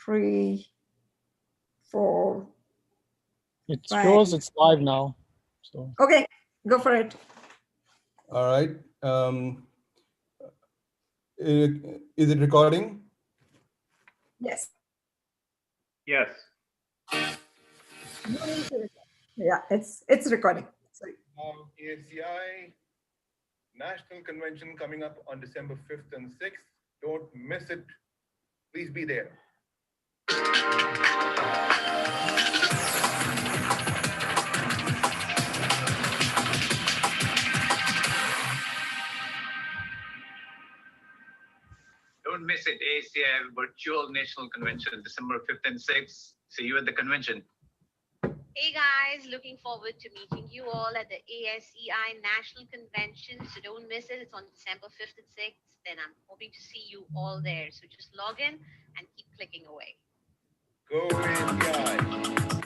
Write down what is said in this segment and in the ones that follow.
3, 4. It shows it's live now. So okay, go for it. All right. Is it recording? Yes. Yes. Yeah, it's recording. Sorry. ASEI National Convention coming up on December 5th and 6th. Don't miss it. Please be there. Don't miss it. ASEI Virtual National Convention, December 5th and 6th. See you at the convention. Hey guys, looking forward to meeting you all at the ASEI National Convention. So don't miss it. It's on December 5th and 6th. Then I'm hoping to see you all there. So just log in and keep clicking away. Go ASEI.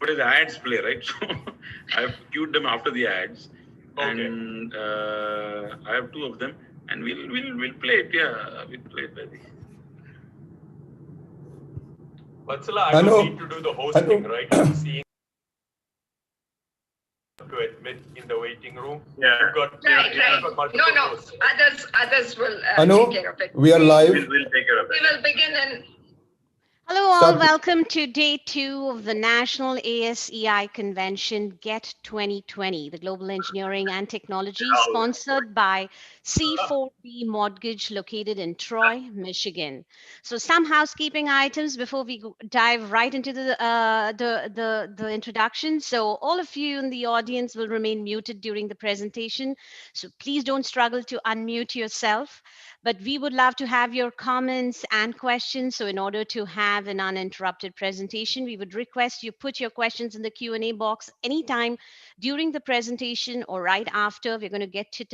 But the ads play, right? So I have queued them after the ads, Okay. and I have 2 of them, and we'll play it. Yeah, we'll play it. Baby. Vatsala, I don't need to do the hosting, right? I'm seeing to admit in the waiting room. Yeah. You've got, Right. No. hosts. Others will Anu, take care of it. we are live. We'll take care of We it. will begin in. Hello all, Start. welcome to day 2 of the National ASEI Convention GET2020, the Global Engineering and Technology, sponsored by C4B Mortgage, located in Troy, Michigan. So some housekeeping items before we dive right into the introduction. So all of you in the audience will remain muted during the presentation. So please don't struggle to unmute yourself. But we would love to have your comments and questions. So in order to have an uninterrupted presentation, we would request you put your questions in the Q&A box anytime during the presentation or right after. We're going to get to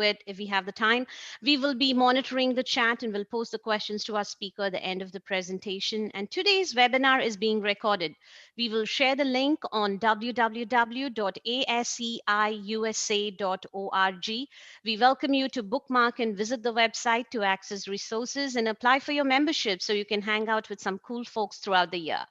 it if we have the time. We will be monitoring the chat and will post the questions to our speaker at the end of the presentation. And today's webinar is being recorded. We will share the link on www.aseiusa.org. We welcome you to bookmark and visit the website to access resources and apply for your membership so you can hang out with some cool folks throughout the year.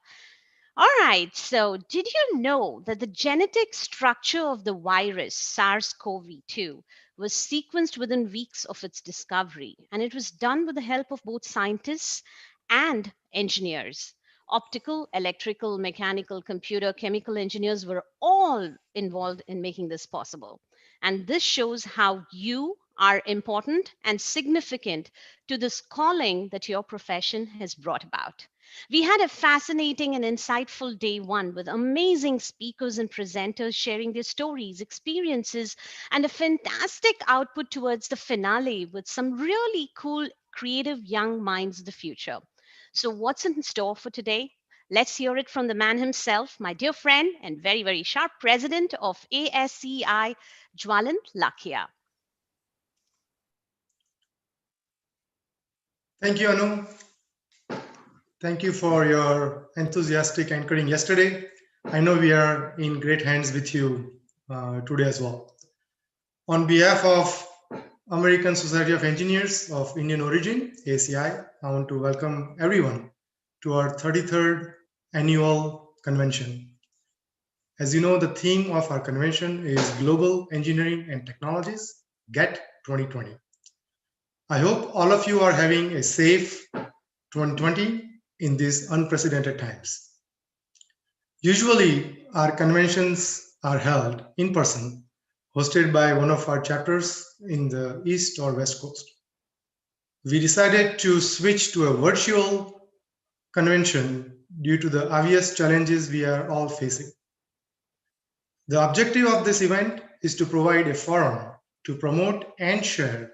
All right, so did you know that the genetic structure of the virus SARS-CoV-2 was sequenced within weeks of its discovery, and it was done with the help of both scientists and engineers? Optical, electrical, mechanical, computer, chemical engineers were all involved in making this possible. And this shows how you are important and significant to this calling that your profession has brought about. We had a fascinating and insightful day 1 with amazing speakers and presenters sharing their stories, experiences, and a fantastic output towards the finale with some really cool, creative young minds of the future. So what's in store for today? Let's hear it from the man himself, my dear friend and very, very sharp president of ASEI, Jwalant Lakhia. Thank you, Anu. Thank you for your enthusiastic anchoring yesterday. I know we are in great hands with you today as well. On behalf of American Society of Engineers of Indian origin, ASEI, I want to welcome everyone to our 33rd annual convention. As you know, the theme of our convention is Global Engineering and Technologies, GET 2020. I hope all of you are having a safe 2020 in these unprecedented times. Usually, our conventions are held in person, hosted by one of our chapters in the East or West Coast. We decided to switch to a virtual convention due to the obvious challenges we are all facing. The objective of this event is to provide a forum to promote and share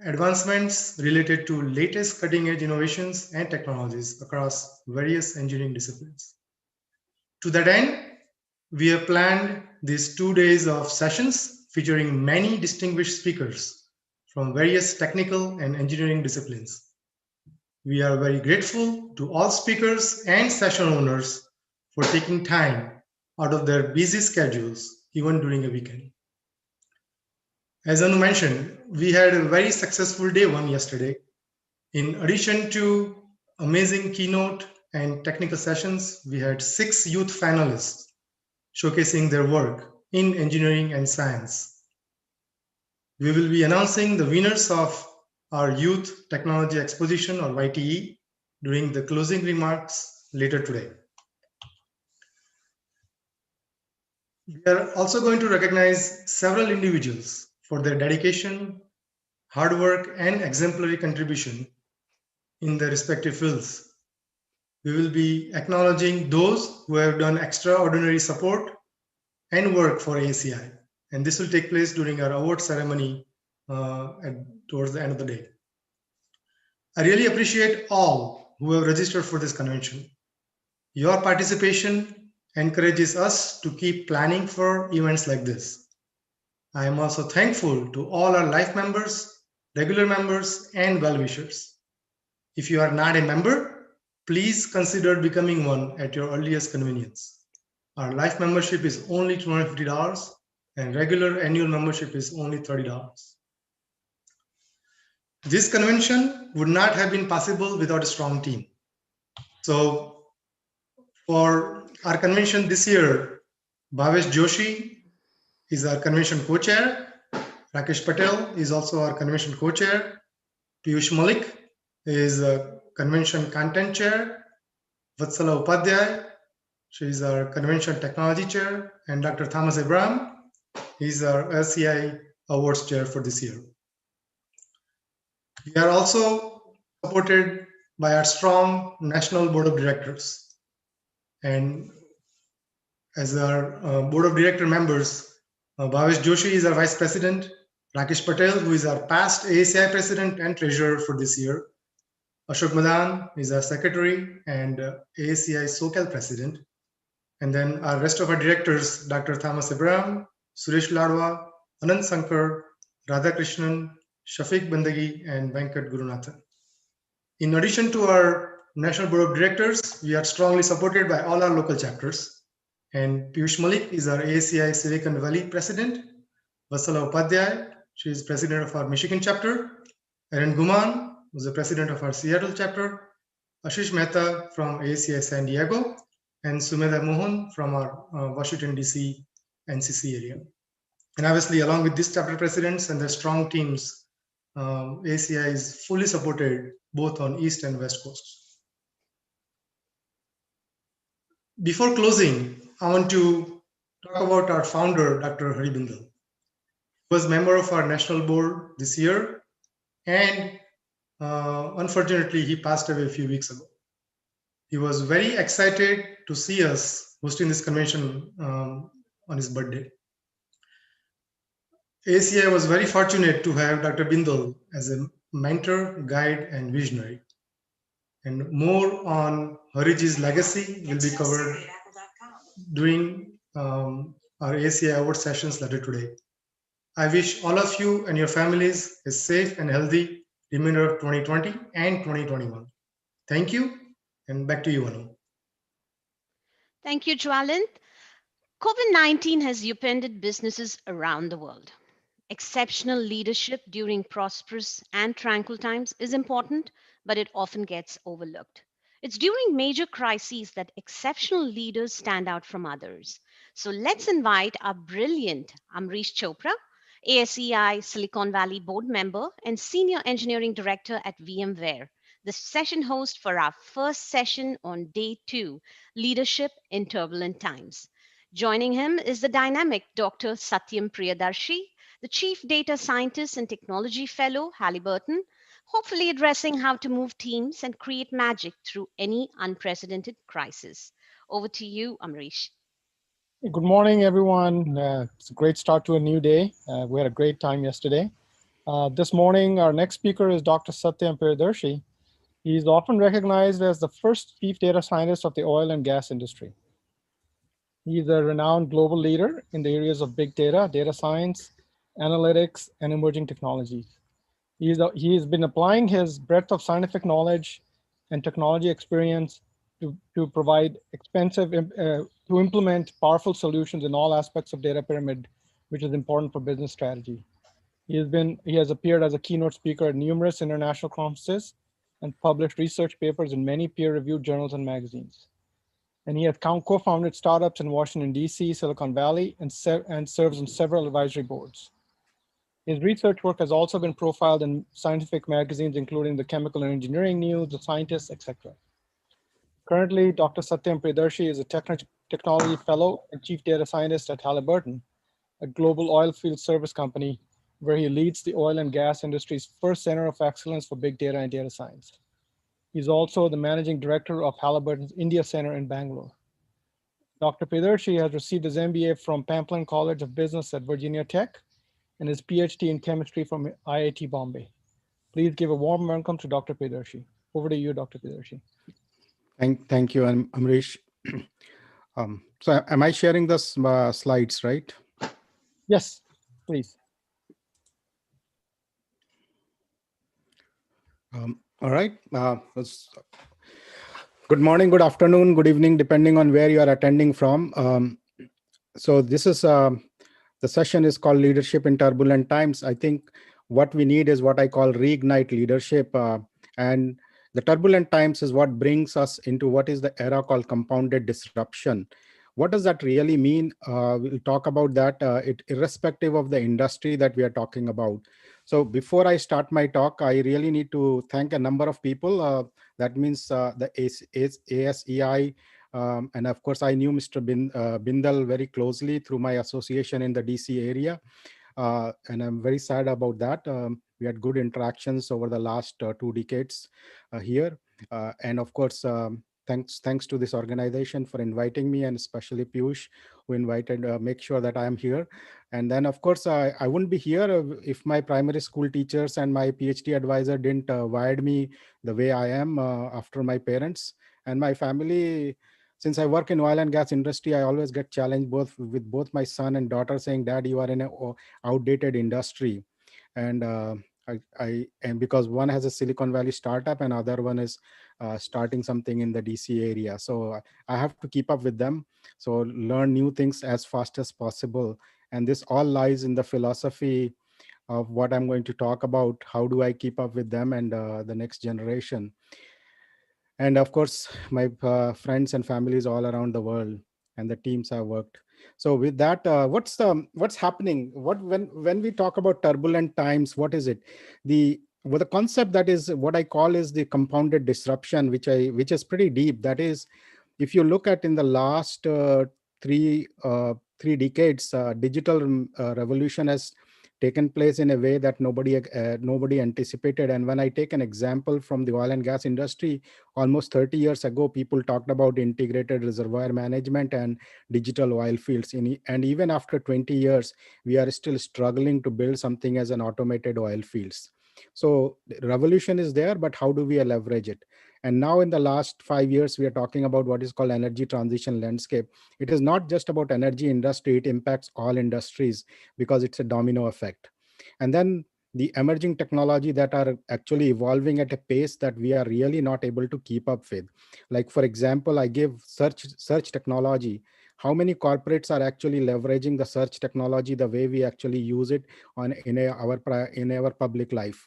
advancements related to latest cutting-edge innovations and technologies across various engineering disciplines. To that end, we have planned these 2 days of sessions featuring many distinguished speakers from various technical and engineering disciplines. We are very grateful to all speakers and session owners for taking time out of their busy schedules, even during a weekend. As Anu mentioned, we had a very successful day one yesterday. In addition to amazing keynote and technical sessions, we had 6 youth finalists showcasing their work in engineering and science. We will be announcing the winners of our Youth Technology Exposition, or YTE, during the closing remarks later today. We are also going to recognize several individuals for their dedication, hard work, and exemplary contribution in their respective fields. We will be acknowledging those who have done extraordinary support and work for ASEI, and this will take place during our award ceremony towards the end of the day. I really appreciate all who have registered for this convention. Your participation encourages us to keep planning for events like this. I am also thankful to all our life members, regular members, and well-wishers. If you are not a member, please consider becoming one at your earliest convenience. Our life membership is only $250, and regular annual membership is only $30. This convention would not have been possible without a strong team. So for our convention this year, Bhavesh Joshi is our convention co-chair. Rakesh Patel is also our convention co-chair. Piyush Malik is a convention content chair. Vatsala Upadhyay, she is our convention technology chair. And Dr. Thomas Abraham, he's our ASEI awards chair for this year. We are also supported by our strong national board of directors. And as our board of director members, Bhavesh Joshi is our vice president, Rakesh Patel, who is our past ASEI president and treasurer for this year, Ashok Madan is our secretary and ASEI SoCal president, and then our rest of our directors, Dr. Thomas Abraham, Suresh Ladwa, Anand Sankar, Radhakrishnan, Shafiq Bandagi, and Venkat Gurunathan. In addition to our National Board of Directors, we are strongly supported by all our local chapters. And Piyush Malik is our ASEI Silicon Valley president. Vatsala Upadhyay, she is president of our Michigan chapter. Erin Guman was the president of our Seattle chapter. Ashish Mehta from ASEI San Diego. And Sumedha Mohan from our Washington, D.C. NCC area. And obviously, along with these chapter presidents and their strong teams, ASEI is fully supported both on East and West Coast. Before closing, I want to talk about our founder, Dr. Hari Bindal. He was a member of our national board this year, and unfortunately, he passed away a few weeks ago. He was very excited to see us hosting this convention on his birthday. ASEI was very fortunate to have Dr. Bindal as a mentor, guide, and visionary. And more on Hariji's legacy will be covered during our ASEI award sessions later today. I wish all of you and your families a safe and healthy remainder of 2020 and 2021. Thank you, and back to you, Anu. Thank you, Jwalint. COVID-19 has upended businesses around the world. Exceptional leadership during prosperous and tranquil times is important, but it often gets overlooked. It's during major crises that exceptional leaders stand out from others. So let's invite our brilliant Amrish Chopra, ASEI Silicon Valley board member and senior engineering director at VMware, the session host for our first session on day 2, Leadership in Turbulent Times. Joining him is the dynamic Dr. Satyam Priyadarshi, the Chief Data Scientist and Technology Fellow, Halliburton, hopefully addressing how to move teams and create magic through any unprecedented crisis. Over to you, Amrish. Good morning, everyone. It's a great start to a new day. We had a great time yesterday. This morning, our next speaker is Dr. Satyam Priyadarshi. He's often recognized as the first chief data scientist of the oil and gas industry. He's a renowned global leader in the areas of big data, data science, analytics, and emerging technologies. He's been applying his breadth of scientific knowledge and technology experience to provide to implement powerful solutions in all aspects of data pyramid, which is important for business strategy. He has appeared as a keynote speaker at numerous international conferences and published research papers in many peer-reviewed journals and magazines. And he has co-founded startups in Washington, D.C., Silicon Valley, and serves on several advisory boards. His research work has also been profiled in scientific magazines, including the Chemical and Engineering News, The Scientist, etc. Currently, Dr. Satyam Priyadarshi is a technology fellow and chief data scientist at Halliburton, a global oil field service company where he leads the oil and gas industry's first center of excellence for big data and data science. He's also the managing director of Halliburton's India Center in Bangalore. Dr. Priyadarshi has received his MBA from Pamplin College of Business at Virginia Tech and his PhD in chemistry from IIT Bombay. Please give a warm welcome to Dr. Priyadarshi. Over to you, Dr. Priyadarshi. Thank you, Amrish. So am I sharing the slides, right? Yes, please. All right. Good morning, good afternoon, good evening, depending on where you are attending from. So this is the session is called Leadership in Turbulent Times. I think what we need is what I call reignite leadership. And the turbulent times is what brings us into what is the era called compounded disruption. What does that really mean? We'll talk about that irrespective of the industry that we are talking about. So before I start my talk, I really need to thank a number of people. That means the ASEI, and of course, I knew Mr. Bindal very closely through my association in the DC area. And I'm very sad about that. We had good interactions over the last 2 decades here. And of course, thanks to this organization for inviting me, and especially Piyush, who invited, make sure that I am here. And then, of course, I wouldn't be here if my primary school teachers and my PhD advisor didn't wired me the way I am after my parents and my family. Since I work in oil and gas industry, I always get challenged with both my son and daughter saying, Dad, you are in an outdated industry. And and because one has a Silicon Valley startup and other one is starting something in the DC area. So I have to keep up with them. So learn new things as fast as possible. And this all lies in the philosophy of what I'm going to talk about. How do I keep up with them and the next generation? And of course, my friends and families all around the world and the teams I worked. So with that, what's happening? When we talk about turbulent times, what is it? The concept that is what I call is the compounded disruption, which is pretty deep. That is, if you look at in the last three decades, digital revolution has taken place in a way that nobody anticipated. And when I take an example from the oil and gas industry, almost 30 years ago, people talked about integrated reservoir management and digital oil fields. And even after 20 years, we are still struggling to build something as an automated oil fields. So the revolution is there, but how do we leverage it? And now in the last 5 years, we are talking about what is called energy transition landscape. It is not just about energy industry, it impacts all industries because it's a domino effect. And then the emerging technology that are actually evolving at a pace that we are really not able to keep up with. Like, for example, I give search technology. How many corporates are actually leveraging the search technology the way we actually use it in our public life?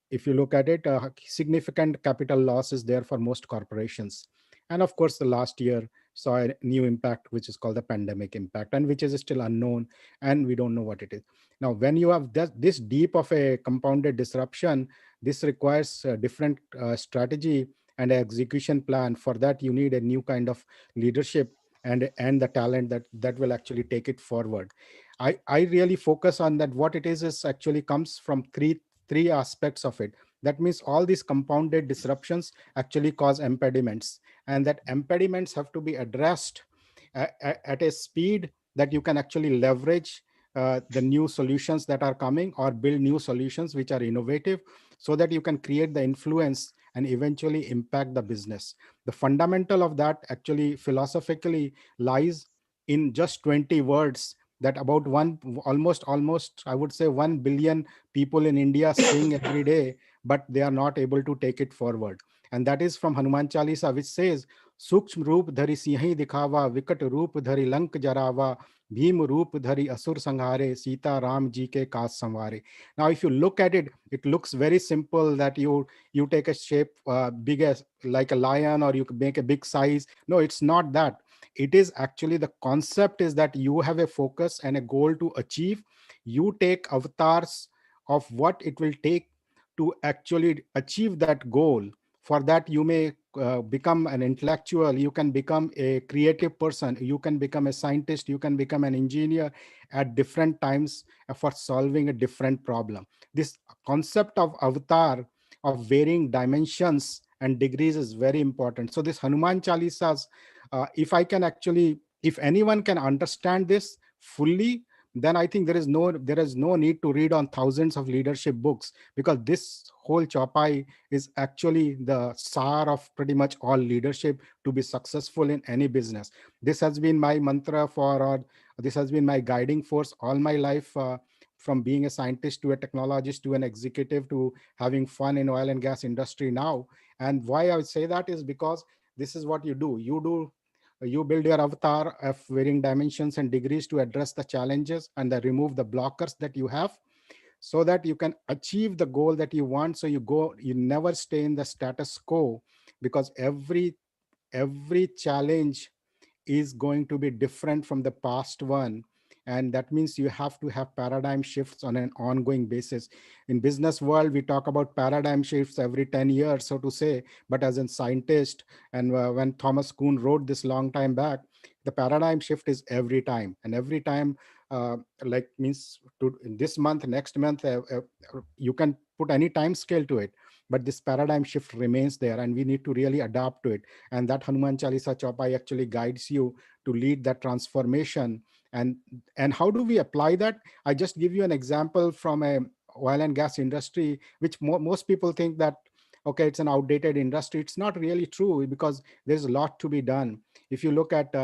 If you look at it, significant capital loss is there for most corporations. And of course, the last year saw a new impact, which is called the pandemic impact, and which is still unknown, and we don't know what it is. Now, when you have this deep of a compounded disruption, this requires a different strategy and execution plan. For that, you need a new kind of leadership and the talent that will actually take it forward. I really focus on that. What it is actually comes from three aspects of it. That means all these compounded disruptions actually cause impediments, and that impediments have to be addressed at a speed that you can actually leverage the new solutions that are coming, or build new solutions which are innovative, so that you can create the influence and eventually impact the business. The fundamental of that actually philosophically lies in just 20 words that about almost I would say 1 billion people in India sing every day, but they are not able to take it forward. And that is from Hanuman Chalisa, which says, Sukshma roop dhari sihi dikhava, vikat roop dhari lank jarava, bhim roop dhari asur sanghare, Sita Ram ji ke kaas samvare. Now, if you look at it, it looks very simple, that you take a shape big as like a lion, or you make a big size. No, it's not that. It is actually, the concept is that you have a focus and a goal to achieve. You take avatars of what it will take to actually achieve that goal. For that, you may become an intellectual, you can become a creative person, you can become a scientist, you can become an engineer at different times for solving a different problem. This concept of avatar of varying dimensions and degrees is very important. So this Hanuman Chalisas, if anyone can understand this fully, then I think there is no need to read on thousands of leadership books, because this whole chopai is actually the sar of pretty much all leadership to be successful in any business. This has been my mantra or this has been my guiding force all my life, from being a scientist to a technologist to an executive to having fun in oil and gas industry now. And why I would say that is because this is what you do. You build your avatar of varying dimensions and degrees to address the challenges and remove the blockers that you have, so that you can achieve the goal that you want. So you never stay in the status quo, because every challenge is going to be different from the past one. And that means you have to have paradigm shifts on an ongoing basis. In business world, we talk about paradigm shifts every 10 years, so to say. But as a scientist, and when Thomas Kuhn wrote this long time back, the paradigm shift is every time. And every time, like means to this month, next month, you can put any time scale to it. But this paradigm shift remains there, and we need to really adapt to it. And that Hanuman Chalisa Chopai actually guides you to lead that transformation. And how do we apply that? I just give you an example from a oil and gas industry, which most people think that, okay, it's an outdated industry. It's not really true, because there's a lot to be done. If you look at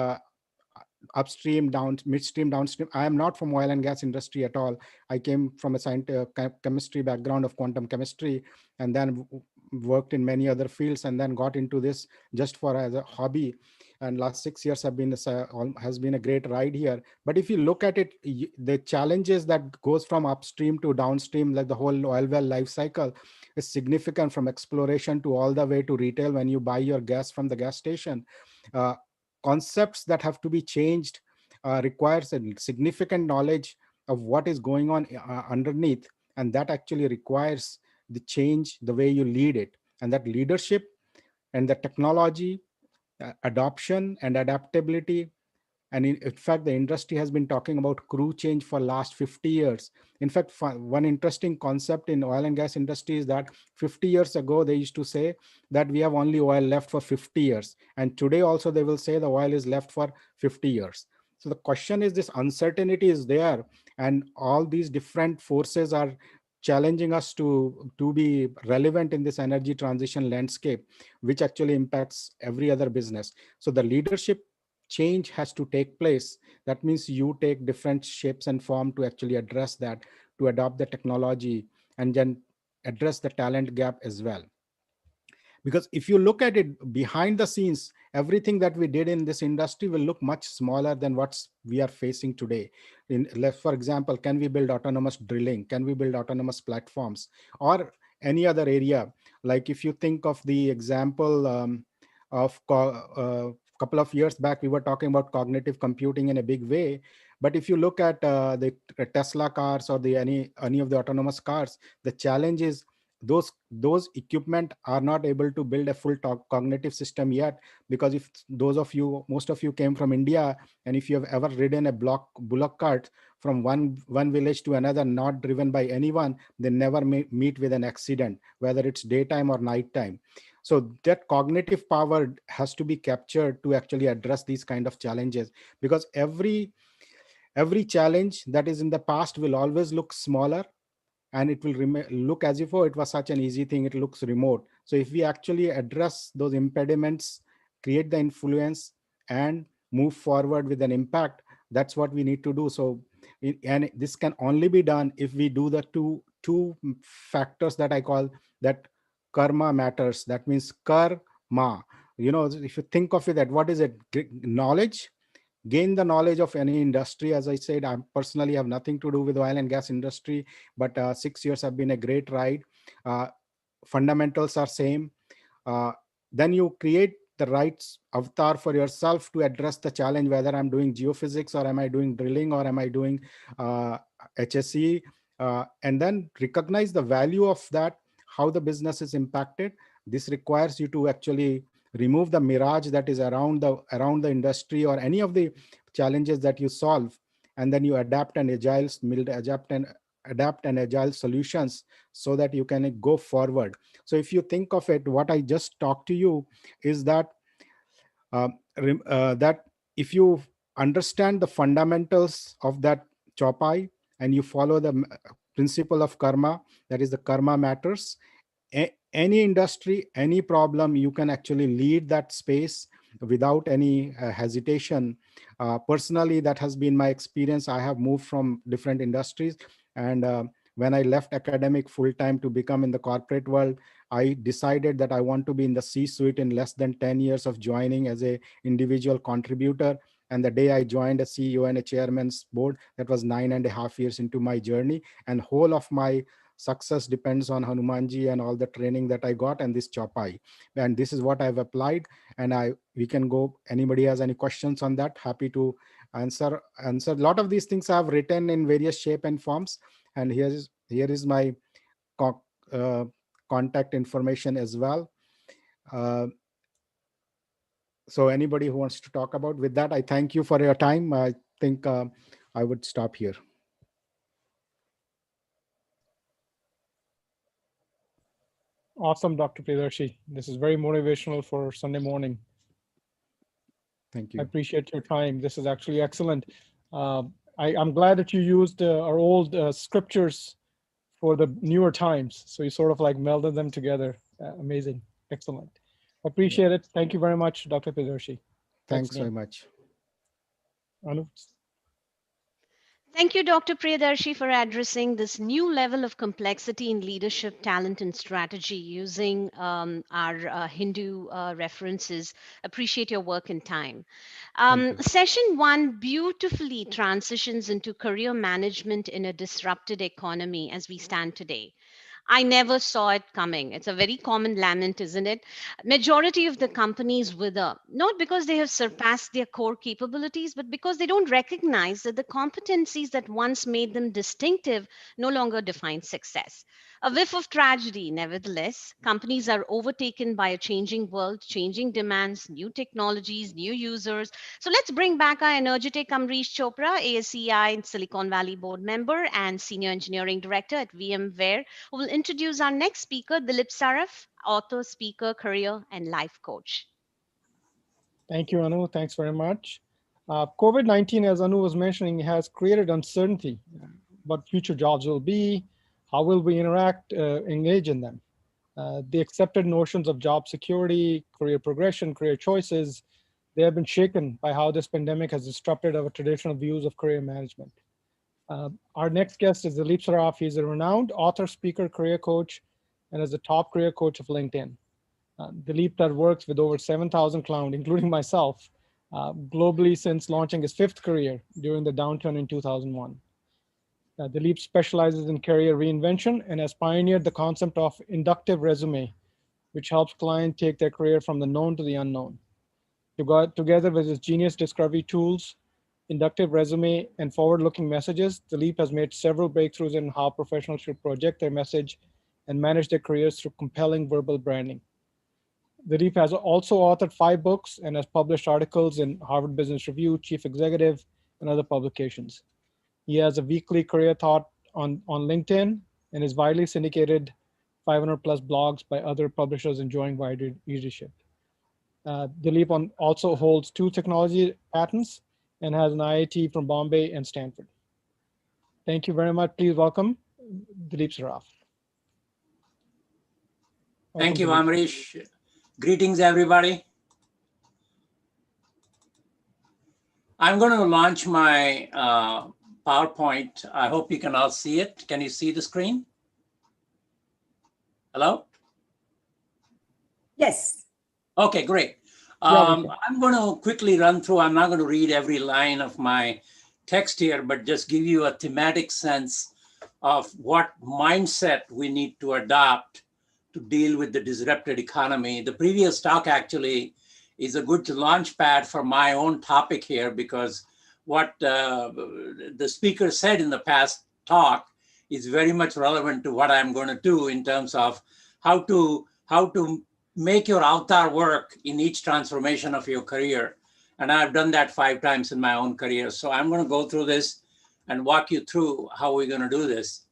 upstream, midstream, downstream. I am not from oil and gas industry at all. I came from a chemistry background of quantum chemistry, and then worked in many other fields, and then got into this just for as a hobby. And last 6 years has been a great ride here. But if you look at it, the challenges that goes from upstream to downstream, like the whole oil well life cycle, is significant, from exploration to all the way to retail when you buy your gas from the gas station. Concepts that have to be changed requires a significant knowledge of what is going on underneath, and that actually requires the change the way you lead it. And that leadership and the technology adoption and adaptability. And in fact, the industry has been talking about crew change for last 50 years. In fact, one interesting concept in oil and gas industry is that 50 years ago, they used to say that we have only oil left for 50 years. And today also, they will say the oil is left for 50 years. So the question is, this uncertainty is there, and all these different forces are challenging us to be relevant in this energy transition landscape, which actually impacts every other business. So the leadership change has to take place. That means you take different shapes and form to actually address that, to adopt the technology, and then address the talent gap as well. Because if you look at it behind the scenes, everything that we did in this industry will look much smaller than what we are facing today. For example, can we build autonomous drilling? Can we build autonomous platforms? Or any other area? Like if you think of the example of couple of years back, we were talking about cognitive computing in a big way. But if you look at the Tesla cars or any of the autonomous cars, the challenge is those equipment are not able to build a full cognitive system yet, because if most of you came from India, and if you have ever ridden a bullock cart from one village to another, not driven by anyone, they never meet with an accident, whether it's daytime or nighttime. So that cognitive power has to be captured to actually address these kind of challenges, because every challenge that is in the past will always look smaller, and it will look as if, oh, it was such an easy thing, it looks remote. So if we actually address those impediments, create the influence, and move forward with an impact, that's what we need to do. So and this can only be done if we do the two factors that I call that karma matters. That means karma. If you think of it, that what is it? Knowledge. Gain the knowledge of any industry. As I said, I personally have nothing to do with oil and gas industry, but 6 years have been a great ride. Fundamentals are same. Then you create the right avatar for yourself to address the challenge, whether I'm doing geophysics, or am I doing drilling, or am I doing HSE, and then recognize the value of that, how the business is impacted. This requires you to actually remove the mirage that is around the industry or any of the challenges that you solve, and then you adapt and agile solutions so that you can go forward. So if you think of it, what I just talked to you is that that if you understand the fundamentals of that chopai, and you follow the principle of karma, that is the karma matters, any industry, any problem, you can actually lead that space without any hesitation. Personally, that has been my experience. I have moved from different industries, and when I left academic full-time to become in the corporate world, I decided that I want to be in the C-suite in less than 10 years of joining as a individual contributor. And the day I joined a CEO and a chairman's board, that was 9.5 years into my journey, and whole of my success depends on Hanumanji and all the training that I got and this chopai. And this is what I've applied. And we can go, anybody has any questions on that, happy to answer. A lot of these things I've written in various shape and forms. And here is my contact information as well. So anybody who wants to talk about, with that, I thank you for your time. I think I would stop here. Awesome, Dr. Priyadarshi. This is very motivational for Sunday morning. Thank you. I appreciate your time. This is actually excellent. I'm glad that you used our old scriptures for the newer times. So you sort of like melded them together. Amazing. Excellent. Appreciate it. Thank you very much, Dr. Priyadarshi. Thanks very much. Anu? Thank you, Dr. Priyadarshi, for addressing this new level of complexity in leadership, talent, and strategy using our Hindu references. Appreciate your work and time. Session 1 beautifully transitions into career management in a disrupted economy as we stand today. I never saw it coming. It's a very common lament, isn't it? Majority of the companies wither, not because they have surpassed their core capabilities, but because they don't recognize that the competencies that once made them distinctive no longer define success. A whiff of tragedy, nevertheless. Companies are overtaken by a changing world, changing demands, new technologies, new users. So let's bring back our energetic Amrish Chopra, ASEI and Silicon Valley board member and senior engineering director at VMware, who will introduce our next speaker, Dilip Saraf, author, speaker, career, and life coach. Thank you, Anu. Thanks very much. COVID-19, as Anu was mentioning, has created uncertainty. What future jobs will be, how will we interact, engage in them? The accepted notions of job security, career progression, career choices, they have been shaken by how this pandemic has disrupted our traditional views of career management. Our next guest is Dilip Saraf. He's a renowned author, speaker, career coach, and is the top career coach of LinkedIn. Dilip that works with over 7,000 clients, including myself, globally since launching his 5th career during the downturn in 2001. Dilip specializes in career reinvention and has pioneered the concept of inductive resume, which helps clients take their career from the known to the unknown. Together with his genius discovery tools, inductive resume, and forward-looking messages, Dilip has made several breakthroughs in how professionals should project their message and manage their careers through compelling verbal branding. Dilip has also authored 5 books and has published articles in Harvard Business Review, Chief Executive, and other publications. He has a weekly career thought on LinkedIn and is widely syndicated 500 plus blogs by other publishers enjoying wide readership. Dilip also holds 2 technology patents and has an IIT from Bombay and Stanford. Thank you very much. Please welcome Dilip Saraf. Thank you, Amrish. Greetings, everybody. I'm going to launch my PowerPoint. I hope you can all see it. Can you see the screen? Hello? Yes. Okay, great. I'm going to quickly run through. I'm not going to read every line of my text here, but just give you a thematic sense of what mindset we need to adopt to deal with the disrupted economy. The previous talk actually is a good launch pad for my own topic here, because what the speaker said in the past talk is very much relevant to what I'm going to do in terms of how to make your avatar work in each transformation of your career. And I've done that 5 times in my own career. So I'm going to go through this and walk you through how we're going to do this.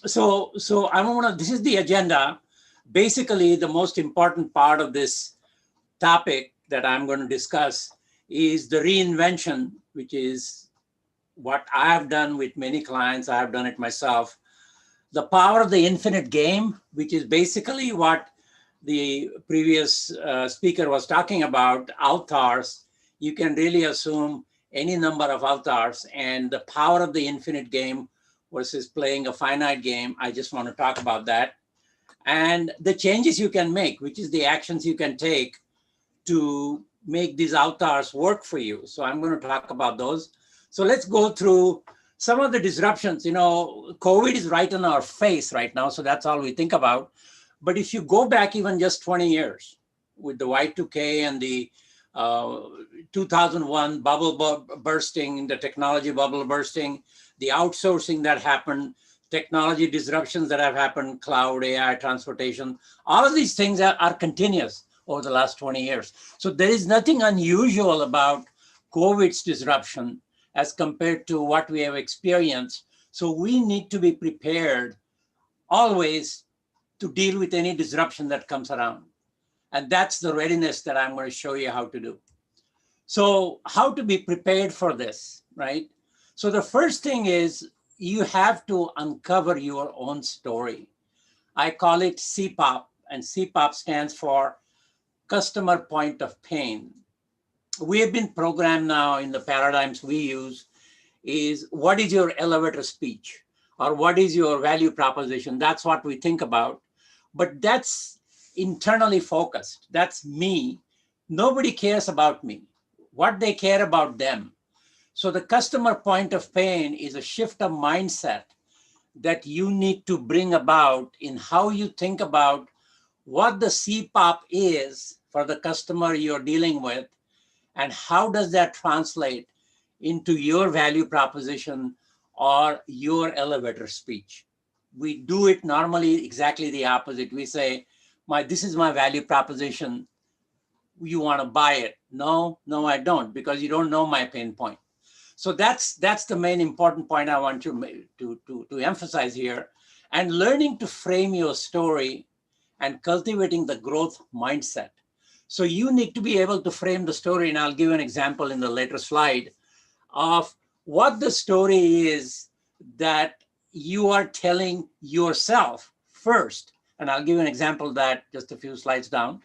So this is the agenda. Basically, the most important part of this topic that I'm going to discuss is the reinvention, which is what I've done with many clients. I've done it myself. The power of the infinite game, which is basically what the previous speaker was talking about, avatars. You can really assume any number of avatars, and the power of the infinite game versus playing a finite game. I just want to talk about that. And the changes you can make, which is the actions you can take to make these avatars work for you. So I'm going to talk about those. So let's go through some of the disruptions. You know, COVID is right in our face right now, so that's all we think about. But if you go back even just 20 years with the Y2K and the 2001 bubble bursting, the technology bubble bursting, the outsourcing that happened, technology disruptions that have happened, cloud, AI, transportation, all of these things are continuous over the last 20 years. So there is nothing unusual about COVID's disruption as compared to what we have experienced. So we need to be prepared always to deal with any disruption that comes around. And that's the readiness that I'm going to show you how to do. So how to be prepared for this, right? So the first thing is you have to uncover your own story. I call it CPOP, and CPOP stands for Customer Point of Pain. We have been programmed now in the paradigms we use is what is your elevator speech or what is your value proposition? That's what we think about, but that's internally focused. That's me. Nobody cares about me. What they care about them. So the customer point of pain is a shift of mindset that you need to bring about in how you think about what the CPOP is for the customer you're dealing with, and how does that translate into your value proposition or your elevator speech. We do it normally exactly the opposite. We say, this is my value proposition. You want to buy it? No, I don't, because you don't know my pain point. So that's the main important point I want to emphasize here. And learning to frame your story and cultivating the growth mindset. So you need to be able to frame the story, and I'll give an example in the later slide of what the story is that you are telling yourself first. And I'll give an example of that just a few slides down.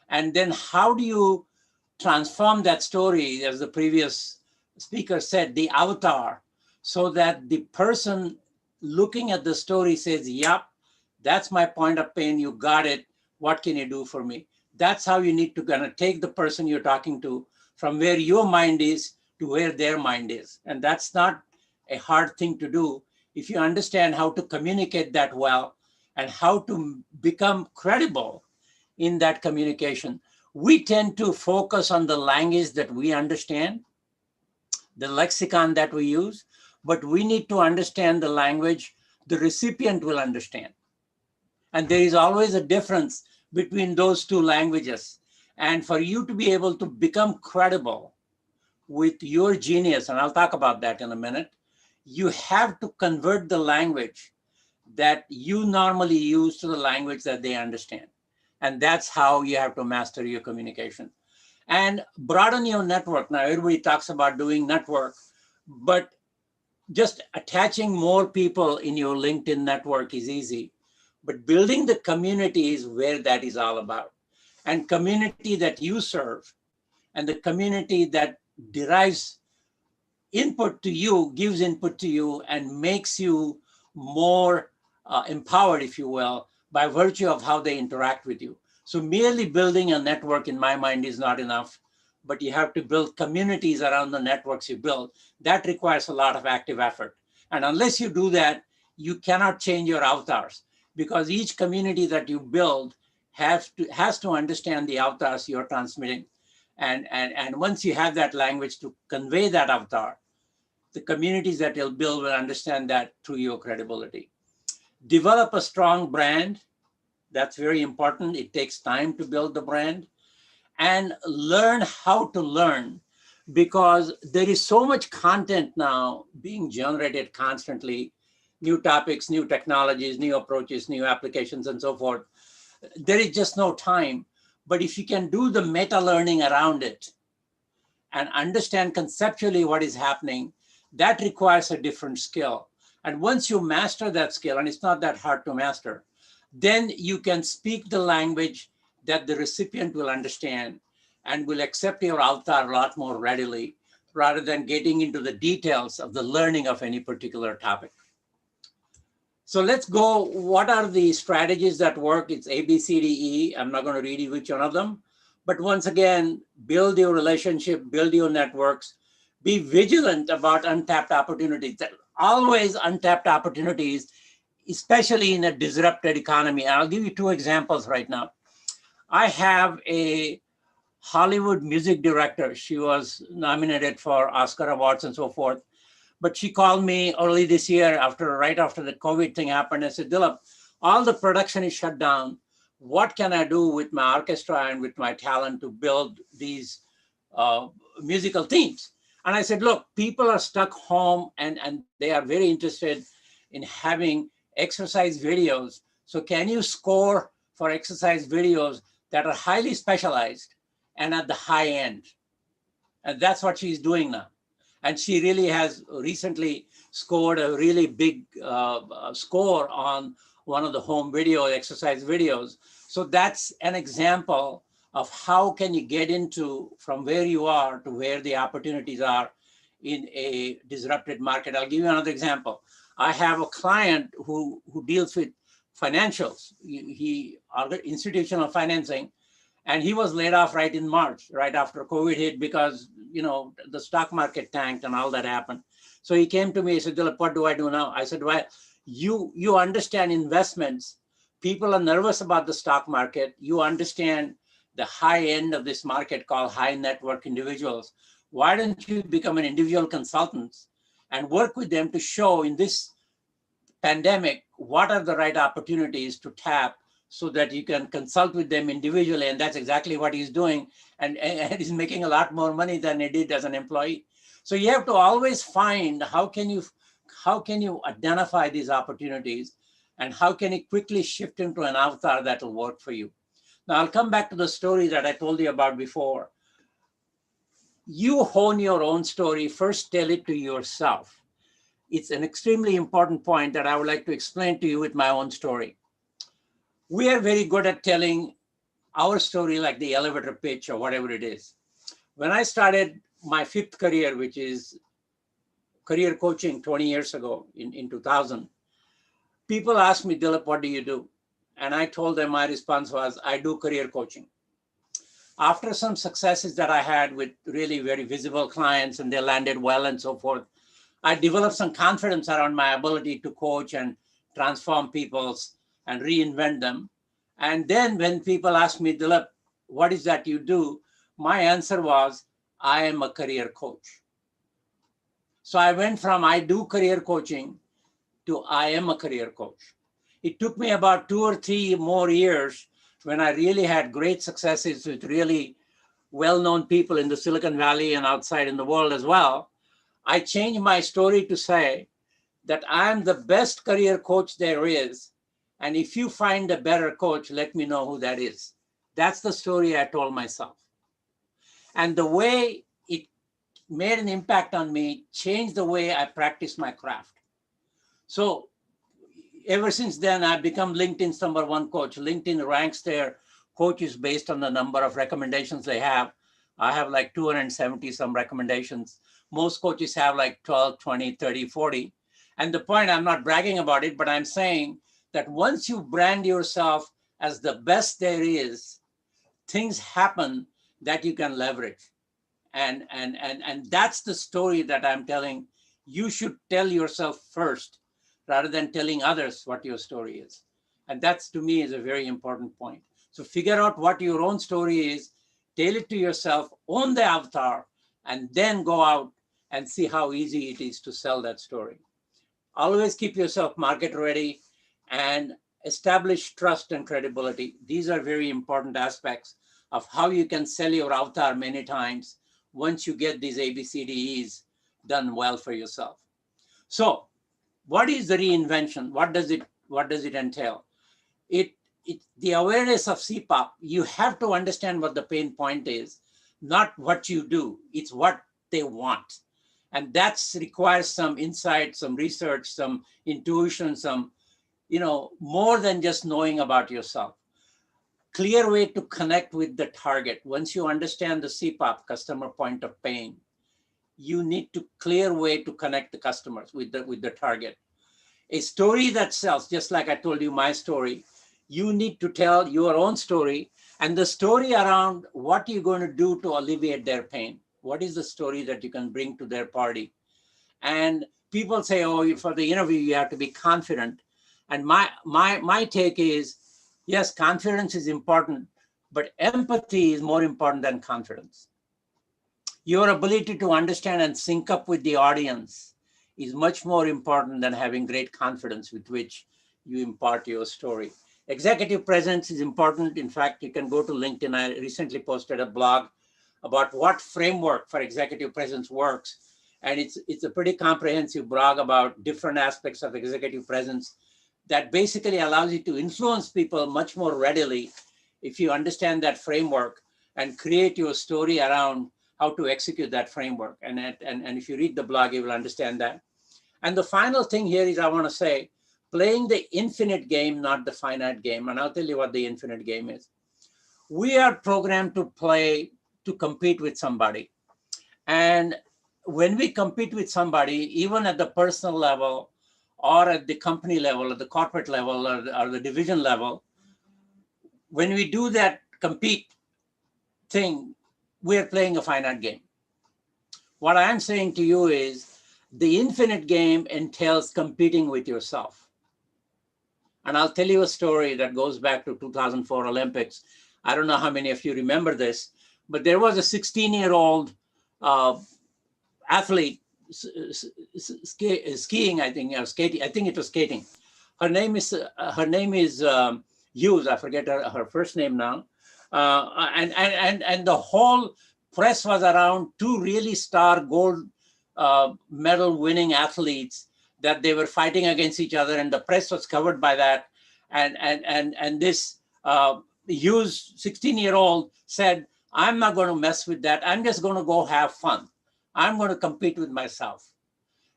And then how do you transform that story, as the previous speaker said, the avatar, so that the person looking at the story says, yep, that's my point of pain, you got it, what can you do for me? That's how you need to kind of take the person you're talking to from where your mind is to where their mind is. And that's not a hard thing to do if you understand how to communicate that well and how to become credible in that communication. We tend to focus on the language that we understand, the lexicon that we use, but we need to understand the language the recipient will understand. And there is always a difference between those two languages. And for you to be able to become credible with your genius, and I'll talk about that in a minute, you have to convert the language that you normally use to the language that they understand. And that's how you have to master your communication. And broaden your network. Now, everybody talks about doing network, but just attaching more people in your LinkedIn network is easy. But building the community is where that is all about. And community that you serve and the community that derives input to you, gives input to you, and makes you more empowered, if you will, by virtue of how they interact with you. So merely building a network, in my mind, is not enough, but you have to build communities around the networks you build. That requires a lot of active effort. And unless you do that, you cannot change your avatars, because each community that you build has to understand the avatars you're transmitting. And once you have that language to convey that avatar, the communities that you'll build will understand that through your credibility. Develop a strong brand. That's very important. It takes time to build the brand. And learn how to learn, because there is so much content now being generated constantly, new topics, new technologies, new approaches, new applications, and so forth. There is just no time. But if you can do the meta learning around it and understand conceptually what is happening, that requires a different skill. And once you master that skill, and it's not that hard to master, then you can speak the language that the recipient will understand and will accept your avatar a lot more readily, rather than getting into the details of the learning of any particular topic. So let's go, what are the strategies that work? It's A, B, C, D, E. I'm not going to read you which one of them. But once again, build your relationship, build your networks, be vigilant about untapped opportunities. Always untapped opportunities, especially in a disrupted economy. I'll give you two examples right now. I have a Hollywood music director. She was nominated for Oscar awards and so forth. But she called me early this year, right after the COVID thing happened, and said, Dilip, all the production is shut down. What can I do with my orchestra and with my talent to build these musical themes? And I said, look, people are stuck home and they are very interested in having exercise videos. So can you score for exercise videos that are highly specialized and at the high end? And that's what she's doing now. And she really has recently scored a really big score on one of the home video exercise videos. So that's an example of how can you get into from where you are to where the opportunities are in a disrupted market. I'll give you another example. I have a client who deals with financials. He institutional financing. And he was laid off right in March, right after COVID hit, because the stock market tanked and all that happened. So he came to me, he said, Dilip, what do I do now? I said, well, you understand investments. People are nervous about the stock market. You understand the high end of this market called high net worth individuals. Why don't you become an individual consultant and work with them to show in this pandemic, what are the right opportunities to tap so that you can consult with them individually? And that's exactly what he's doing. And he's making a lot more money than he did as an employee. So you have to always find how can you identify these opportunities and how can you quickly shift into an avatar that will work for you. Now I'll come back to the story that I told you about before. You hone your own story, first tell it to yourself. It's an extremely important point that I would like to explain to you with my own story. We are very good at telling our story like the elevator pitch or whatever it is. When I started my fifth career, which is career coaching 20 years ago in 2000, people asked me, Dilip, what do you do? And I told them my response was, I do career coaching. After some successes that I had with really very visible clients and they landed well and so forth, I developed some confidence around my ability to coach and transform people's and reinvent them. And then when people ask me, Dilip, what is that you do? My answer was, I am a career coach. So I went from I do career coaching to I am a career coach. It took me about 2 or 3 more years when I really had great successes with really well-known people in the Silicon Valley and outside in the world as well. I changed my story to say that I'm the best career coach there is. And if you find a better coach, let me know who that is. That's the story I told myself. And the way it made an impact on me changed the way I practice my craft. So ever since then, I've become LinkedIn's #1 coach. LinkedIn ranks their coaches based on the number of recommendations they have. I have like 270 some recommendations. Most coaches have like 12, 20, 30, 40. And the point, I'm not bragging about it, but I'm saying that once you brand yourself as the best there is, things happen that you can leverage. And that's the story that I'm telling. You should tell yourself first rather than telling others what your story is. And that's, to me, is a very important point. So figure out what your own story is, tell it to yourself, own the avatar, and then go out and see how easy it is to sell that story. Always keep yourself market ready and establish trust and credibility. These are very important aspects of how you can sell your avatar many times once you get these ABCDEs done well for yourself. So what is the reinvention? What does it entail? The awareness of CPAP, you have to understand what the pain point is, not what you do. It's what they want. And that requires some insight, some research, some intuition, some, more than just knowing about yourself. Clear way to connect with the target. Once you understand the CPAP, customer point of pain, you need to clear way to connect the customers with the target. A story that sells, just like I told you my story, you need to tell your own story and the story around what you're going to do to alleviate their pain. What is the story that you can bring to their party? And people say, oh, for the interview, you have to be confident. And my take is, yes, confidence is important, but empathy is more important than confidence. Your ability to understand and sync up with the audience is much more important than having great confidence with which you impart your story. Executive presence is important. In fact, you can go to LinkedIn. I recently posted a blog about what framework for executive presence works. And it's a pretty comprehensive blog about different aspects of executive presence that basically allows you to influence people much more readily if you understand that framework and create your story around how to execute that framework. And if you read the blog, you will understand that. And the final thing here is I want to say, playing the infinite game, not the finite game. And I'll tell you what the infinite game is. We are programmed to play, to compete with somebody. And when we compete with somebody, even at the personal level or at the company level, or the corporate level, or the division level, when we do that compete thing, we're playing a finite game. What I'm saying to you is the infinite game entails competing with yourself. And I'll tell you a story that goes back to 2004 Olympics. I don't know how many of you remember this, but there was a 16-year-old athlete skiing, I think, or skating. I think it was skating. Her name is Hughes. I forget her first name now. And the whole press was around two really star gold medal winning athletes that they were fighting against each other, and the press was covered by that. And this Hughes, 16-year-old, said, I'm not going to mess with that. I'm just going to go have fun. I'm going to compete with myself.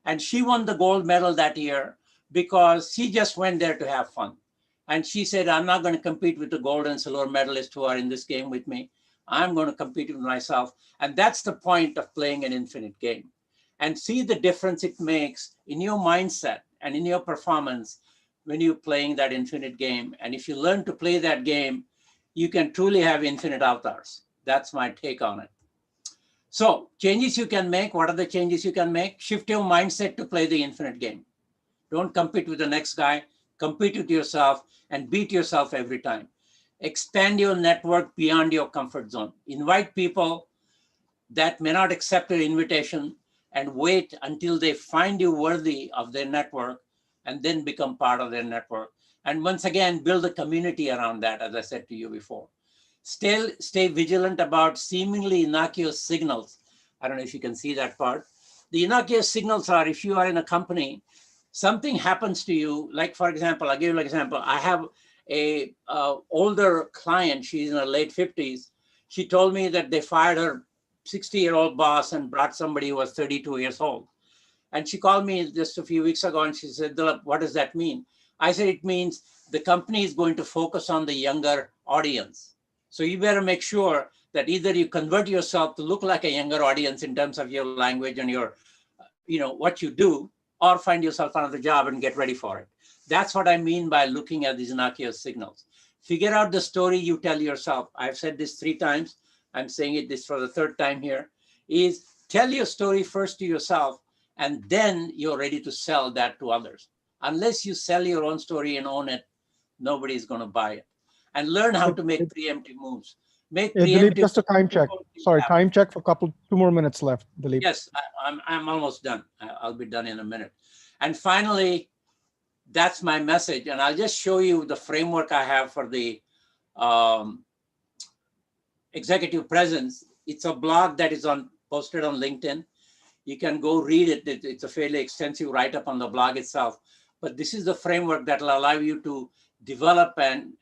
And she won the gold medal that year because she just went there to have fun. And she said, I'm not going to compete with the gold and silver medalists who are in this game with me. I'm going to compete with myself. And that's the point of playing an infinite game. And see the difference it makes in your mindset and in your performance when you're playing that infinite game. And if you learn to play that game, you can truly have infinite avatars. That's my take on it. So changes you can make. What are the changes you can make? Shift your mindset to play the infinite game. Don't compete with the next guy. Compete with yourself and beat yourself every time. Expand your network beyond your comfort zone. Invite people that may not accept your invitation and wait until they find you worthy of their network and then become part of their network. And once again, build a community around that, as I said to you before. Stay vigilant about seemingly innocuous signals. I don't know if you can see that part. The innocuous signals are, if you are in a company, something happens to you, like for example, I'll give you an example. I have a older client, she's in her late 50s. She told me that they fired her 60-year-old boss and brought somebody who was 32 years old. And she called me just a few weeks ago and she said, "Dilip, what does that mean?" I said, it means the company is going to focus on the younger audience. So you better make sure that either you convert yourself to look like a younger audience in terms of your language and your, what you do, or find yourself another job and get ready for it. That's what I mean by looking at these innocuous signals. Figure out the story you tell yourself. I've said this 3 times. I'm saying it this for the 3rd time here, is tell your story first to yourself, and then you're ready to sell that to others. Unless you sell your own story and own it, nobody's going to buy it. And learn how to make preemptive moves. Make preemptive. Dilip, just a time check. Sorry, time check for 2 more minutes left, Dilip. Yes, I'm almost done. I'll be done in a minute. And finally, that's my message. And I'll just show you the framework I have for the executive presence. It's a blog that is posted on LinkedIn. You can go read it. It's a fairly extensive write-up on the blog itself. But this is the framework that will allow you to develop and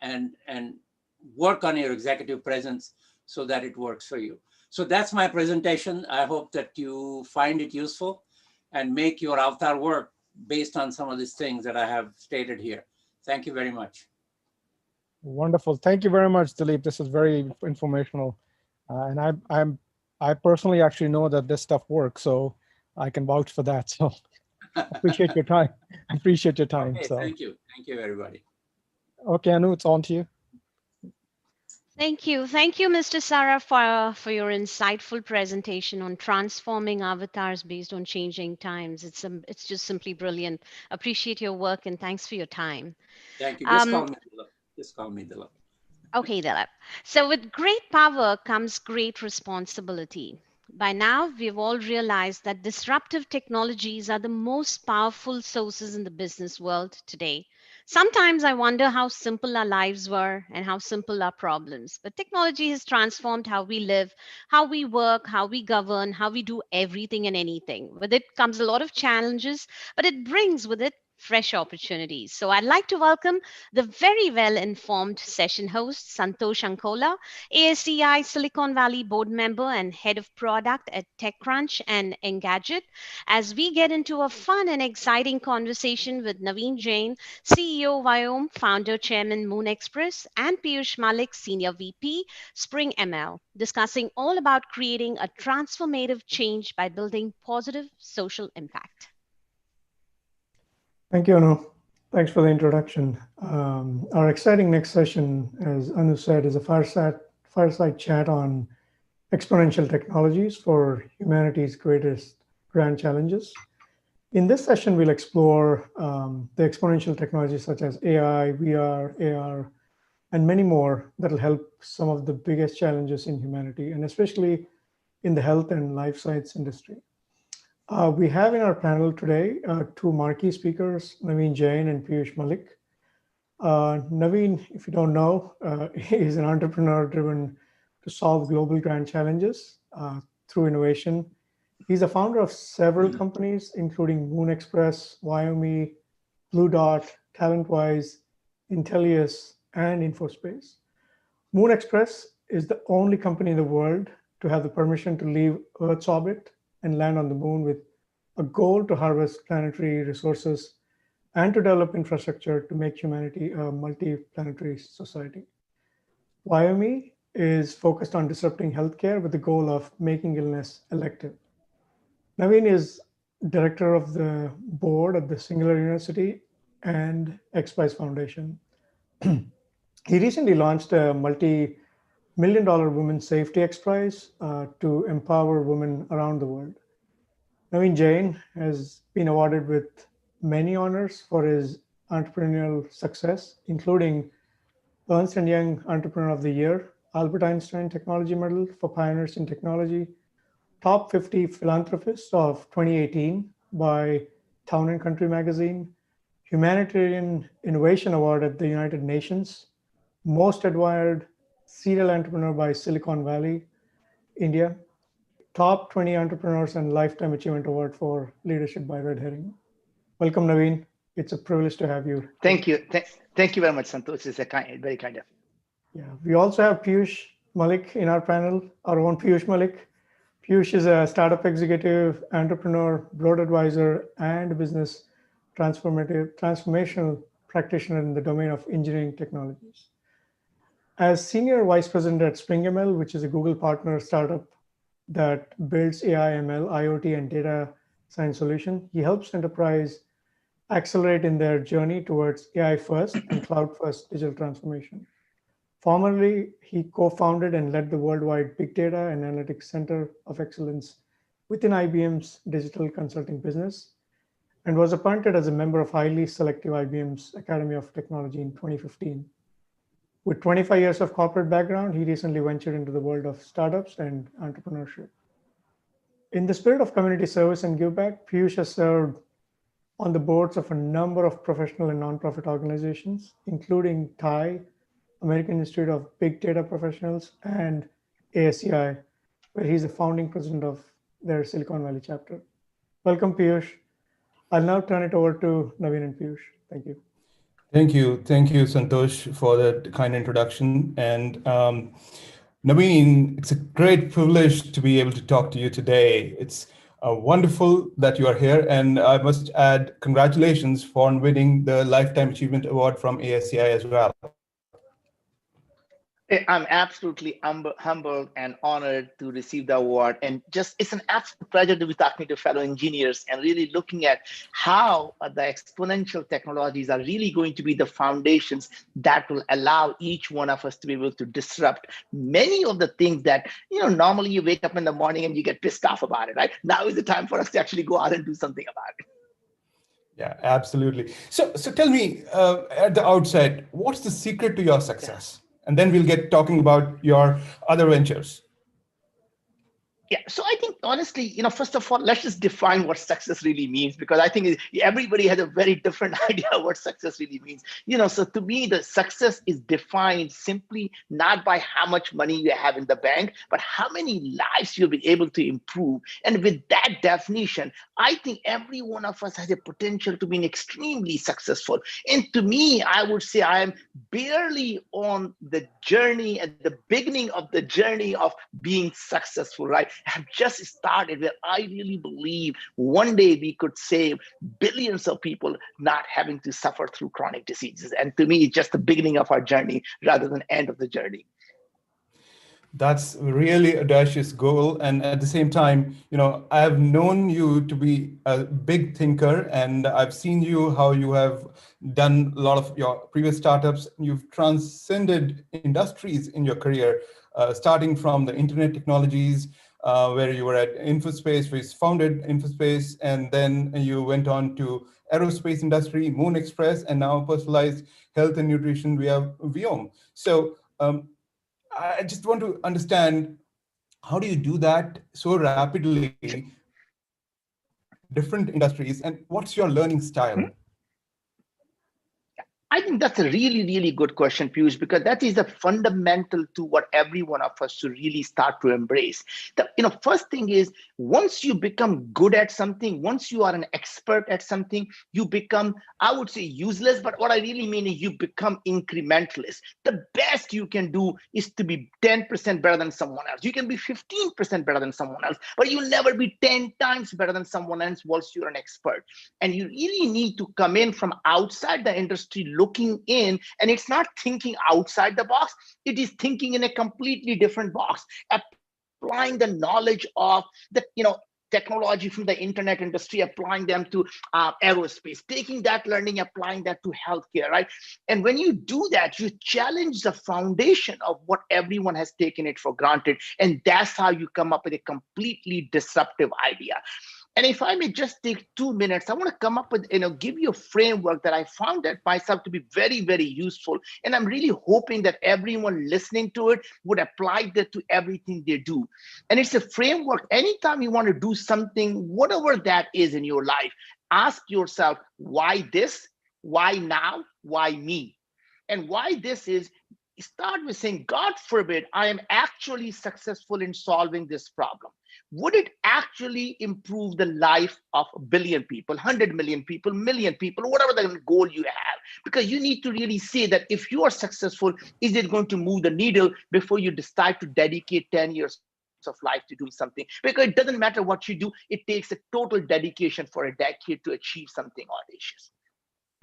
work on your executive presence so that it works for you. So that's my presentation. I hope that you find it useful and make your avatar work based on some of these things that I have stated here. Thank you very much. Wonderful. Thank you very much, Dilip. This is very informational. And I personally actually know that this stuff works, so I can vouch for that. So appreciate your time. I appreciate your time. Okay, so thank you. Thank you, everybody. Okay, Anu, it's on to you. Thank you, Mr. Sara, for your insightful presentation on transforming avatars based on changing times. It's just simply brilliant. Appreciate your work and thanks for your time. Thank you. Just call me Dilip. Just call me Dilip. Okay, Dilip. So with great power comes great responsibility. By now, we've all realized that disruptive technologies are the most powerful sources in the business world today. Sometimes I wonder how simple our lives were and how simple our problems. But technology has transformed how we live, how we work, how we govern, how we do everything and anything. With it comes a lot of challenges, but it brings with it fresh opportunities. So I'd like to welcome the very well-informed session host, Santosh Ankola, ASEI Silicon Valley board member and head of product at TechCrunch and Engadget, as we get into a fun and exciting conversation with Naveen Jain, CEO Vyome, founder chairman Moon Express, and Piyush Malik, senior VP, Spring ML, discussing all about creating a transformative change by building positive social impact. Thank you, Anu. Thanks for the introduction. Our exciting next session, as Anu said, is a fireside chat on exponential technologies for humanity's greatest grand challenges. In this session, we'll explore the exponential technologies such as AI, VR, AR, and many more that will help some of the biggest challenges in humanity, and especially in the health and life science industry. We have in our panel today 2 marquee speakers, Naveen Jain and Piyush Malik. Naveen, if you don't know, is an entrepreneur driven to solve global grand challenges through innovation. He's the founder of several companies, including Moon Express, Vyome, Blue Dot, TalentWise, Intellius, and Infospace. Moon Express is the only company in the world to have the permission to leave Earth's orbit and land on the moon, with a goal to harvest planetary resources and to develop infrastructure to make humanity a multi-planetary society. Vyome is focused on disrupting healthcare with the goal of making illness elective. Naveen is director of the board at the Singular University and XPRIZE Foundation. He recently launched a multi-million-dollar women's safety XPRIZE to empower women around the world. Naveen Jain has been awarded with many honors for his entrepreneurial success, including Ernst & Young Entrepreneur of the Year, Albert Einstein Technology Medal for Pioneers in Technology, Top 50 Philanthropists of 2018 by Town & Country magazine, Humanitarian Innovation Award at the United Nations, Most Admired Serial Entrepreneur by Silicon Valley, India, Top 20 Entrepreneurs and Lifetime Achievement Award for Leadership by Red Herring. Welcome, Naveen. It's a privilege to have you. Thank you. Thank you very much, Santosh. It's very kind of you. Yeah, we also have Piyush Malik in our panel, our own Piyush Malik. Piyush is a startup executive, entrepreneur, board advisor, and business transformational practitioner in the domain of engineering technologies. As senior vice president at SpringML, which is a Google partner startup that builds AI, ML, IoT, and data science solution, he helps enterprise accelerate in their journey towards AI first and cloud first digital transformation. Formerly, he co-founded and led the worldwide Big Data and Analytics Center of Excellence within IBM's digital consulting business, and was appointed as a member of highly selective IBM's Academy of Technology in 2015. With 25 years of corporate background, he recently ventured into the world of startups and entrepreneurship. In the spirit of community service and give back, Piyush has served on the boards of a number of professional and nonprofit organizations, including TIE, American Institute of Big Data Professionals, and ASEI, where he's the founding president of their Silicon Valley chapter. Welcome, Piyush. I'll now turn it over to Naveen and Piyush. Thank you. Thank you, Santosh, for that kind introduction. And Naveen, it's a great privilege to be able to talk to you today. It's wonderful that you are here, and I must add congratulations for winning the Lifetime Achievement Award from ASEI as well. I'm absolutely humbled and honored to receive the award. And just, it's an absolute pleasure to be talking to fellow engineers and really looking at how the exponential technologies are really going to be the foundations that will allow each one of us to be able to disrupt many of the things that, normally you wake up in the morning and you get pissed off about it, right? Now is the time for us to actually go out and do something about it. Yeah, absolutely. So tell me at the outset, what's the secret to your success? And then we'll get talking about your other ventures. Yeah, so I think honestly, first of all, let's just define what success really means, because I think everybody has a very different idea of what success really means. So to me, the success is defined simply not by how much money you have in the bank, but how many lives you'll be able to improve. And with that definition, I think every one of us has a potential to be extremely successful. And to me, I would say I am barely on the journey, at the beginning of the journey of being successful, right? Have just started, where I really believe one day we could save billions of people not having to suffer through chronic diseases. And to me, it's just the beginning of our journey rather than end of the journey. That's really audacious goal. And at the same time, I have known you to be a big thinker, and I've seen how you have done a lot of your previous startups. You've transcended industries in your career, starting from the internet technologies, where you were at InfoSpace, where you founded InfoSpace, and then you went on to aerospace industry, Moon Express, and now personalized health and nutrition via Viome. So I just want to understand, how do you do that so rapidly, different industries, and what's your learning style? I think that's a really, really good question, Piyush, because that is the fundamental to what every one of us should really start to embrace. The first thing is, once you become good at something, once you are an expert at something, you become, I would say, useless, but what I really mean is you become incrementalist. The best you can do is to be 10% better than someone else. You can be 15% better than someone else, but you'll never be 10 times better than someone else once you're an expert. And you really need to come in from outside the industry, looking in, and it's not thinking outside the box, it is thinking in a completely different box, applying the knowledge of the technology from the internet industry, applying them to aerospace, taking that learning, applying that to healthcare, right? And when you do that, you challenge the foundation of what everyone has taken it for granted, and that's how you come up with a completely disruptive idea. And if I may just take 2 minutes, I want to come up with, give you a framework that I found that myself to be very, very useful. And I'm really hoping that everyone listening to it would apply that to everything they do. And it's a framework. Anytime you want to do something, whatever that is in your life, ask yourself, why this? why now? Why me? And why this is, start with saying, God forbid, I am actually successful in solving this problem. Would it actually improve the life of a billion people, 100 million people, million people, whatever the goal you have? Because you need to really say that if you are successful, is it going to move the needle before you decide to dedicate 10 years of life to doing something? Because it doesn't matter what you do, it takes a total dedication for a decade to achieve something audacious.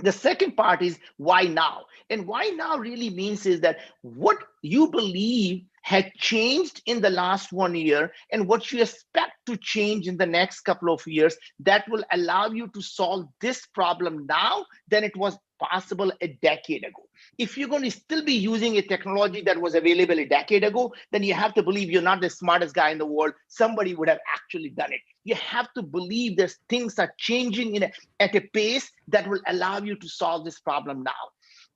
The second part is why now? And why now really means is that what you believe had changed in the last 1 year and what you expect to change in the next couple of years that will allow you to solve this problem now than it was possible a decade ago. If you're going to still be using a technology that was available a decade ago, then you have to believe you're not the smartest guy in the world. Somebody would have actually done it. You have to believe that things are changing at a pace that will allow you to solve this problem now.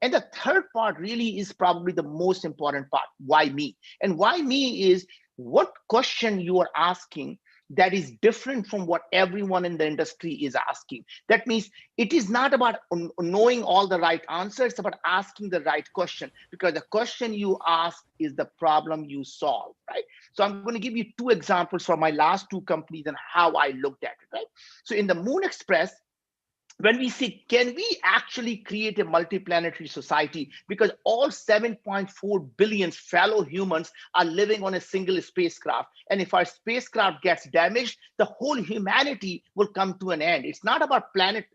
And the third part really is probably the most important part. Why me? And why me is what question you are asking that is different from what everyone in the industry is asking. That means it is not about knowing all the right answers, it's about asking the right question, because the question you ask is the problem you solve, right? So I'm going to give you two examples from my last two companies and how I looked at it, right? So in the Moon Express, when we say, can we actually create a multiplanetary society? Because all 7.4 billion fellow humans are living on a single spacecraft. And if our spacecraft gets damaged, the whole humanity will come to an end. It's not about planet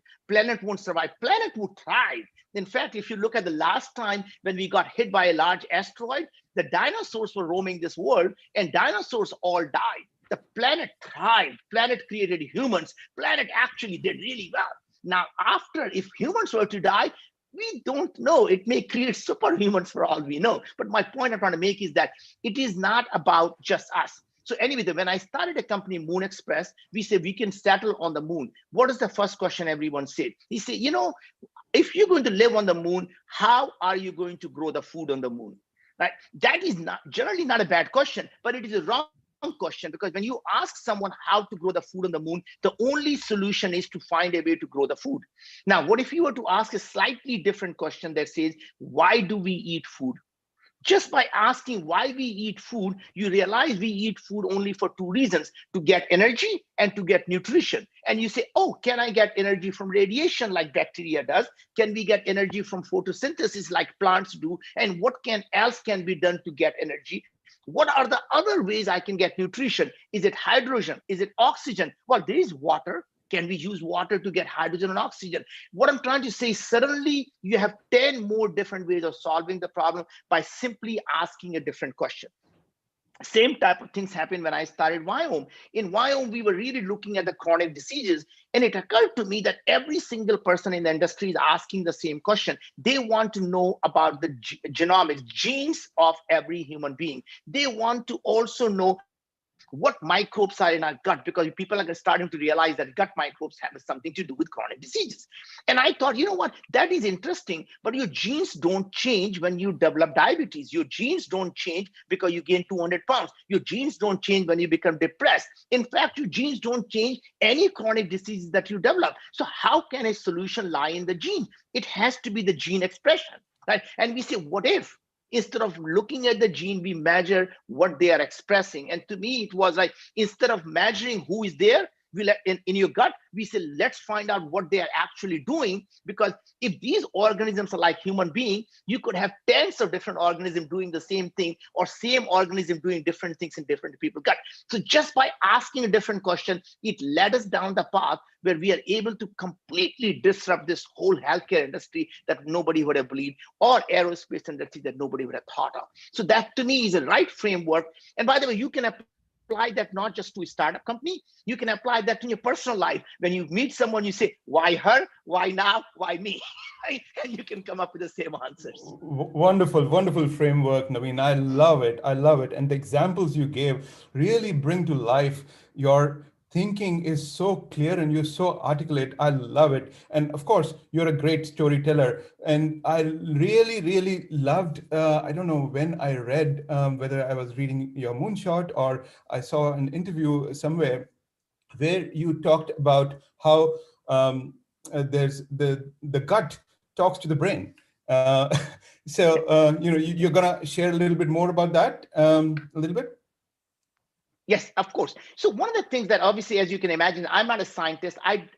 won't survive, planet would thrive. In fact, if you look at the last time when we got hit by a large asteroid, the dinosaurs were roaming this world and dinosaurs all died. The planet thrived, planet created humans, planet actually did really well. Now, after, if humans were to die, we don't know. It may create superhumans for all we know. But my point I'm trying to make is that it is not about just us. So anyway, when I started a company, Moon Express, we said we can settle on the moon. What is the first question everyone said? He said, you know, if you're going to live on the moon, how are you going to grow the food on the moon? Right? That is not generally not a bad question, but it is a wrong question, because when you ask someone how to grow the food on the moon, the only solution is to find a way to grow the food. Now, what if you were to ask a slightly different question that says, why do we eat food? Just by asking why we eat food, you realize we eat food only for two reasons: to get energy and to get nutrition. And you say, oh, can I get energy from radiation like bacteria does? Can we get energy from photosynthesis like plants do? And what else can be done to get energy? What are the other ways I can get nutrition? Is it hydrogen? Is it oxygen? Well, there is water. Can we use water to get hydrogen and oxygen? What I'm trying to say, suddenly you have 10 more different ways of solving the problem by simply asking a different question. Same type of things happened when I started Viome. In Viome, we were really looking at the chronic diseases, and it occurred to me that every single person in the industry is asking the same question. They want to know about the genomics, genes of every human being. They want to also know what microbes are in our gut, because people are starting to realize that gut microbes have something to do with chronic diseases. And I thought, you know what, that is interesting, but your genes don't change when you develop diabetes. Your genes don't change because you gain 200 pounds. Your genes don't change when you become depressed. In fact, your genes don't change any chronic diseases that you develop. So how can a solution lie in the gene? It has to be the gene expression, right? And we say, what if? Instead of looking at the gene, we measure what they are expressing. And to me, it was like, instead of measuring who is there, we let in your gut, we say, let's find out what they are actually doing. Because if these organisms are like human beings, you could have tens of different organisms doing the same thing, or same organism doing different things in different people's gut. So just by asking a different question, it led us down the path where we are able to completely disrupt this whole healthcare industry that nobody would have believed, or aerospace industry that nobody would have thought of. So that to me is a right framework. And by the way, you can apply that not just to a startup company, you can apply that to your personal life. When you meet someone, you say, why her? Why now? Why me? And you can come up with the same answers. Wonderful, wonderful framework, Naveen. I love it. I love it. And the examples you gave really bring to life your thinking is so clear and you're so articulate. I love it. And of course, you're a great storyteller. And I really, really loved, I don't know when I read, whether I was reading your Moonshot or I saw an interview somewhere where you talked about how there's the gut talks to the brain. So, you're going to share a little bit more about that, a little bit? Yes, of course. So one of the things that obviously, as you can imagine, I'm not a scientist. I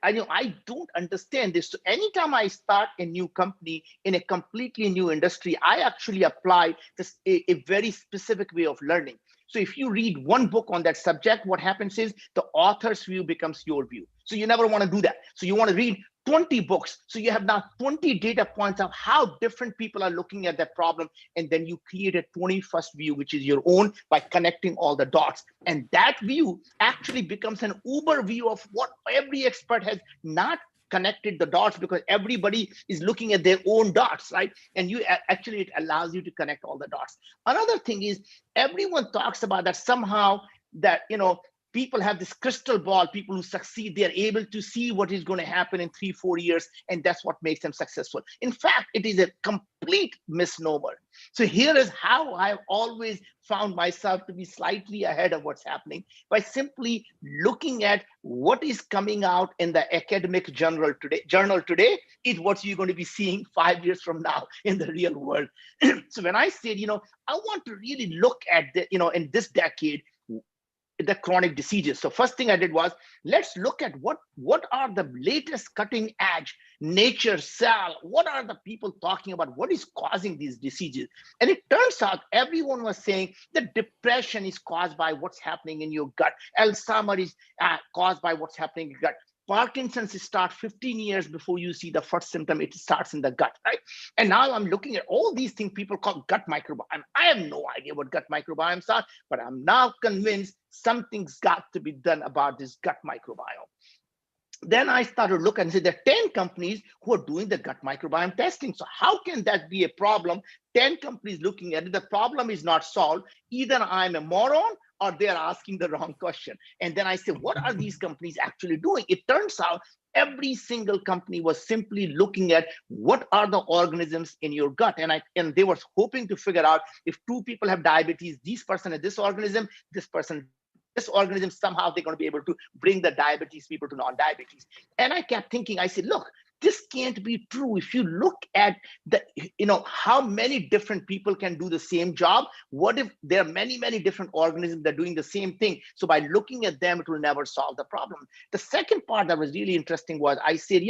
don't understand this. So anytime I start a new company in a completely new industry, I actually apply this a very specific way of learning. So if you read one book on that subject, what happens is the author's view becomes your view. So you never want to do that. So you want to read 20 books. So you have now 20 data points of how different people are looking at that problem. And then you create a 21st view, which is your own, by connecting all the dots. And that view actually becomes an Uber view of what every expert has not connected the dots, because everybody is looking at their own dots, right? And you actually, it allows you to connect all the dots. Another thing is, everyone talks about that somehow that, people have this crystal ball. People who succeed, they are able to see what is going to happen in 3-4 years, and that's what makes them successful. In fact, it is a complete misnomer. So here is how I've always found myself to be slightly ahead of what's happening, by simply looking at what is coming out in the academic journal today is what you're going to be seeing 5 years from now in the real world. So when I said, I want to really look at the, in this decade, the chronic diseases. So first thing I did was, let's look at what are the latest cutting edge Nature, Cell, what are the people talking about, what is causing these diseases? And it turns out everyone was saying that depression is caused by what's happening in your gut. Alzheimer's is caused by what's happening in your gut. Parkinson's starts 15 years before you see the first symptom. It starts in the gut, right? And now I'm looking at all these things people call gut microbiome. I have no idea what gut microbiomes are, but I'm now convinced something's got to be done about this gut microbiome. Then I started looking and said there are 10 companies who are doing the gut microbiome testing. So how can that be a problem? 10 companies looking at it, the problem is not solved. Either I'm a moron or they're asking the wrong question. And then I said, what are these companies actually doing? It turns out every single company was simply looking at what are the organisms in your gut. And they were hoping to figure out if two people have diabetes, this person has this organism, this person this organism, somehow they're going to be able to bring the diabetes people to non-diabetes. And I kept thinking, I said, look, this can't be true. If you look at the, how many different people can do the same job, what if there are many, many different organisms that are doing the same thing? So by looking at them, it will never solve the problem. The second part that was really interesting was I said,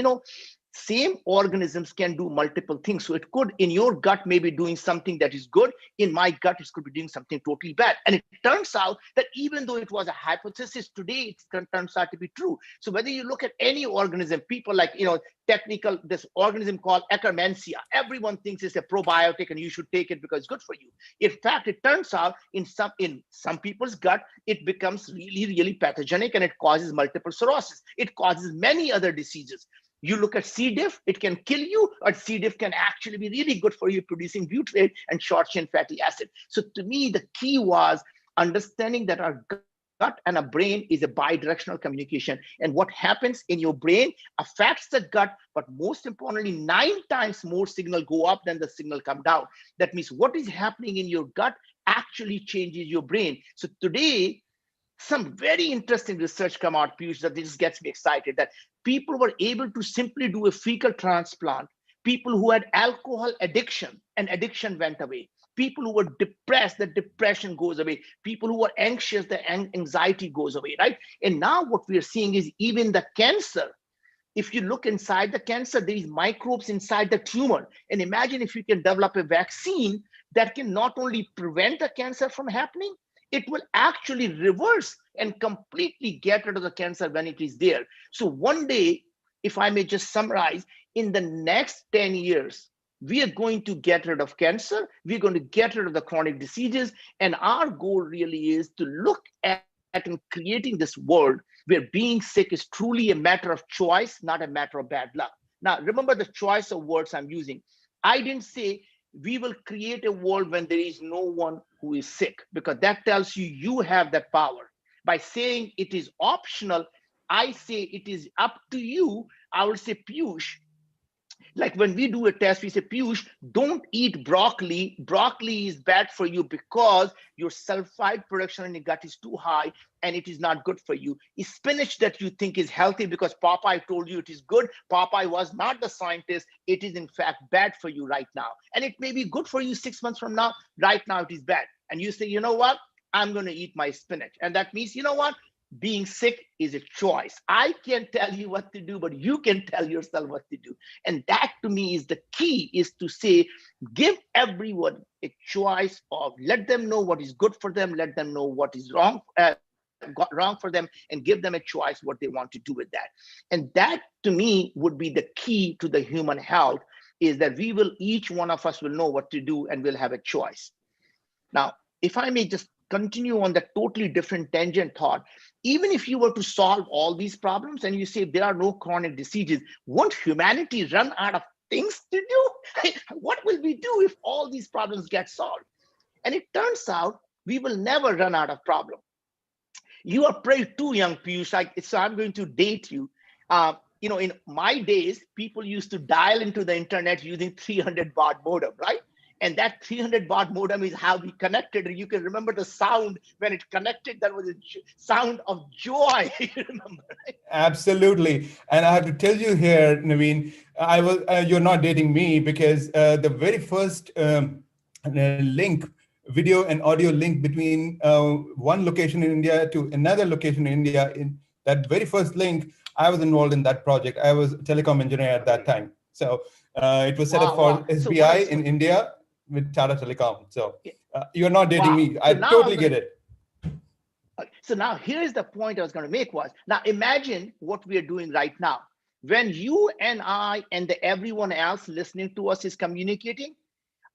same organisms can do multiple things. So it could, in your gut, maybe doing something that is good. In my gut, it could be doing something totally bad. And it turns out that even though it was a hypothesis, today it turns out to be true. So whether you look at any organism, people like, this organism called Akkermansia, everyone thinks it's a probiotic and you should take it because it's good for you. In fact, it turns out in some people's gut, it becomes really, really pathogenic and it causes multiple cirrhosis. It causes many other diseases. You look at C. diff, it can kill you, or C. diff can actually be really good for you, producing butyrate and short-chain fatty acid. So to me, the key was understanding that our gut and our brain is a bidirectional communication. And what happens in your brain affects the gut, but most importantly, 9 times more signal go up than the signal come down. That means what is happening in your gut actually changes your brain. So today, some very interesting research come out, Piyush, that this gets me excited, that people were able to simply do a fecal transplant. People who had alcohol addiction, and addiction went away. People who were depressed, the depression goes away. People who were anxious, the anxiety goes away, right? And now what we are seeing is even the cancer. If you look inside the cancer, there is microbes inside the tumor. And imagine if you can develop a vaccine that can not only prevent the cancer from happening, it will actually reverse and completely get rid of the cancer when it is there. So one day, if I may just summarize, in the next 10 years, we are going to get rid of cancer. We're going to get rid of the chronic diseases. And our goal really is to look at and creating this world where being sick is truly a matter of choice, not a matter of bad luck. Now, remember the choice of words I'm using. I didn't say we will create a world when there is no one who is sick, because that tells you you have that power. By saying it is optional, I say it is up to you. I will say, Piyush, Like when we do a test, we say, Piyush, don't eat broccoli. Broccoli is bad for you because your sulfide production in your gut is too high and it is not good for you. Is spinach that you think is healthy because Popeye told you it is good? Popeye was not the scientist. It is in fact bad for you right now. And it may be good for you 6 months from now. Right now it is bad. And you say, you know what? I'm going to eat my spinach. And that means, you know what? Being sick is a choice. I can't tell you what to do, but you can tell yourself what to do. And that to me is the key, is to say, give everyone a choice of, let them know what is good for them, let them know what is wrong for them, and give them a choice what they want to do with that. And that to me would be the key to the human health, is that we will, each one of us will know what to do and we'll have a choice. Now, if I may just continue on that totally different tangent thought, even if you were to solve all these problems and you say there are no chronic diseases, won't humanity run out of things to do? What will we do if all these problems get solved? And it turns out we will never run out of problems. You are pretty too young, Piyush, so I'm going to date you. In my days, people used to dial into the internet using 300 baud modem, right? And that 300 baud modem is how we connected. You can remember the sound when it connected. That was a sound of joy. You remember, right? Absolutely. And I have to tell you here, Naveen, you're not dating me, because the very first link, video and audio link between one location in India to another location in India, in that very first link, I was involved in that project. I was a telecom engineer at that time. So it was set up for SBI in India with Tata Telecom. So you're not dating me. I totally get it. So now here's the point I was going to make was, now imagine what we are doing right now. When you and I and everyone else listening to us is communicating,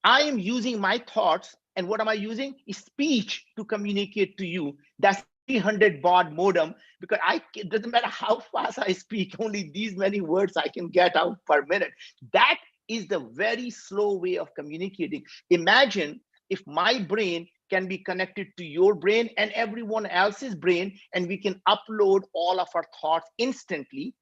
I am using my thoughts. And what am I using? Is speech to communicate to you. That's 300 baud modem, because it doesn't matter how fast I speak, only these many words I can get out per minute. That is the very slow way of communicating. Imagine if my brain can be connected to your brain and everyone else's brain, and we can upload all of our thoughts instantly.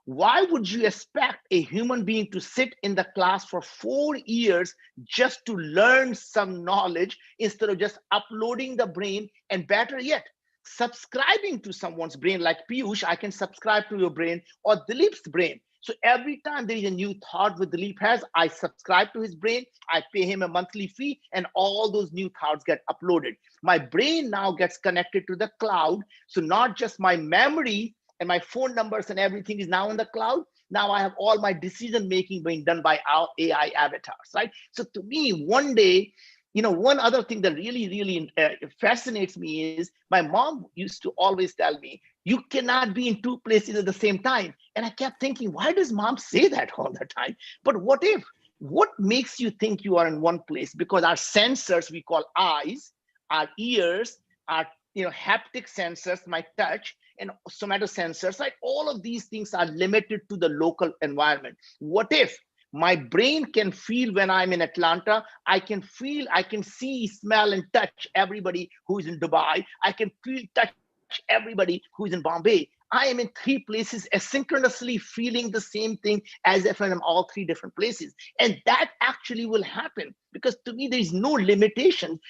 Why would you expect a human being to sit in the class for 4 years just to learn some knowledge, instead of just uploading the brain, and better yet, subscribing to someone's brain? Like Piyush, I can subscribe to your brain, or Dilip's brain. So every time there is a new thought that Dilip has, I subscribe to his brain, I pay him a monthly fee, and all those new thoughts get uploaded. My brain now gets connected to the cloud. So not just my memory and my phone numbers and everything is now in the cloud. Now I have all my decision making being done by our AI avatars, right? So to me, one day, one other thing that really fascinates me is, my mom used to always tell me, you cannot be in two places at the same time. And I kept thinking, why does mom say that all the time? But what makes you think you are in one place? Because our sensors, we call eyes, our ears, our haptic sensors, my touch, and somatosensors, right? All of these things are limited to the local environment. What if my brain can feel when I'm in Atlanta? I can feel, I can see, smell, and touch everybody who's in Dubai. I can feel, touch everybody who's in Bombay. I am in 3 places asynchronously feeling the same thing as if I'm in all 3 different places. And that actually will happen, because to me, there is no limitation.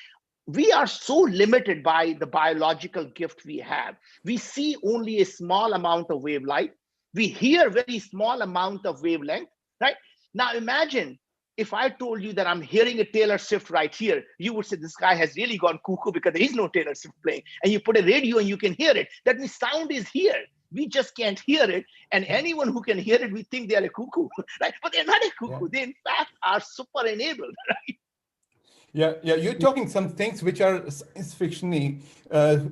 We are so limited by the biological gift we have. We see only a small amount of wavelength. We hear very small amount of wavelength, right? Now imagine if I told you that I'm hearing a Taylor Swift right here, you would say this guy has really gone cuckoo, because there is no Taylor Swift playing. And you put a radio and you can hear it. That means sound is here. We just can't hear it. And anyone who can hear it, we think they're a cuckoo, right? But they're not a cuckoo. They in fact are super enabled, right? Yeah, you're talking some things which are science fiction-y,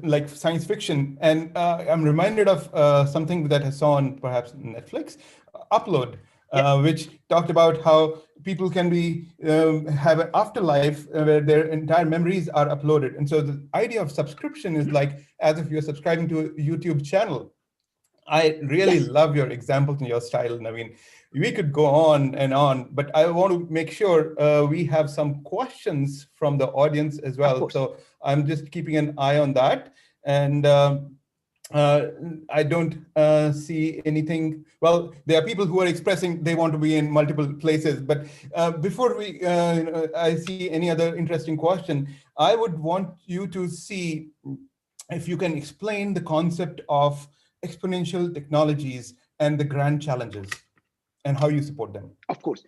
like science fiction. And I'm reminded of something that I saw on perhaps Netflix, Upload, which talked about how people can have an afterlife where their entire memories are uploaded. And so the idea of subscription is like as if you're subscribing to a YouTube channel. I really love your examples and your style, Naveen. We could go on and on, but I want to make sure we have some questions from the audience as well. So I'm just keeping an eye on that. And I don't see anything. Well, there are people who are expressing they want to be in multiple places. But before I see any other interesting question, I would want you to see if you can explain the concept of exponential technologies and the grand challenges and how you support them. Of course.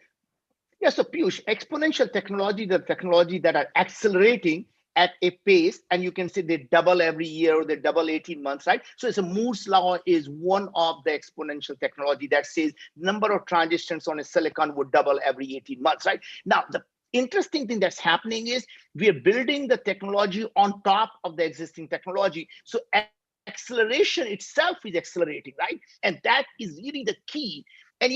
Yeah, so Piyush, exponential technology, the technology that are accelerating at a pace, and you can say they double every year or they double 18 months, right? So it's a Moore's law is one of the exponential technology that says number of transistors on a silicon would double every 18 months, right? Now, the interesting thing that's happening is we are building the technology on top of the existing technology. So acceleration itself is accelerating, right? And that is really the key. And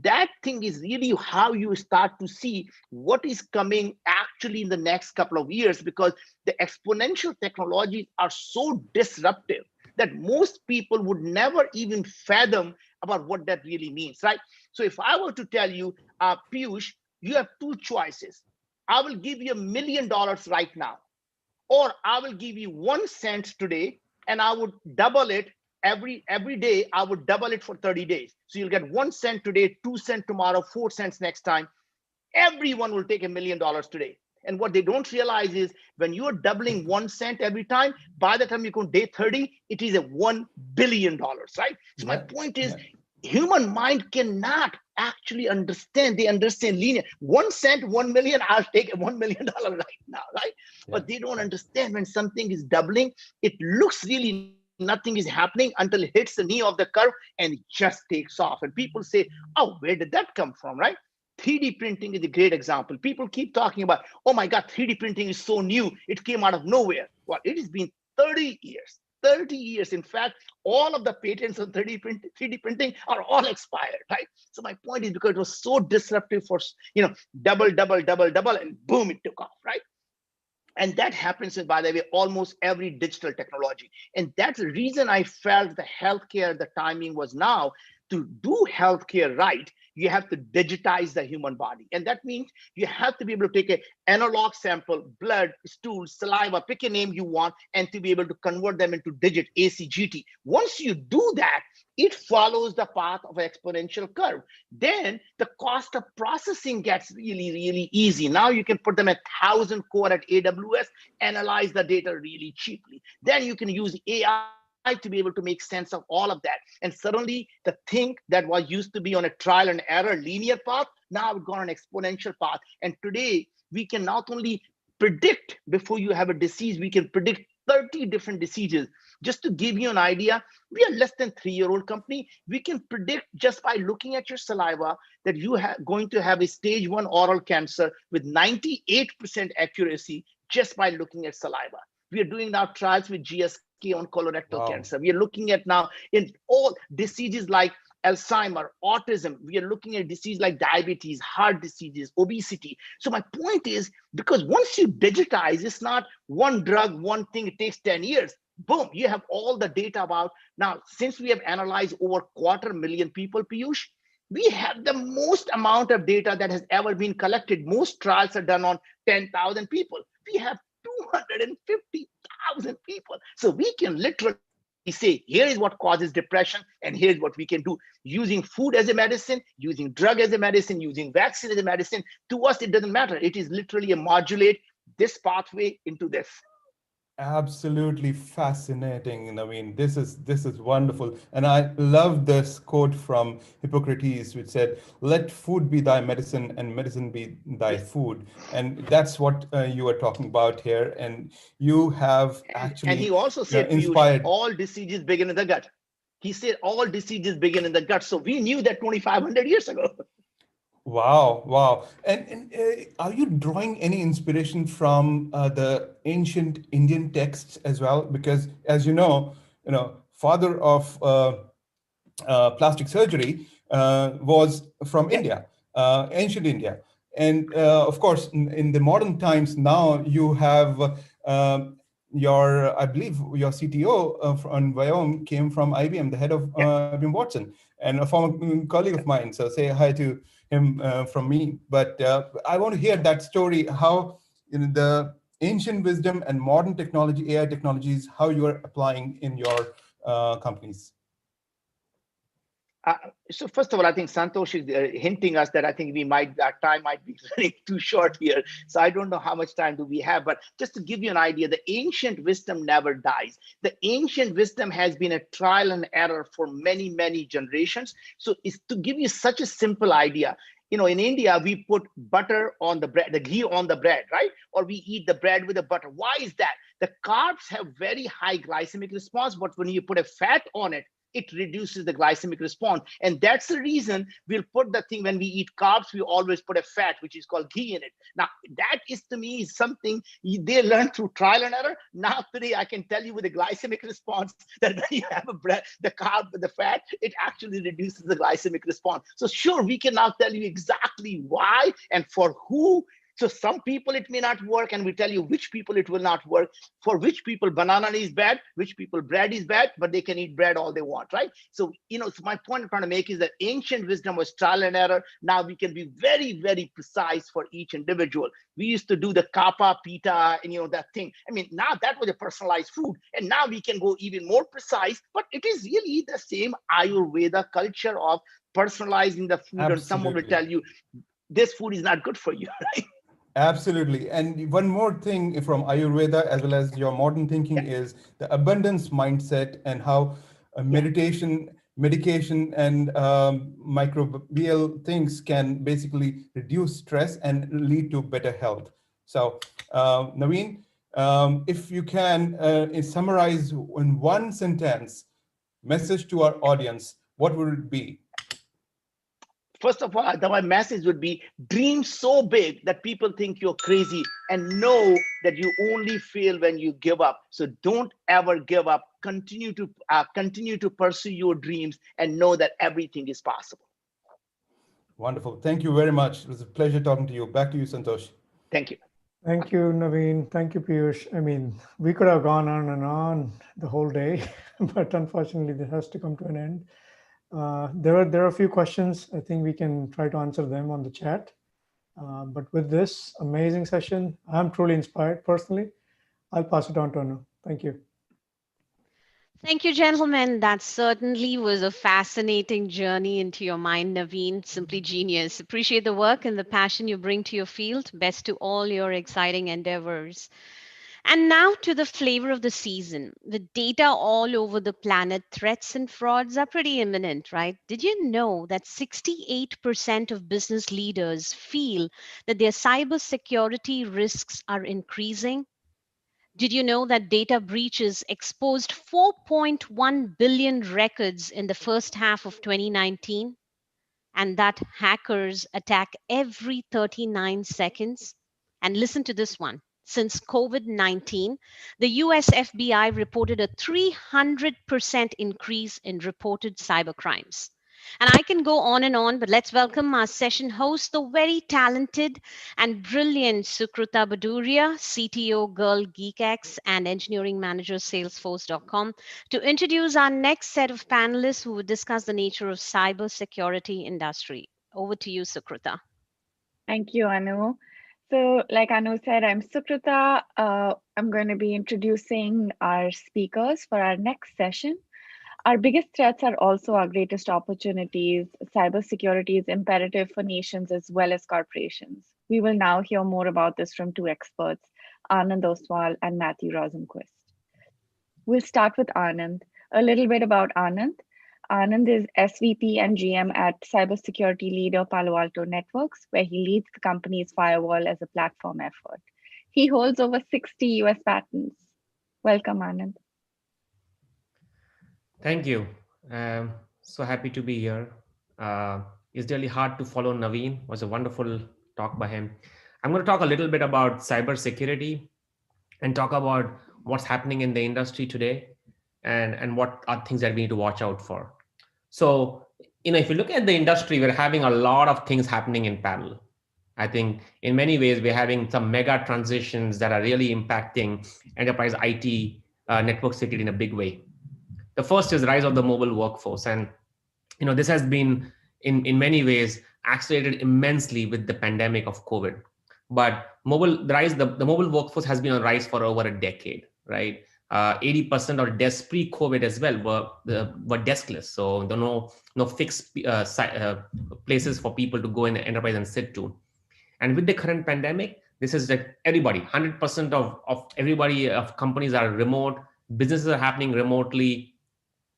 that thing is really how you start to see what is coming actually in the next couple of years, because the exponential technologies are so disruptive that most people would never even fathom about what that really means, right? So if I were to tell you, Piyush, you have two choices. I will give you $1 million right now, or I will give you 1 cent today, and I would double it every day. I would double it for 30 days. So you'll get 1 cent today, 2 cents tomorrow, 4 cents next time. Everyone will take $1 million today. And what they don't realize is when you're doubling 1 cent every time, by the time you go day 30, it is a $1 billion, right? So my point is, human mind cannot actually understand. They understand linear. 1 cent, 1 million, I'll take a $1 million right now, right? But they don't understand when something is doubling, it looks really nothing is happening until it hits the knee of the curve and it just takes off. And people say, oh, where did that come from, right? 3D printing is a great example. People keep talking about, oh my God, 3D printing is so new. It came out of nowhere. Well, it has been 30 years. 30 years. In fact, all of the patents on 3D printing are all expired, right? So my point is because it was so disruptive for, double, and boom, it took off, right? And that happens, by the way, almost every digital technology. And that's the reason I felt the healthcare, the timing was now. To do healthcare right, you have to digitize the human body. And that means you have to be able to take an analog sample, blood, stool, saliva, pick a name you want, and to be able to convert them into digit, ACGT. Once you do that, it follows the path of an exponential curve. Then the cost of processing gets really, really easy. Now you can put them at 1,000 core at AWS, analyze the data really cheaply. Then you can use AI to be able to make sense of all of that. And suddenly the thing that was used to be on a trial and error linear path, now we've gone an exponential path. And today we can not only predict before you have a disease, we can predict 30 different diseases. Just to give you an idea, we are less than 3-year-old company. We can predict just by looking at your saliva that you are going to have a stage 1 oral cancer with 98% accuracy just by looking at saliva. We are doing now trials with GSK on colorectal cancer. We are looking at now in all diseases like Alzheimer, autism. We are looking at disease like diabetes, heart diseases, obesity. So my point is, because once you digitize, it's not one drug, one thing, it takes 10 years. Boom, you have all the data about. Now, since we have analyzed over 250,000 people, Piyush, we have the most amount of data that has ever been collected. Most trials are done on 10,000 people. We have 250,000 people. So we can literally say, here is what causes depression, and here's what we can do. Using food as a medicine, using drug as a medicine, using vaccine as a medicine, to us, it doesn't matter. It is literally a modulate this pathway into this. Absolutely fascinating. I mean, this is wonderful. And I love this quote from Hippocrates, which said, let food be thy medicine and medicine be thy food. And that's what you are talking about here. And you have actually and he also said, inspired. All diseases begin in the gut. He said all diseases begin in the gut. So we knew that 2,500 years ago. Wow. And are you drawing any inspiration from the ancient Indian texts as well? Because as you know, father of plastic surgery was from India, ancient India. And of course, in the modern times now, you have I believe your CTO on Vyom came from IBM, the head of IBM Watson, and a former colleague of mine. So say hi to him from me. But I want to hear that story, how the ancient wisdom and modern technology, AI technologies, how you are applying in your companies? So first of all, I think Santosh is hinting us that I think our time might be running too short here. So I don't know how much time do we have, but just to give you an idea, the ancient wisdom never dies. The ancient wisdom has been a trial and error for many, many generations. So it's to give you such a simple idea. You know, in India, we put butter on the bread, the ghee on the bread, right? Or we eat the bread with the butter. Why is that? The carbs have very high glycemic response, but when you put a fat on it, it reduces the glycemic response. And that's the reason we'll put the thing, when we eat carbs, we always put a fat, which is called ghee in it. Now, that is to me something they learned through trial and error. Now today, I can tell you with a glycemic response that when you have a bread, the carb with the fat, it actually reduces the glycemic response. So sure, we can now tell you exactly why and for who. So some people it may not work, and we tell you which people it will not work. For which people banana is bad, which people bread is bad, but they can eat bread all they want, right? So, you know, so my point I'm trying to make is that ancient wisdom was trial and error. Now we can be very, very precise for each individual. We used to do the kappa, pita, and you know, that thing. I mean, now that was a personalized food, and now we can go even more precise, but it is really the same Ayurveda culture of personalizing the food. Absolutely. And someone will tell you, this food is not good for you, right? Absolutely. And one more thing from Ayurveda, as well as your modern thinking, is the abundance mindset and how meditation, medication, and microbial things can basically reduce stress and lead to better health. So, Naveen, if you can summarize in one sentence message to our audience, what would it be? First of all, my message would be dream so big that people think you're crazy, and know that you only fail when you give up. So don't ever give up. Continue to pursue your dreams and know that everything is possible. Wonderful. Thank you very much. It was a pleasure talking to you. Back to you, Santosh. Thank you. Thank you, Naveen. Thank you, Piyush. I mean, we could have gone on and on the whole day, but unfortunately, this has to come to an end. There are a few questions. I think we can try to answer them on the chat. But with this amazing session, I'm truly inspired personally. I'll pass it on to Anu. Thank you. Thank you, gentlemen. That certainly was a fascinating journey into your mind, Naveen. Simply genius. Appreciate the work and the passion you bring to your field. Best to all your exciting endeavors. And now to the flavor of the season. With data all over the planet, threats and frauds are pretty imminent, right? Did you know that 68% of business leaders feel that their cybersecurity risks are increasing? Did you know that data breaches exposed 4.1 billion records in the first half of 2019? And that hackers attack every 39 seconds? And listen to this one. Since COVID-19, the US FBI reported a 300% increase in reported cybercrimes. And I can go on and on, but let's welcome our session host, the very talented and brilliant Sukhrita Baduria, CTO Girl GeekX and Engineering Manager Salesforce.com, to introduce our next set of panelists who will discuss the nature of cybersecurity industry. Over to you, Sukhrita. Thank you, Anu. So like Anu said, I'm Sukhrita. I'm going to be introducing our speakers for our next session. Our biggest threats are also our greatest opportunities. Cybersecurity is imperative for nations as well as corporations. We will now hear more about this from two experts, Anand Oswal and Matthew Rosenquist. We'll start with Anand. A little bit about Anand. Anand is SVP and GM at cybersecurity leader Palo Alto Networks, where he leads the company's firewall as a platform effort. He holds over 60 US patents. Welcome, Anand. Thank you. So happy to be here. It's really hard to follow Naveen. It was a wonderful talk by him. I'm going to talk a little bit about cybersecurity and talk about what's happening in the industry today and what are things that we need to watch out for. So, if you look at the industry, we're having a lot of things happening in parallel. I think in many ways, we're having some mega transitions that are really impacting enterprise IT network security in a big way. The first is the rise of the mobile workforce. And, this has been in many ways accelerated immensely with the pandemic of COVID. But the mobile workforce has been on rise for over a decade, right? 80% of desks pre-COVID as well were deskless. So there are no fixed places for people to go in the enterprise and sit to. And with the current pandemic, this is like everybody, 100% of everybody, of companies are remote, businesses are happening remotely.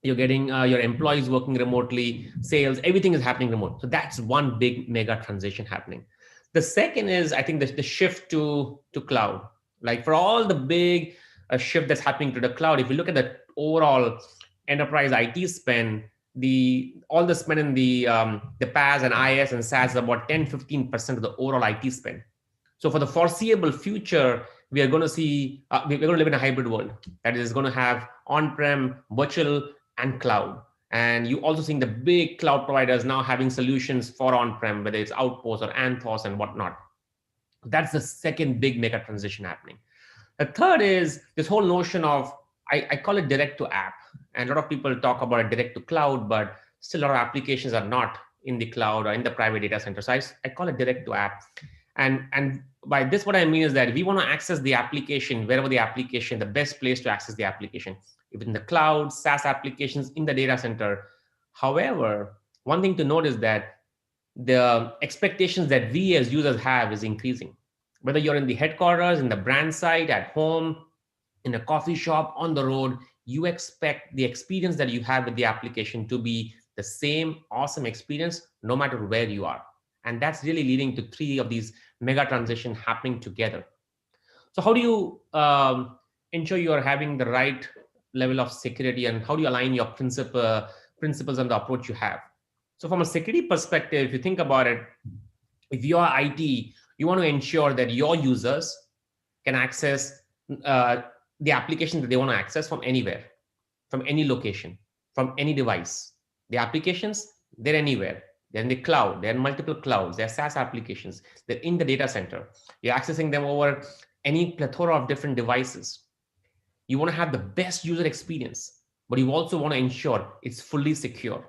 You're getting your employees working remotely, sales, everything is happening remote. So that's one big mega transition happening. The second is, I think, the shift to cloud. Like for all the big shift that's happening to the cloud, if you look at the overall enterprise IT spend, all the spend in the PaaS and IaaS and SaaS is about 10-15% of the overall IT spend. So for the foreseeable future, we are going to see, we're going to live in a hybrid world that is going to have on-prem, virtual, and cloud. And you also seeing the big cloud providers now having solutions for on-prem, whether it's Outpost or Anthos and whatnot. That's the second big mega transition happening. The third is this whole notion of, I call it direct to app. And a lot of people talk about it direct to cloud, but still a lot of applications are not in the cloud or in the private data center. So I call it direct to app. And by this, what I mean is that we want to access the application, wherever the application, the best place to access the application, within the cloud, SaaS applications, in the data center. However, one thing to note is that the expectations that we as users have is increasing. Whether you're in the headquarters, in the brand site, at home, in a coffee shop, on the road, you expect the experience that you have with the application to be the same awesome experience, no matter where you are. And that's really leading to three of these mega transitions happening together. So how do you ensure you are having the right level of security, and how do you align your principles and the approach you have? So from a security perspective, if you think about it, if you are IT, you want to ensure that your users can access the application that they want to access from anywhere, from any location, from any device. The applications, they're anywhere. They're in the cloud. They're in multiple clouds. They're SaaS applications. They're in the data center. You're accessing them over any plethora of different devices. You want to have the best user experience, but you also want to ensure it's fully secure.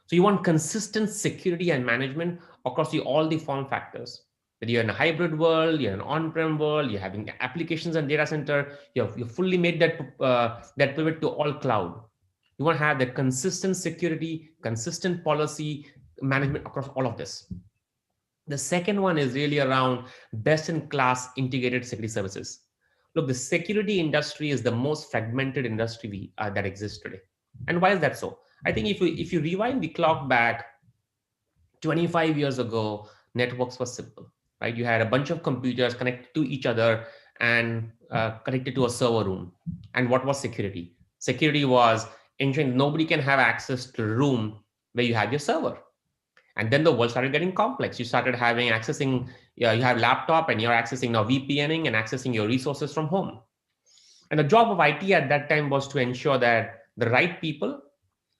So you want consistent security and management across all the form factors. That you're in a hybrid world, you're in an on-prem world, you're having applications and data center, you've fully made that pivot to all cloud. You want to have the consistent security, consistent policy management across all of this. The second one is really around best-in-class integrated security services. Look, the security industry is the most fragmented industry that exists today. And why is that so? I think if you rewind the clock back 25 years ago, networks were simple, right? You had a bunch of computers connected to each other and connected to a server room. And what was security? Security was ensuring nobody can have access to the room where you have your server. And then the world started getting complex. You started accessing, you have laptop and you're accessing now VPNing and accessing your resources from home. And the job of IT at that time was to ensure that the right people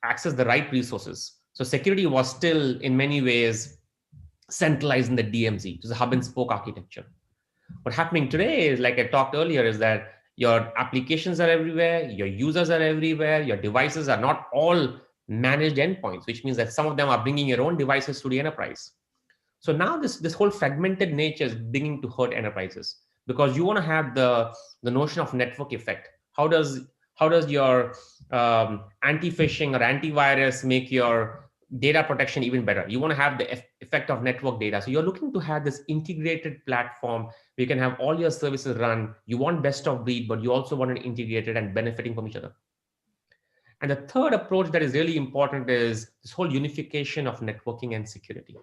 access the right resources. So security was still in many ways centralized in the DMZ. It was a hub and spoke architecture. What's happening today is, like I talked earlier, is that your applications are everywhere, your users are everywhere, your devices are not all managed endpoints, which means that some of them are bringing your own devices to the enterprise. So now this whole fragmented nature is beginning to hurt enterprises, because you want to have the notion of network effect. How does your anti-phishing or antivirus make your data protection even better? You want to have the effect of network data. So you're looking to have this integrated platform where you can have all your services run. You want best of breed, but you also want it integrated and benefiting from each other. And the third approach that is really important is this whole unification of networking and security.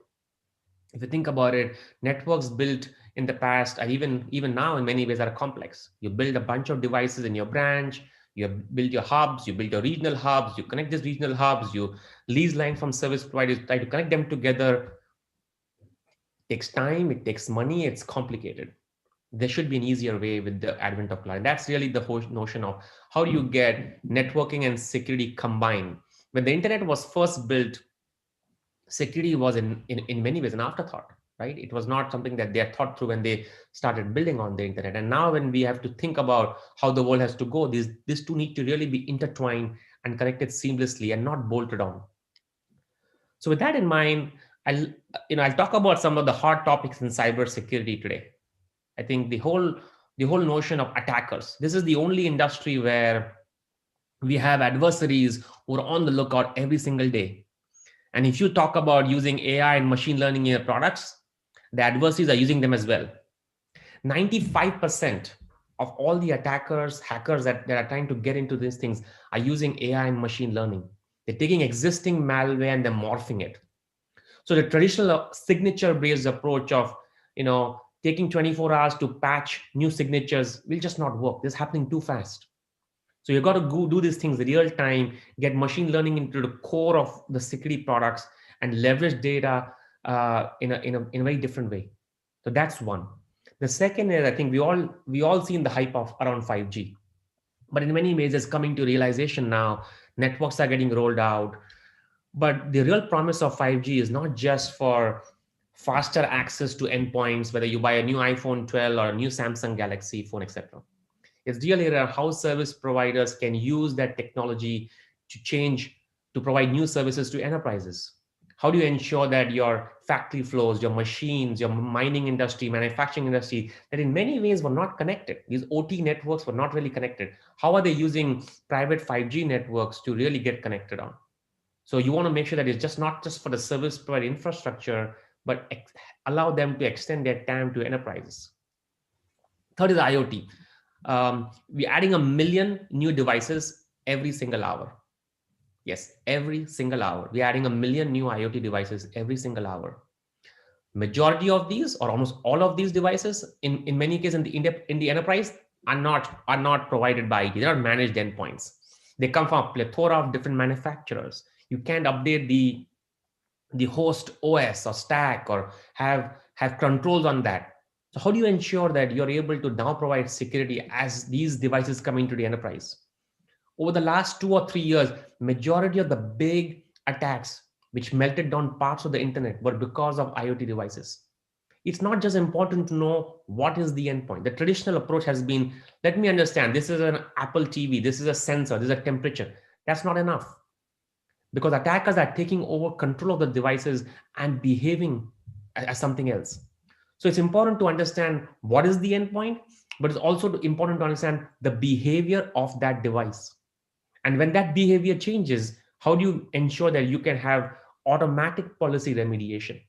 If you think about it, networks built in the past, and even now in many ways, are complex. You build a bunch of devices in your branch, you build your hubs, you build your regional hubs, you connect these regional hubs, you lease line from service providers, try to connect them together. It takes time, it takes money, it's complicated. There should be an easier way with the advent of cloud. And that's really the whole notion of how do you get networking and security combined. When the internet was first built, security was in many ways an afterthought, right? It was not something that they had thought through when they started building on the internet. And now when we have to think about how the world has to go, these two need to really be intertwined and connected seamlessly and not bolted on. So with that in mind, I'll talk about some of the hot topics in cybersecurity today. I think the whole the whole notion of attackers. This is the only industry where we have adversaries who are on the lookout every single day. And if you talk about using AI and machine learning in your products, the adversaries are using them as well. 95% of all the attackers, hackers that are trying to get into these things are using AI and machine learning. They're taking existing malware and they're morphing it. So the traditional signature-based approach of, taking 24 hours to patch new signatures will just not work. This is happening too fast. So you've got to go do these things real time, get machine learning into the core of the security products, and leverage data in a very different way. So that's one. The second is, I think we all seen the hype of around 5G, but in many ways it's coming to realization now. Networks are getting rolled out, but the real promise of 5G is not just for faster access to endpoints, whether you buy a new iPhone 12 or a new Samsung Galaxy phone, etc. It's really around how service providers can use that technology to provide new services to enterprises. How do you ensure that your factory floors, your machines, your mining industry, manufacturing industry, that in many ways were not connected? These OT networks were not really connected. How are they using private 5G networks to really get connected on? So you want to make sure that it's just not just for the service provider infrastructure, but allow them to extend their TAM to enterprises. Third is IoT. We're adding 1 million new devices every single hour. Yes, every single hour. We're adding 1 million new IoT devices every single hour. Majority of these, or almost all of these devices, in many cases in the enterprise, are not provided by IT. They're not managed endpoints. They come from a plethora of different manufacturers. You can't update the host OS or stack or have controls on that. So how do you ensure that you're able to now provide security as these devices come into the enterprise? Over the last 2 or 3 years, majority of the big attacks which melted down parts of the internet were because of IoT devices. It's not just important to know what is the endpoint. The traditional approach has been, let me understand, this is an Apple TV, this is a sensor, this is a temperature. That's not enough, because attackers are taking over control of the devices and behaving as something else. So it's important to understand what is the endpoint, but it's also important to understand the behavior of that device. And when that behavior changes, how do you ensure that you can have automatic policy remediation?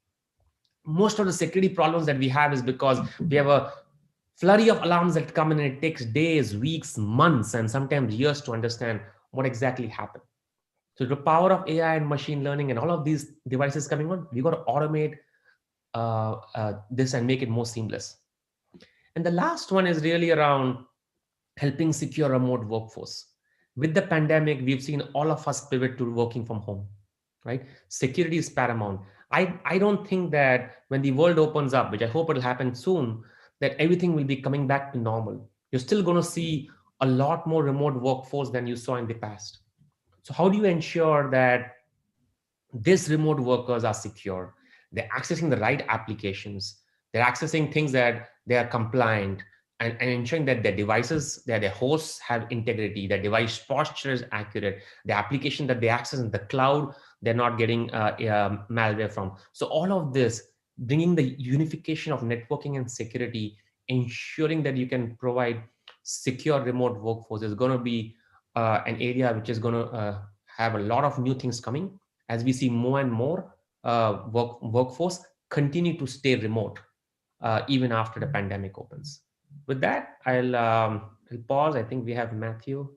Most of the security problems that we have is because we have a flurry of alarms that come in, and it takes days, weeks, months, and sometimes years to understand what exactly happened. So the power of AI and machine learning and all of these devices coming on, we got to automate this and make it more seamless. And the last one is really around helping secure remote workforce. With the pandemic, we've seen all of us pivot to working from home, right? Security is paramount. I don't think that when the world opens up, which I hope it'll happen soon, that everything will be coming back to normal. You're still going to see a lot more remote workforce than you saw in the past. So how do you ensure that these remote workers are secure? They're accessing the right applications. They're accessing things that they are compliant, and ensuring that their devices, their hosts have integrity, their device posture is accurate, the application that they access in the cloud, they're not getting malware from. So all of this, bringing the unification of networking and security, ensuring that you can provide secure remote workforce is going to be an area which is going to have a lot of new things coming as we see more and more workforce continue to stay remote even after the pandemic opens. With that, I'll pause. I think we have Matthew.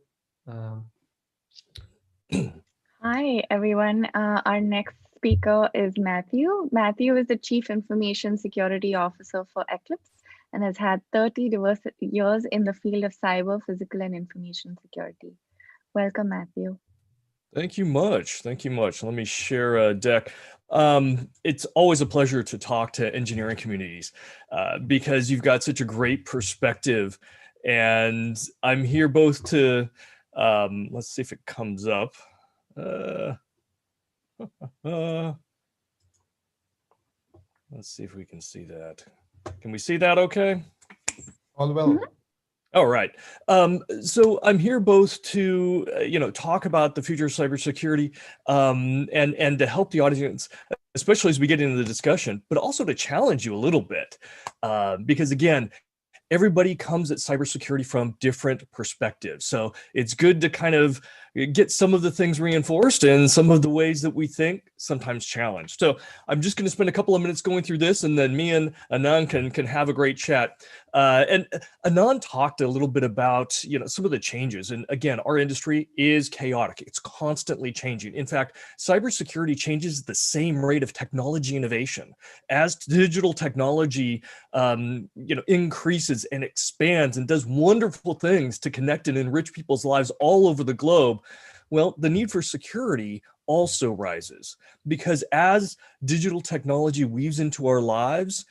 Hi, everyone. Our next speaker is Matthew. Matthew is the Chief Information Security Officer for Eclipse and has had 30 diverse years in the field of cyber, physical, and information security. Welcome, Matthew. Thank you much. Thank you much. Let me share a deck. It's always a pleasure to talk to engineering communities because you've got such a great perspective. And I'm here both to, let's see if it comes up. Let's see if we can see that. Can we see that okay? All well. Mm-hmm. All right. So I'm here both to, talk about the future of cybersecurity and to help the audience, especially as we get into the discussion, but also to challenge you a little bit. Because again, everybody comes at cybersecurity from different perspectives. So it's good to kind of get some of the things reinforced and some of the ways that we think sometimes challenged. So I'm just going to spend a couple of minutes going through this, and then me and Anand can have a great chat. And Anand talked a little bit about some of the changes. And again, our industry is chaotic. It's constantly changing. In fact, cybersecurity changes at the same rate of technology innovation. As digital technology increases and expands and does wonderful things to connect and enrich people's lives all over the globe, well, the need for security also rises, because as digital technology weaves into our lives,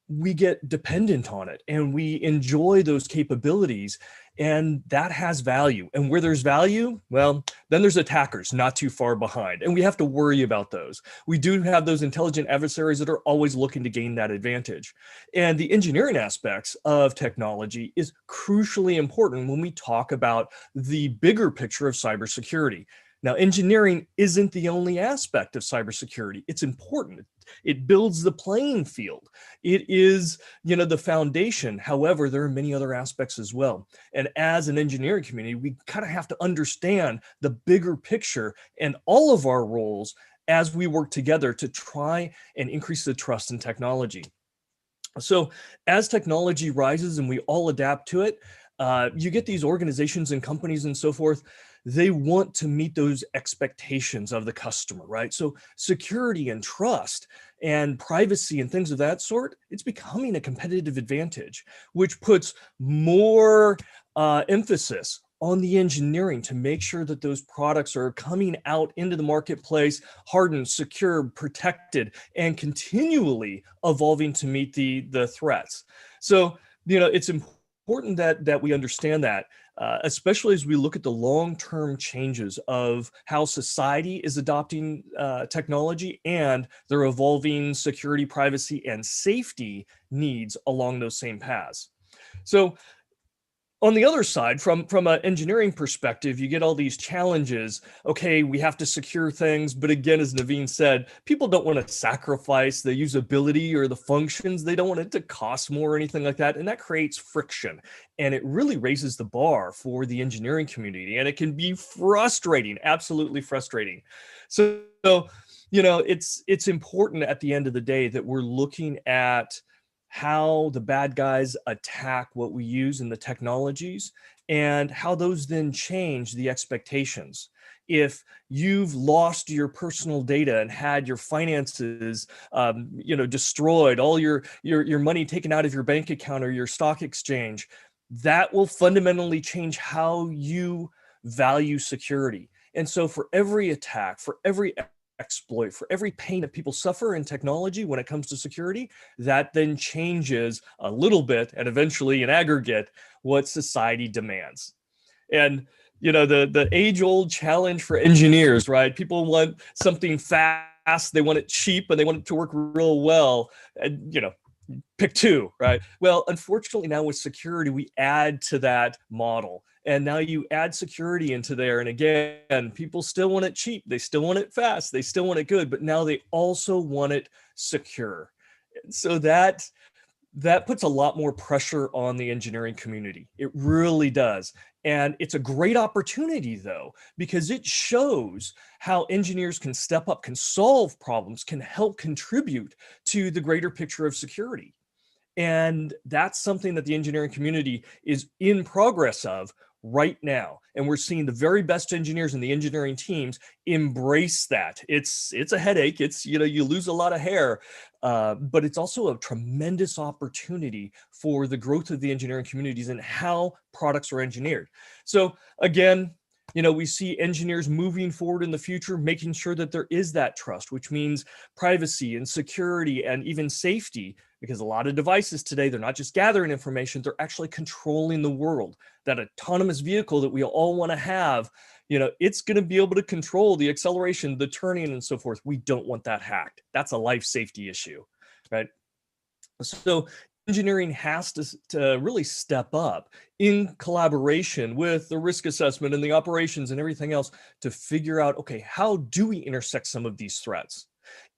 we get dependent on it and we enjoy those capabilities, and that has value. And where there's value, well, then there's attackers not too far behind, and we have to worry about those. We do have those intelligent adversaries that are always looking to gain that advantage. And the engineering aspects of technology is crucially important when we talk about the bigger picture of cybersecurity. Now, engineering isn't the only aspect of cybersecurity. It's important. It builds the playing field. It is, the foundation. However, there are many other aspects as well. And as an engineering community, we kind of have to understand the bigger picture and all of our roles as we work together to try and increase the trust in technology. So as technology rises and we all adapt to it, you get these organizations and companies and so forth. They want to meet those expectations of the customer, right? So security and trust and privacy and things of that sort, it's becoming a competitive advantage, which puts more emphasis on the engineering to make sure that those products are coming out into the marketplace, hardened, secure, protected, and continually evolving to meet the threats. So, it's important that we understand that, especially as we look at the long-term changes of how society is adopting technology and their evolving security, privacy, and safety needs along those same paths. So on the other side, from an engineering perspective, you get all these challenges. Okay, we have to secure things, but again, as Naveen said, people don't want to sacrifice the usability or the functions. They don't want it to cost more or anything like that, and that creates friction. And it really raises the bar for the engineering community, and it can be frustrating, absolutely frustrating. So it's important at the end of the day that we're looking at how the bad guys attack what we use in the technologies and how those then change the expectations. If you've lost your personal data and had your finances, destroyed, all your money taken out of your bank account or your stock exchange, that will fundamentally change how you value security. And so for every attack, for every exploit, for every pain that people suffer in technology when it comes to security, that then changes a little bit and eventually in aggregate what society demands. And the age-old challenge for engineers, right? People want something fast, they want it cheap, and they want it to work real well. And pick two, right? Well, unfortunately now with security, we add to that model. And now you add security into there. And again, people still want it cheap. They still want it fast. They still want it good, but now they also want it secure. So that puts a lot more pressure on the engineering community. It really does. And it's a great opportunity though, because it shows how engineers can step up, can solve problems, can help contribute to the greater picture of security. And that's something that the engineering community is in progress of right now. And we're seeing the very best engineers and the engineering teams embrace that. It's a headache. It's, you lose a lot of hair, but it's also a tremendous opportunity for the growth of the engineering communities and how products are engineered. So again, we see engineers moving forward in the future, making sure that there is that trust, which means privacy and security and even safety, because a lot of devices today, they're not just gathering information, they're actually controlling the world. That autonomous vehicle that we all want to have, it's going to be able to control the acceleration, the turning, and so forth. We don't want that hacked. That's a life safety issue, right? So engineering has to really step up in collaboration with the risk assessment and the operations and everything else to figure out, okay, how do we intersect some of these threats?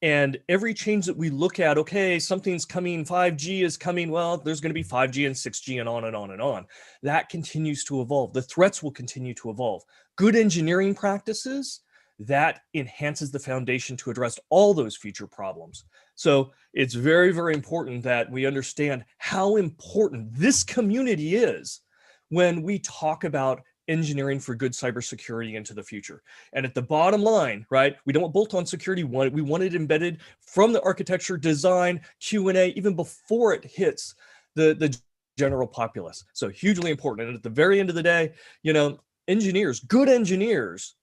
And every change that we look at, okay, something's coming, 5G is coming, well, there's going to be 5G and 6G and on and on and on. That continues to evolve. The threats will continue to evolve. Good engineering practices, that enhances the foundation to address all those future problems. So it's very, very important that we understand how important this community is when we talk about engineering for good cybersecurity into the future. And at the bottom line, right, we don't want bolt-on security, we want it embedded from the architecture, design, Q&A, even before it hits the general populace. So hugely important. And at the very end of the day, you know, engineers, good engineers,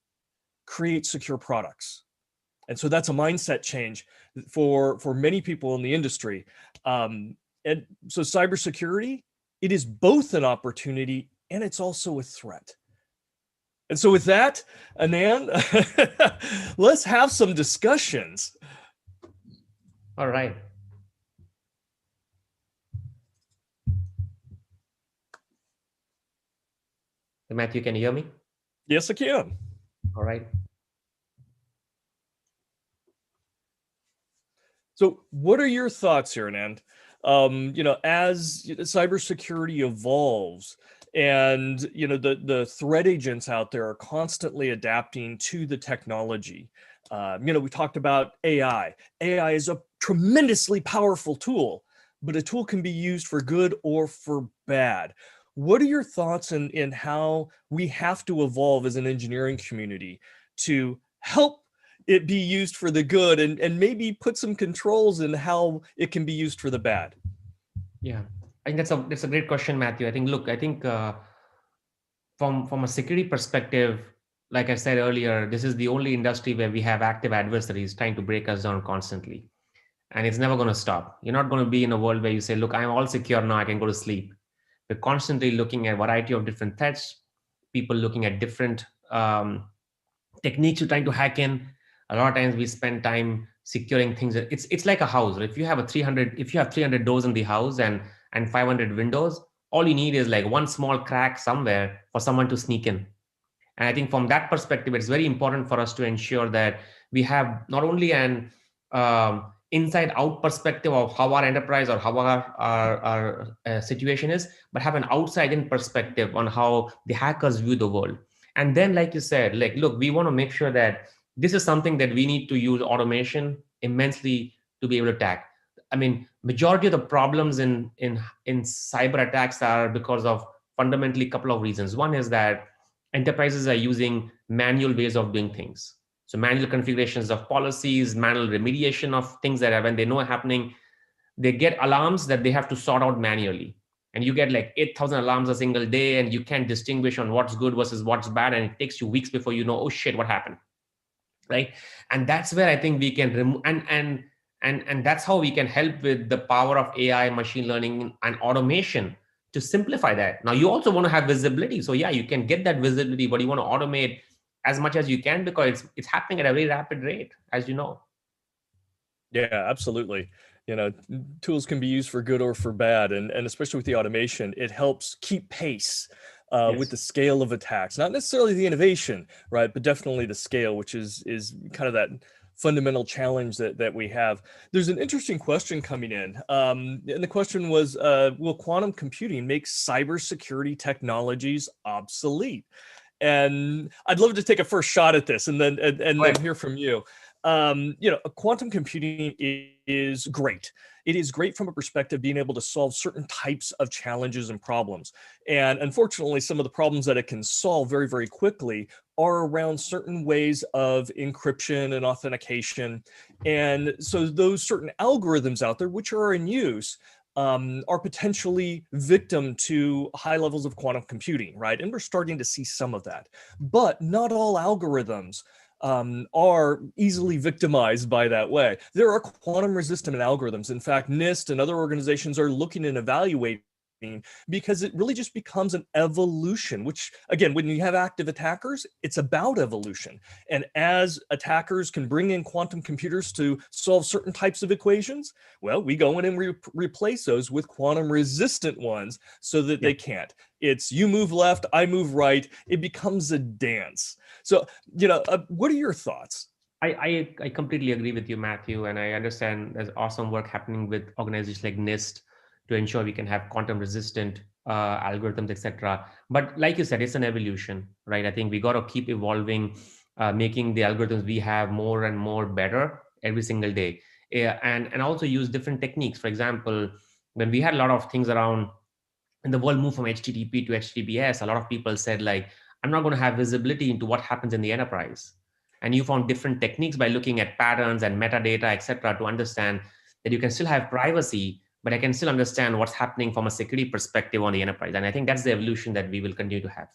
create secure products. And so that's a mindset change for many people in the industry. And so cybersecurity, it is both an opportunity and it's also a threat. And so with that, Anand, let's have some discussions. All right. Matthew, can you hear me? Yes, I can. All right. So what are your thoughts here, Anand? You know, as cybersecurity evolves and, you know, the threat agents out there are constantly adapting to the technology. You know, we talked about AI. AI is a tremendously powerful tool, but a tool can be used for good or for bad. What are your thoughts in how we have to evolve as an engineering community to help it be used for the good and maybe put some controls in how it can be used for the bad? Yeah, I think that's a great question, Matthew. I think, look, I think from a security perspective, like I said earlier, this is the only industry where we have active adversaries trying to break us down constantly. And it's never going to stop. You're not going to be in a world where you say, look, I'm all secure now, I can go to sleep. We're constantly looking at a variety of different threats, people looking at different techniques to trying to hack in. A lot of times we spend time securing things. It's like a house. If you have 300 doors in the house and 500 windows, all you need is like one small crack somewhere for someone to sneak in. And I think from that perspective, it's very important for us to ensure that we have not only an inside out perspective of how our enterprise or how our situation is, but have an outside in perspective on how the hackers view the world. And then, like you said, like, look, we want to make sure that this is something that we need to use automation immensely to be able to attack. I mean, majority of the problems in cyber attacks are because of fundamentally a couple of reasons. One is that enterprises are using manual ways of doing things. So manual configurations of policies, manual remediation of things that are, when they know are happening, they get alarms that they have to sort out manually. And you get like 8,000 alarms a single day, and you can't distinguish on what's good versus what's bad. And it takes you weeks before you know, oh shit, what happened, right? And that's where I think we can remove, and that's how we can help with the power of AI, machine learning, and automation to simplify that. Now, you also want to have visibility. So yeah, you can get that visibility, but you want to automate as much as you can because it's happening at a very rapid rate, as you know. Yeah, absolutely. You know, tools can be used for good or for bad. And especially with the automation, it helps keep pace with the scale of attacks, not necessarily the innovation, right? But definitely the scale, which is kind of that fundamental challenge that we have. There's an interesting question coming in. And the question was, will quantum computing make cybersecurity technologies obsolete? And I'd love to take a first shot at this and then hear from you. You know, quantum computing is great. It is great from a perspective of being able to solve certain types of challenges and problems. And unfortunately, some of the problems that it can solve very, very quickly are around certain ways of encryption and authentication. And so those certain algorithms out there, which are in use, are potentially victim to high levels of quantum computing, right? And we're starting to see some of that. But not all algorithms are easily victimized by that way. There are quantum resistant algorithms. In fact, NIST and other organizations are looking and evaluating because it really just becomes an evolution, which again, when you have active attackers, it's about evolution. And as attackers can bring in quantum computers to solve certain types of equations, well, we go in and replace those with quantum resistant ones so that they can't. It's you move left, I move right. It becomes a dance. So, you know, what are your thoughts? I completely agree with you, Matthew, and I understand there's awesome work happening with organizations like NIST to ensure we can have quantum resistant algorithms, etc. But like you said, it's an evolution, right? I think we got to keep evolving, making the algorithms we have more and more better every single day, and also use different techniques. For example, when we had a lot of things around, and the world moved from HTTP to HTTPS, a lot of people said like, I'm not going to have visibility into what happens in the enterprise. And you found different techniques by looking at patterns and metadata, etc., to understand that you can still have privacy, but I can still understand what's happening from a security perspective on the enterprise. And I think that's the evolution that we will continue to have.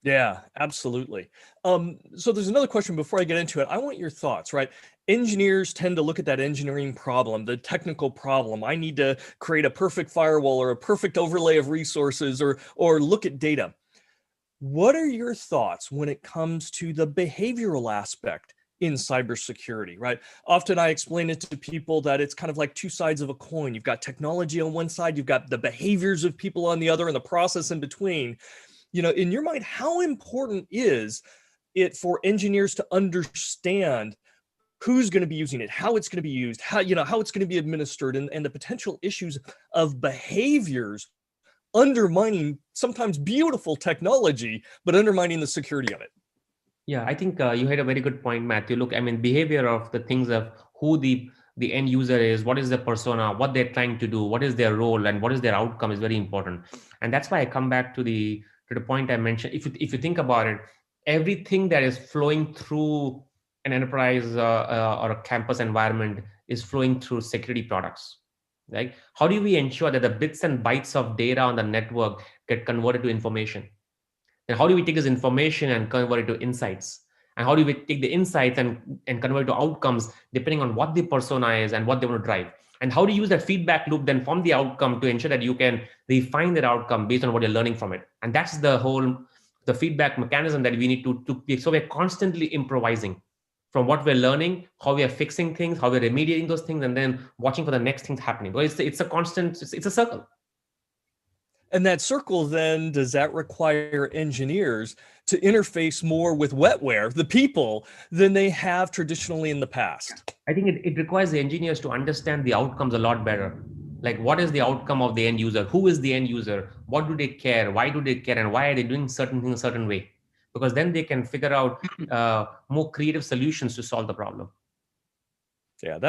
Yeah, absolutely. So there's another question before I get into it. I want your thoughts, right? Engineers tend to look at that engineering problem, the technical problem. I need to create a perfect firewall or a perfect overlay of resources or look at data. What are your thoughts when it comes to the behavioral aspect in cybersecurity, right? Often I explain it to people that it's kind of like two sides of a coin. You've got technology on one side, you've got the behaviors of people on the other, and the process in between. You know, in your mind, how important is it for engineers to understand who's going to be using it, how it's going to be used, how it's going to be administered, and the potential issues of behaviors undermining sometimes beautiful technology, but undermining the security of it? Yeah, I think you had a very good point, Matthew. Look, I mean, behavior of the things of who the end user is, what is the persona, what they're trying to do, what is their role, and what is their outcome is very important. And that's why I come back to the point I mentioned. If you think about it, everything that is flowing through an enterprise or a campus environment is flowing through security products, right? How do we ensure that the bits and bytes of data on the network get converted to information? And how do we take this information and convert it to insights? And how do we take the insights and convert it to outcomes depending on what the persona is and what they want to drive? And how do you use that feedback loop then from the outcome to ensure that you can refine that outcome based on what you're learning from it? And that's the feedback mechanism that we need to be. So we're constantly improvising from what we're learning, how we are fixing things, how we're remediating those things, and then watching for the next things happening. Well, it's a constant, it's a circle. And that circle then, does that require engineers to interface more with wetware, the people, than they have traditionally in the past? I think it requires the engineers to understand the outcomes a lot better. Like, what is the outcome of the end user? Who is the end user? What do they care? Why do they care? And why are they doing certain things a certain way? Because then they can figure out more creative solutions to solve the problem. Yeah,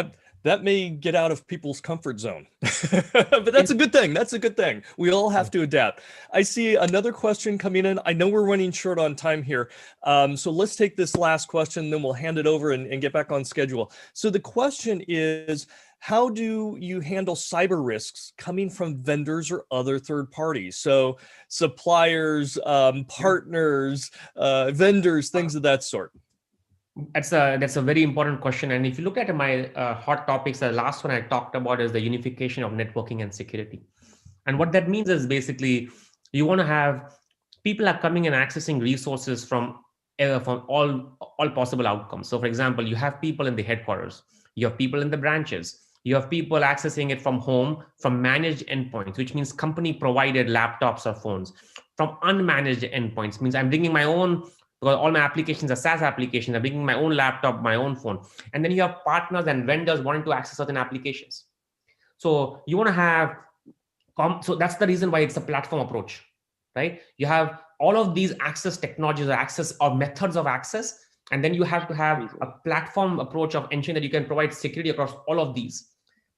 that may get out of people's comfort zone, but that's a good thing. That's a good thing. We all have to adapt. I see another question coming in. I know we're running short on time here. So let's take this last question, then we'll hand it over and get back on schedule. So the question is, how do you handle cyber risks coming from vendors or other third parties? So suppliers, partners, vendors, things of that sort. That's a very important question. And if you look at my hot topics, the last one I talked about is the unification of networking and security. And what that means is basically you want to have people are coming and accessing resources from all possible outcomes. So for example, you have people in the headquarters, you have people in the branches, you have people accessing it from home, from managed endpoints, which means company provided laptops or phones, from unmanaged endpoints, means I'm bringing my own, because all my applications are SaaS applications, I'm bringing my own laptop, my own phone. And then you have partners and vendors wanting to access certain applications. So you want to have, so that's the reason why it's a platform approach, right? You have all of these access technologies or access or methods of access, and then you have to have a platform approach of ensuring that you can provide security across all of these.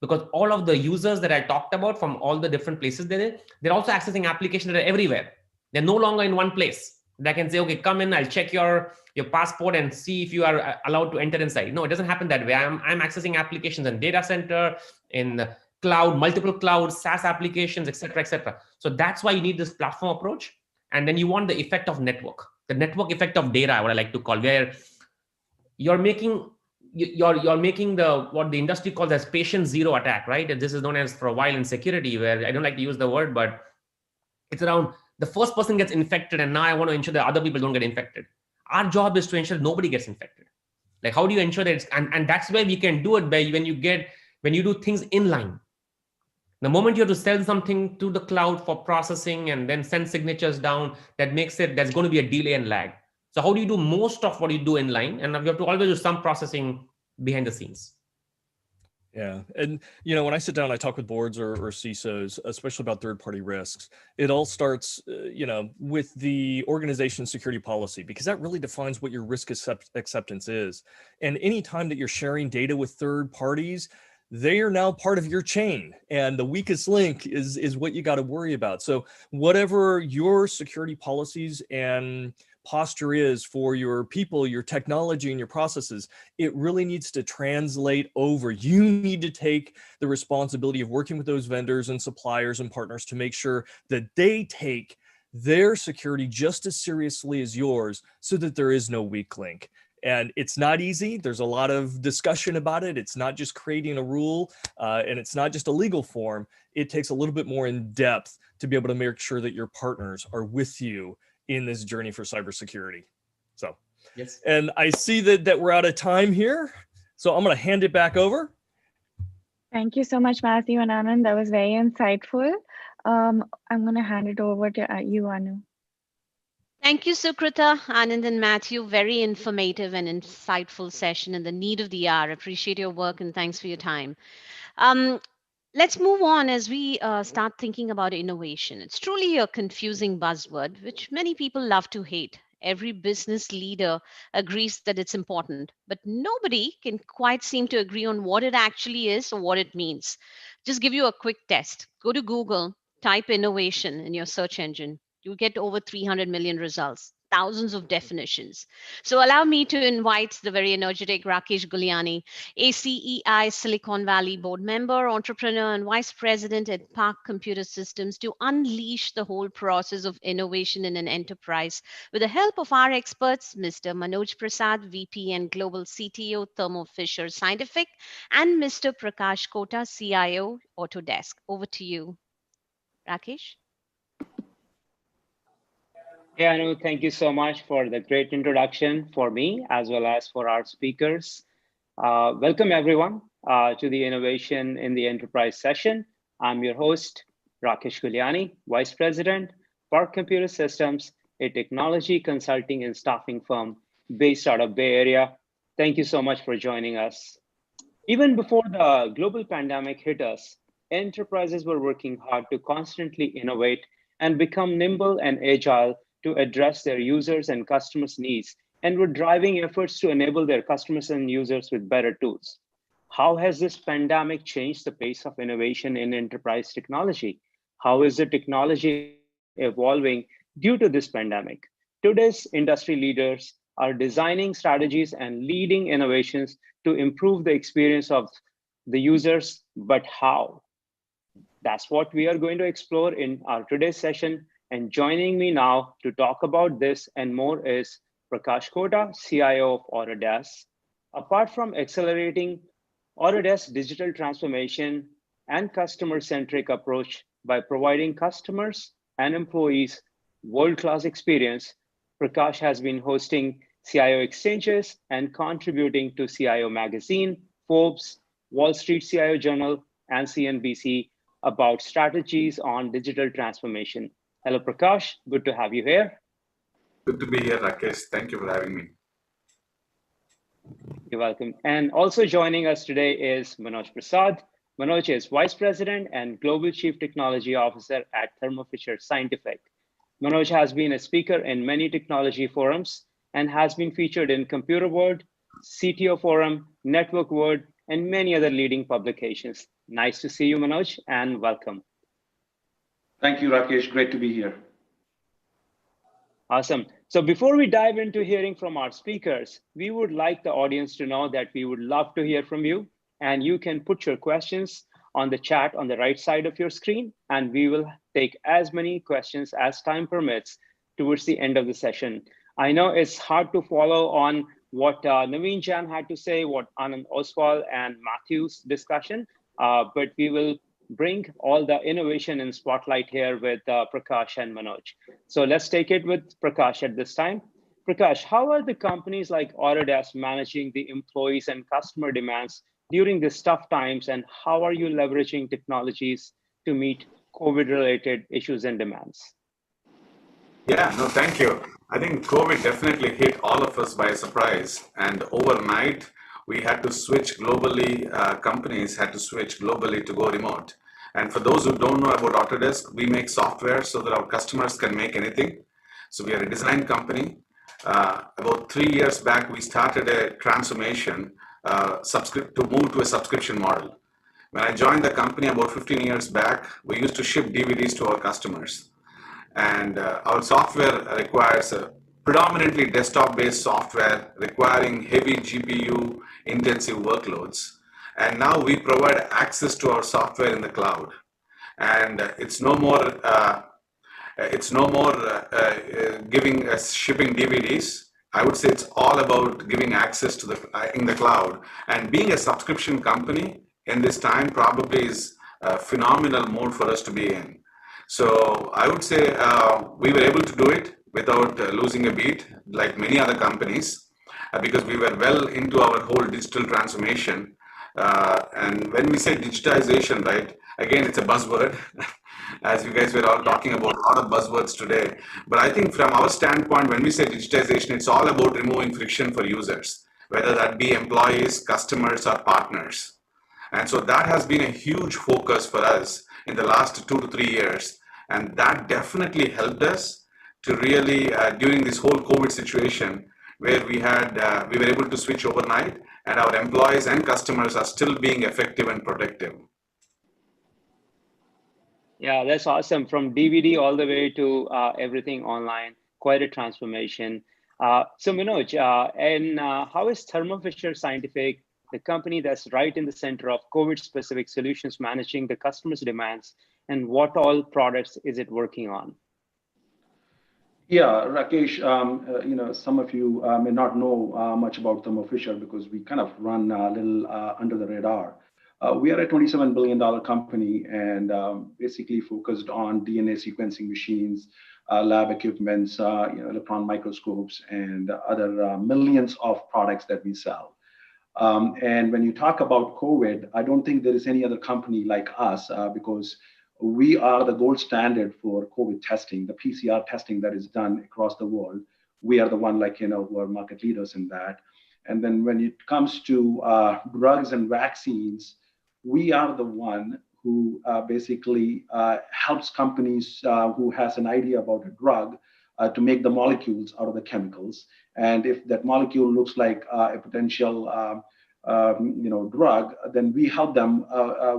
Because all of the users that I talked about from all the different places they're also accessing applications that are everywhere. They're no longer in one place. They can say, okay, come in, I'll check your passport and see if you are allowed to enter inside. No, it doesn't happen that way. I'm accessing applications in data center, in cloud, multiple clouds, SaaS applications, et cetera, So that's why you need this platform approach. And then you want the effect of network, the network effect of data, what I like to call, where you're making what the industry calls as patient zero attack, right? And this is known as for a while in security, where I don't like to use the word, but it's around the first person gets infected, and now I want to ensure that other people don't get infected. Our job is to ensure nobody gets infected. Like, how do you ensure that it's, and that's where we can do it by when you do things inline. The moment you have to sell something to the cloud for processing and then send signatures down, that's going to be a delay and lag. So how do you do most of what you do in line? And you have to always do some processing behind the scenes. Yeah. And, you know, when I sit down, I talk with boards or CISOs, especially about third-party risks, it all starts, you know, with the organization security policy, because that really defines what your risk acceptance is. And anytime that you're sharing data with third parties, they are now part of your chain, and the weakest link is what you got to worry about. So whatever your security policies and posture is for your people, your technology, and your processes, it really needs to translate over. You need to take the responsibility of working with those vendors and suppliers and partners to make sure that they take their security just as seriously as yours, so that there is no weak link. And it's not easy. There's a lot of discussion about it. It's not just creating a rule, and it's not just a legal form. It takes a little bit more in depth to be able to make sure that your partners are with you in this journey for cybersecurity. So, yes. And I see that we're out of time here. So I'm going to hand it back over. Thank you so much, Matthew and Anand. That was very insightful. I'm going to hand it over to you, Anu. Thank you, Sukrita, Anand, and Matthew. Very informative and insightful session in the need of the hour. Appreciate your work and thanks for your time. Let's move on as we start thinking about innovation. It's truly a confusing buzzword, which many people love to hate. Every business leader agrees that it's important, but nobody can quite seem to agree on what it actually is or what it means. Just give you a quick test. Go to Google, type innovation in your search engine. You'll get over 300 million results, thousands of definitions. So allow me to invite the very energetic Rakesh Guliani, ASEI Silicon Valley board member, entrepreneur, and vice president at Park Computer Systems, to unleash the whole process of innovation in an enterprise with the help of our experts, Mr. Manoj Prasad, VP and Global CTO, Thermo Fisher Scientific, and Mr. Prakash Kota, CIO, Autodesk. Over to you, Rakesh. Yeah, Anu, thank you so much for the great introduction for me as well as for our speakers. Welcome everyone to the Innovation in the Enterprise session. I'm your host, Rakesh Guliani, Vice President, Park Computer Systems, a technology consulting and staffing firm based out of Bay Area. Thank you so much for joining us. Even before the global pandemic hit us, enterprises were working hard to constantly innovate and become nimble and agile to address their users and customers' needs, and were driving efforts to enable their customers and users with better tools. How has this pandemic changed the pace of innovation in enterprise technology? How is the technology evolving due to this pandemic? Today's industry leaders are designing strategies and leading innovations to improve the experience of the users, but how? That's what we are going to explore in our today's session. And joining me now to talk about this and more is Prakash Kota, CIO of Autodesk. Apart from accelerating Autodesk digital transformation and customer-centric approach by providing customers and employees world-class experience, Prakash has been hosting CIO exchanges and contributing to CIO Magazine, Forbes, Wall Street CIO Journal, and CNBC about strategies on digital transformation. Hello, Prakash. Good to have you here. Good to be here, Rakesh. Thank you for having me. You're welcome. And also joining us today is Manoj Prasad. Manoj is Vice President and Global Chief Technology Officer at Thermo Fisher Scientific. Manoj has been a speaker in many technology forums and has been featured in Computer World, CTO Forum, Network World, and many other leading publications. Nice to see you, Manoj, and welcome. Thank you, Rakesh. Great to be here. Awesome. So before we dive into hearing from our speakers, we would like the audience to know that we would love to hear from you, and you can put your questions on the chat on the right side of your screen, and we will take as many questions as time permits towards the end of the session. I know it's hard to follow on what Naveen Jan had to say, what Anand Oswal and Matthew's discussion, but we will bring all the innovation in spotlight here with Prakash and Manoj. So let's take it with Prakash at this time. Prakash, how are the companies like Autodesk managing the employees and customer demands during these tough times, and how are you leveraging technologies to meet COVID-related issues and demands? Yeah, no, thank you. I think COVID definitely hit all of us by surprise. And overnight, we had to switch globally, companies had to switch globally to go remote. And for those who don't know about Autodesk, we make software so that our customers can make anything. So we are a design company. About 3 years back, we started a transformation to move to a subscription model. When I joined the company about 15 years back, we used to ship DVDs to our customers. And our software requires predominantly desktop-based software requiring heavy GPU intensive workloads. And now we provide access to our software in the cloud. And it's no more giving us shipping DVDs. I would say it's all about giving access to the in the cloud. And being a subscription company in this time probably is a phenomenal mode for us to be in. So I would say we were able to do it without losing a beat, like many other companies, because we were well into our whole digital transformation. And when we say digitization, right, again, it's a buzzword, as you guys were all talking about a lot of buzzwords today. But I think from our standpoint, when we say digitization, it's all about removing friction for users, whether that be employees, customers, or partners. And so that has been a huge focus for us in the last 2 to 3 years. And that definitely helped us to really, during this whole COVID situation, where we were able to switch overnight, and our employees and customers are still being effective and productive. Yeah, that's awesome. From DVD all the way to everything online, quite a transformation. So Manoj, how is Thermo Fisher Scientific, the company that's right in the center of COVID-specific solutions, managing the customer's demands, and what all products is it working on? Yeah, Rakesh, some of you may not know much about Thermo Fisher because we kind of run a little under the radar. We are a $27 billion company and basically focused on DNA sequencing machines, lab equipments, electron microscopes, and other millions of products that we sell. And when you talk about COVID, I don't think there is any other company like us because we are the gold standard for COVID testing, the PCR testing that is done across the world. We are the one who are market leaders in that. And then when it comes to drugs and vaccines, we are the one who basically helps companies who has an idea about a drug to make the molecules out of the chemicals. And if that molecule looks like a potential drug, then we help them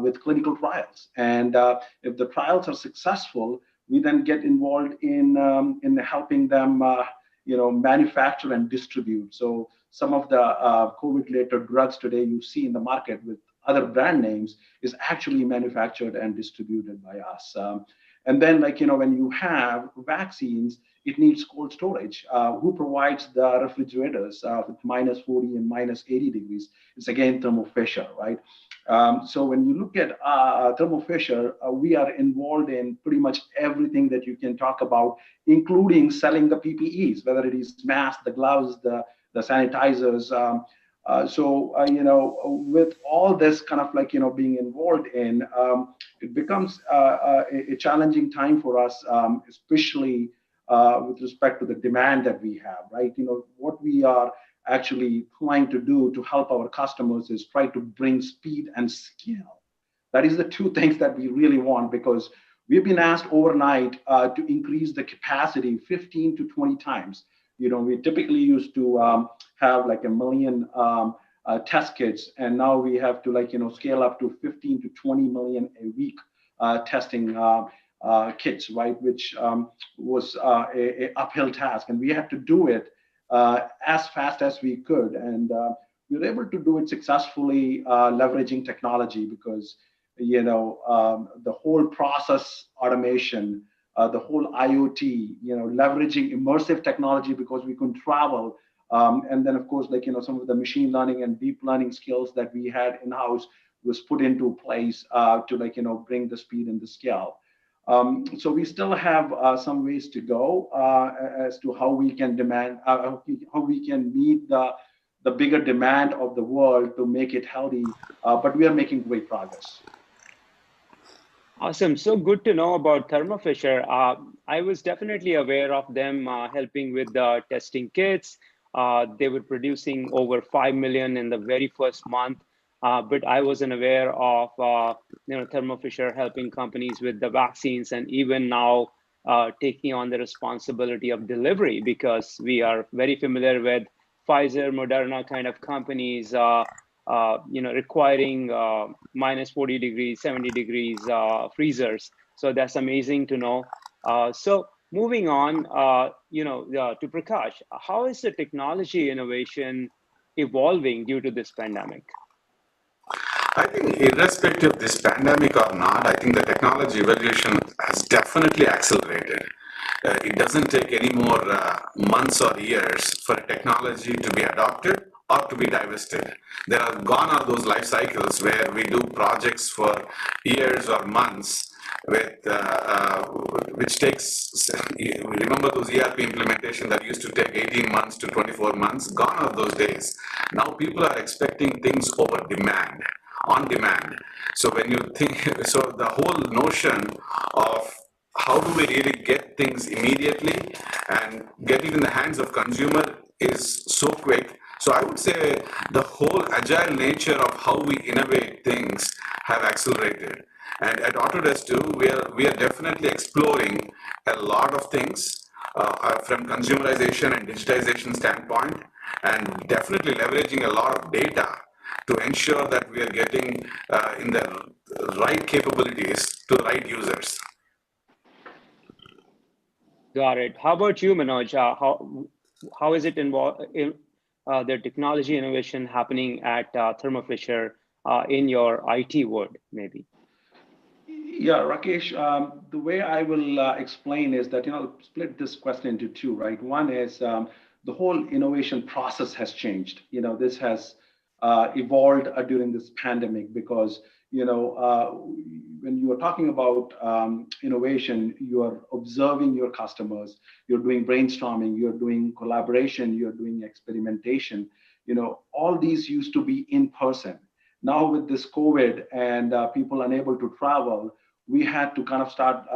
with clinical trials. And if the trials are successful, we then get involved in helping them manufacture and distribute. So some of the COVID-related drugs today you see in the market with other brand names is actually manufactured and distributed by us. And then when you have vaccines, it needs cold storage. Who provides the refrigerators with -40 and -80 degrees? It's again Thermo Fisher, right? So when you look at Thermo Fisher, we are involved in pretty much everything that you can talk about, including selling the PPEs, whether it is masks, the gloves, the sanitizers. With all this kind of being involved in, it becomes a challenging time for us, especially with respect to the demand that we have, right? What we are actually trying to do to help our customers is try to bring speed and scale. That is the two things that we really want, because we've been asked overnight to increase the capacity 15 to 20 times. We typically used to have like 1 million test kits, and now we have to scale up to 15 to 20 million a week testing kits, right? Which was a uphill task, and we had to do it as fast as we could, and we were able to do it successfully, leveraging technology, because the whole process automation, the whole IoT, leveraging immersive technology because we couldn't travel, and then of course some of the machine learning and deep learning skills that we had in-house was put into place to bring the speed and the scale. So we still have some ways to go as to how we can how we can meet the bigger demand of the world to make it healthy, but we are making great progress. Awesome. So good to know about Thermo Fisher. I was definitely aware of them helping with the testing kits. They were producing over 5 million in the very first month, but I wasn't aware of Thermo Fisher helping companies with the vaccines, and even now taking on the responsibility of delivery, because we are very familiar with Pfizer, Moderna kind of companies. Requiring minus 40 degrees, 70 degrees freezers. So that's amazing to know. So moving on, to Prakash, how is the technology innovation evolving due to this pandemic? I think irrespective of this pandemic or not, I think the technology evolution has definitely accelerated. It doesn't take any more months or years for a technology to be adopted or to be divested. There are gone are those life cycles where we do projects for years or months with which takes, remember those ERP implementation that used to take 18 months to 24 months? Gone are those days. Now people are expecting things over demand, on demand. So when you think, so the whole notion of how do we really get things immediately and get it in the hands of consumer is so quick. So I would say the whole agile nature of how we innovate things have accelerated. And at Autodesk too, we are definitely exploring a lot of things from consumerization and digitization standpoint, and definitely leveraging a lot of data to ensure that we are getting in the right capabilities to the right users. Got it. How about you, Manoj? How is it involved in the technology innovation happening at Thermo Fisher in your IT world, maybe? Yeah, Rakesh, the way I will explain is that, split this question into two, right? One is the whole innovation process has changed. This has evolved during this pandemic because, when you are talking about innovation, you are observing your customers, you're doing brainstorming, you're doing collaboration, you're doing experimentation. All these used to be in person. Now with this COVID and people unable to travel, we had to kind of start,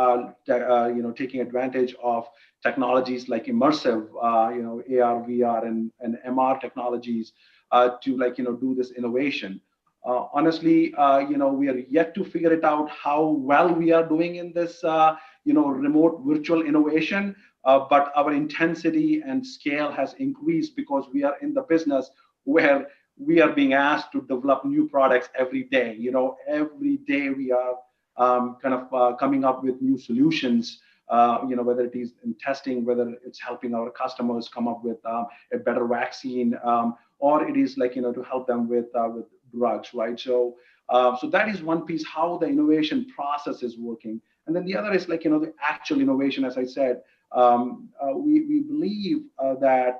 taking advantage of technologies like immersive, AR, VR, and MR technologies to do this innovation. Honestly, we are yet to figure it out how well we are doing in this, remote virtual innovation. But our intensity and scale has increased because we are in the business where we are being asked to develop new products every day. Every day we are coming up with new solutions, whether it is in testing, whether it's helping our customers come up with a better vaccine, or it is to help them with drugs, right? So that is one piece, how the innovation process is working. And then the other is the actual innovation. As I said, we believe that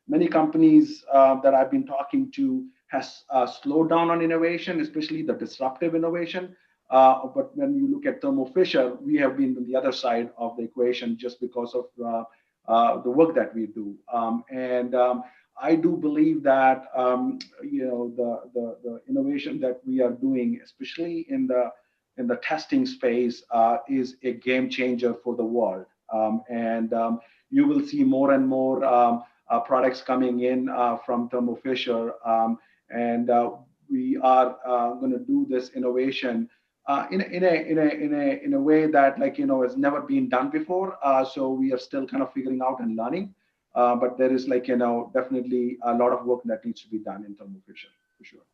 many companies that I've been talking to has slowed down on innovation, especially the disruptive innovation. But when you look at Thermo Fisher, we have been on the other side of the equation just because of the work that we do. I do believe that the innovation that we are doing, especially in the testing space, is a game changer for the world. You will see more and more products coming in from Thermo Fisher, and we are going to do this innovation in a way that has never been done before. So we are still kind of figuring out and learning, but there is definitely a lot of work that needs to be done in Thermo Fisher for sure.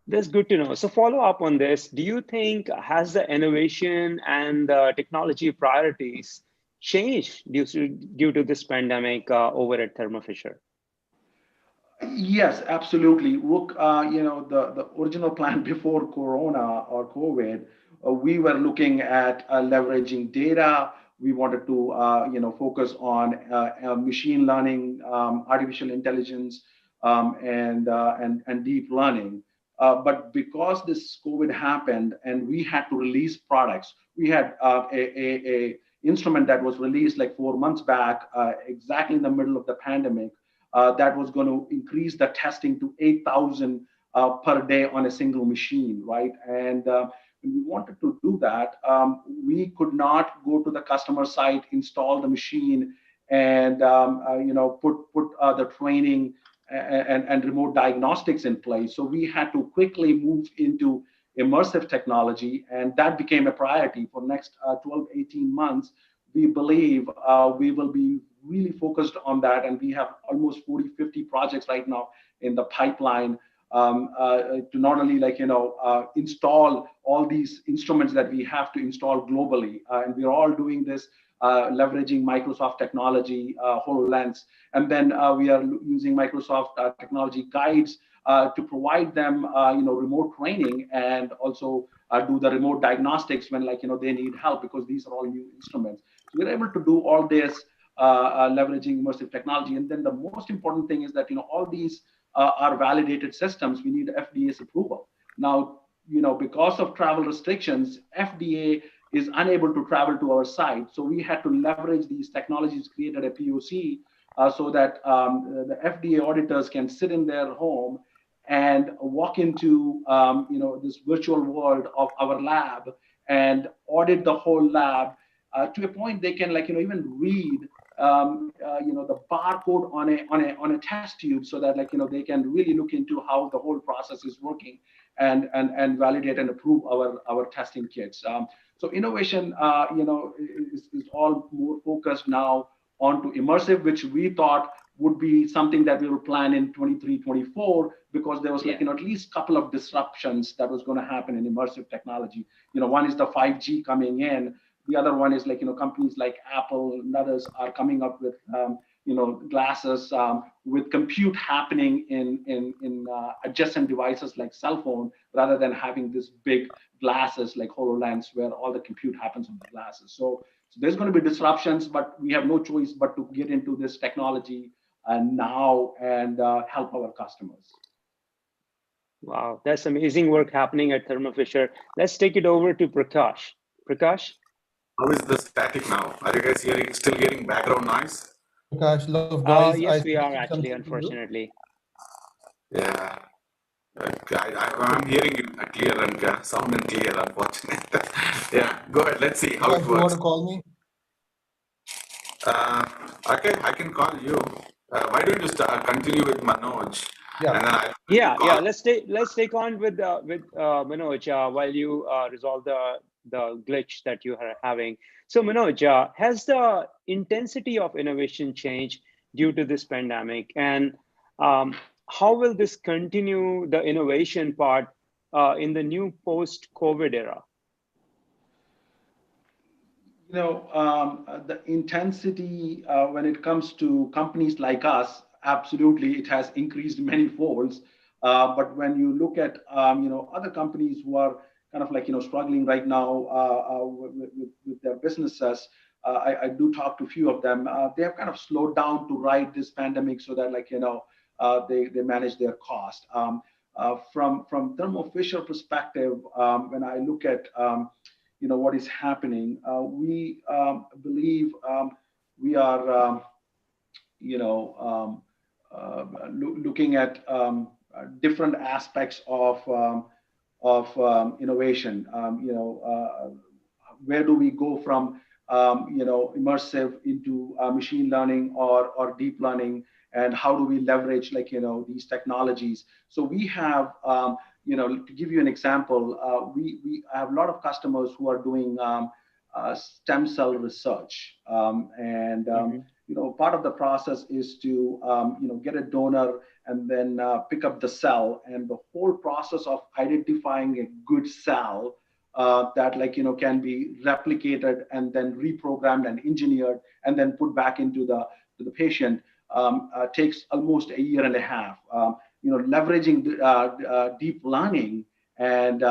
That's good to know. So follow up on this. Do you think has the innovation and the technology priorities changed due to this pandemic over at Thermo Fisher? Yes, absolutely. Look, the original plan before Corona or COVID, we were looking at leveraging data. We wanted to, focus on machine learning, artificial intelligence, and deep learning. But because this COVID happened and we had to release products, we had a instrument that was released like 4 months back, exactly in the middle of the pandemic, that was going to increase the testing to 8,000 per day on a single machine, right? And When we wanted to do that, we could not go to the customer site, install the machine, and put the training and remote diagnostics in place. So we had to quickly move into immersive technology, and that became a priority for next 12, 18 months. We believe we will be really focused on that, and we have almost 40, 50 projects right now in the pipeline to not only install all these instruments that we have to install globally, and we're all doing this leveraging Microsoft technology, HoloLens, and then we are using Microsoft technology guides to provide them remote training, and also do the remote diagnostics when they need help, because these are all new instruments. So we're able to do all this leveraging immersive technology. And then the most important thing is that all these are validated systems. We need FDA's approval. Now, because of travel restrictions, FDA is unable to travel to our site. So we had to leverage these technologies, created a POC so that the FDA auditors can sit in their home and walk into this virtual world of our lab and audit the whole lab to a point they can even read the barcode on a test tube, so that they can really look into how the whole process is working and validate and approve our testing kits. So innovation is all more focused now onto immersive, which we thought would be something that we will plan in 23, 24, because there was at least a couple of disruptions that was going to happen in immersive technology. One is the 5G coming in. The other one is companies like Apple and others are coming up with glasses with compute happening in adjacent devices like cell phone, rather than having this big glasses like HoloLens where all the compute happens on the glasses. So there's going to be disruptions, but we have no choice but to get into this technology now and help our customers. Wow, that's amazing work happening at Thermo Fisher. Let's take it over to Prakash. Prakash? How is the static now? Are you guys still hearing background noise? Prakash, lot of noise. Yes, we are actually, unfortunately. Yeah. I'm hearing you clear and sound and clear, unfortunately. Yeah, go ahead. Let's see how it works. You want to call me? Okay, I can call you. Why don't you continue with Manoj? Yeah. And then Yeah. Let's take on with Manoj while you resolve the glitch that you are having. So Manoj, has the intensity of innovation changed due to this pandemic, and how will this continue the innovation part in the new post-COVID era? The intensity when it comes to companies like us, absolutely, it has increased many folds. But when you look at other companies who are kind of struggling right now with their businesses, I do talk to a few of them. They have kind of slowed down to ride this pandemic so that they manage their cost. From Thermo Fisher perspective, when I look at what is happening, we believe we are looking at different aspects of innovation. Where do we go from immersive into machine learning or deep learning, and how do we leverage these technologies? So we have to give you an example, we have a lot of customers who are doing stem cell research, part of the process is to get a donor and then pick up the cell, and the whole process of identifying a good cell that can be replicated and then reprogrammed and engineered and then put back into the patient takes almost a year and a half. Leveraging deep learning and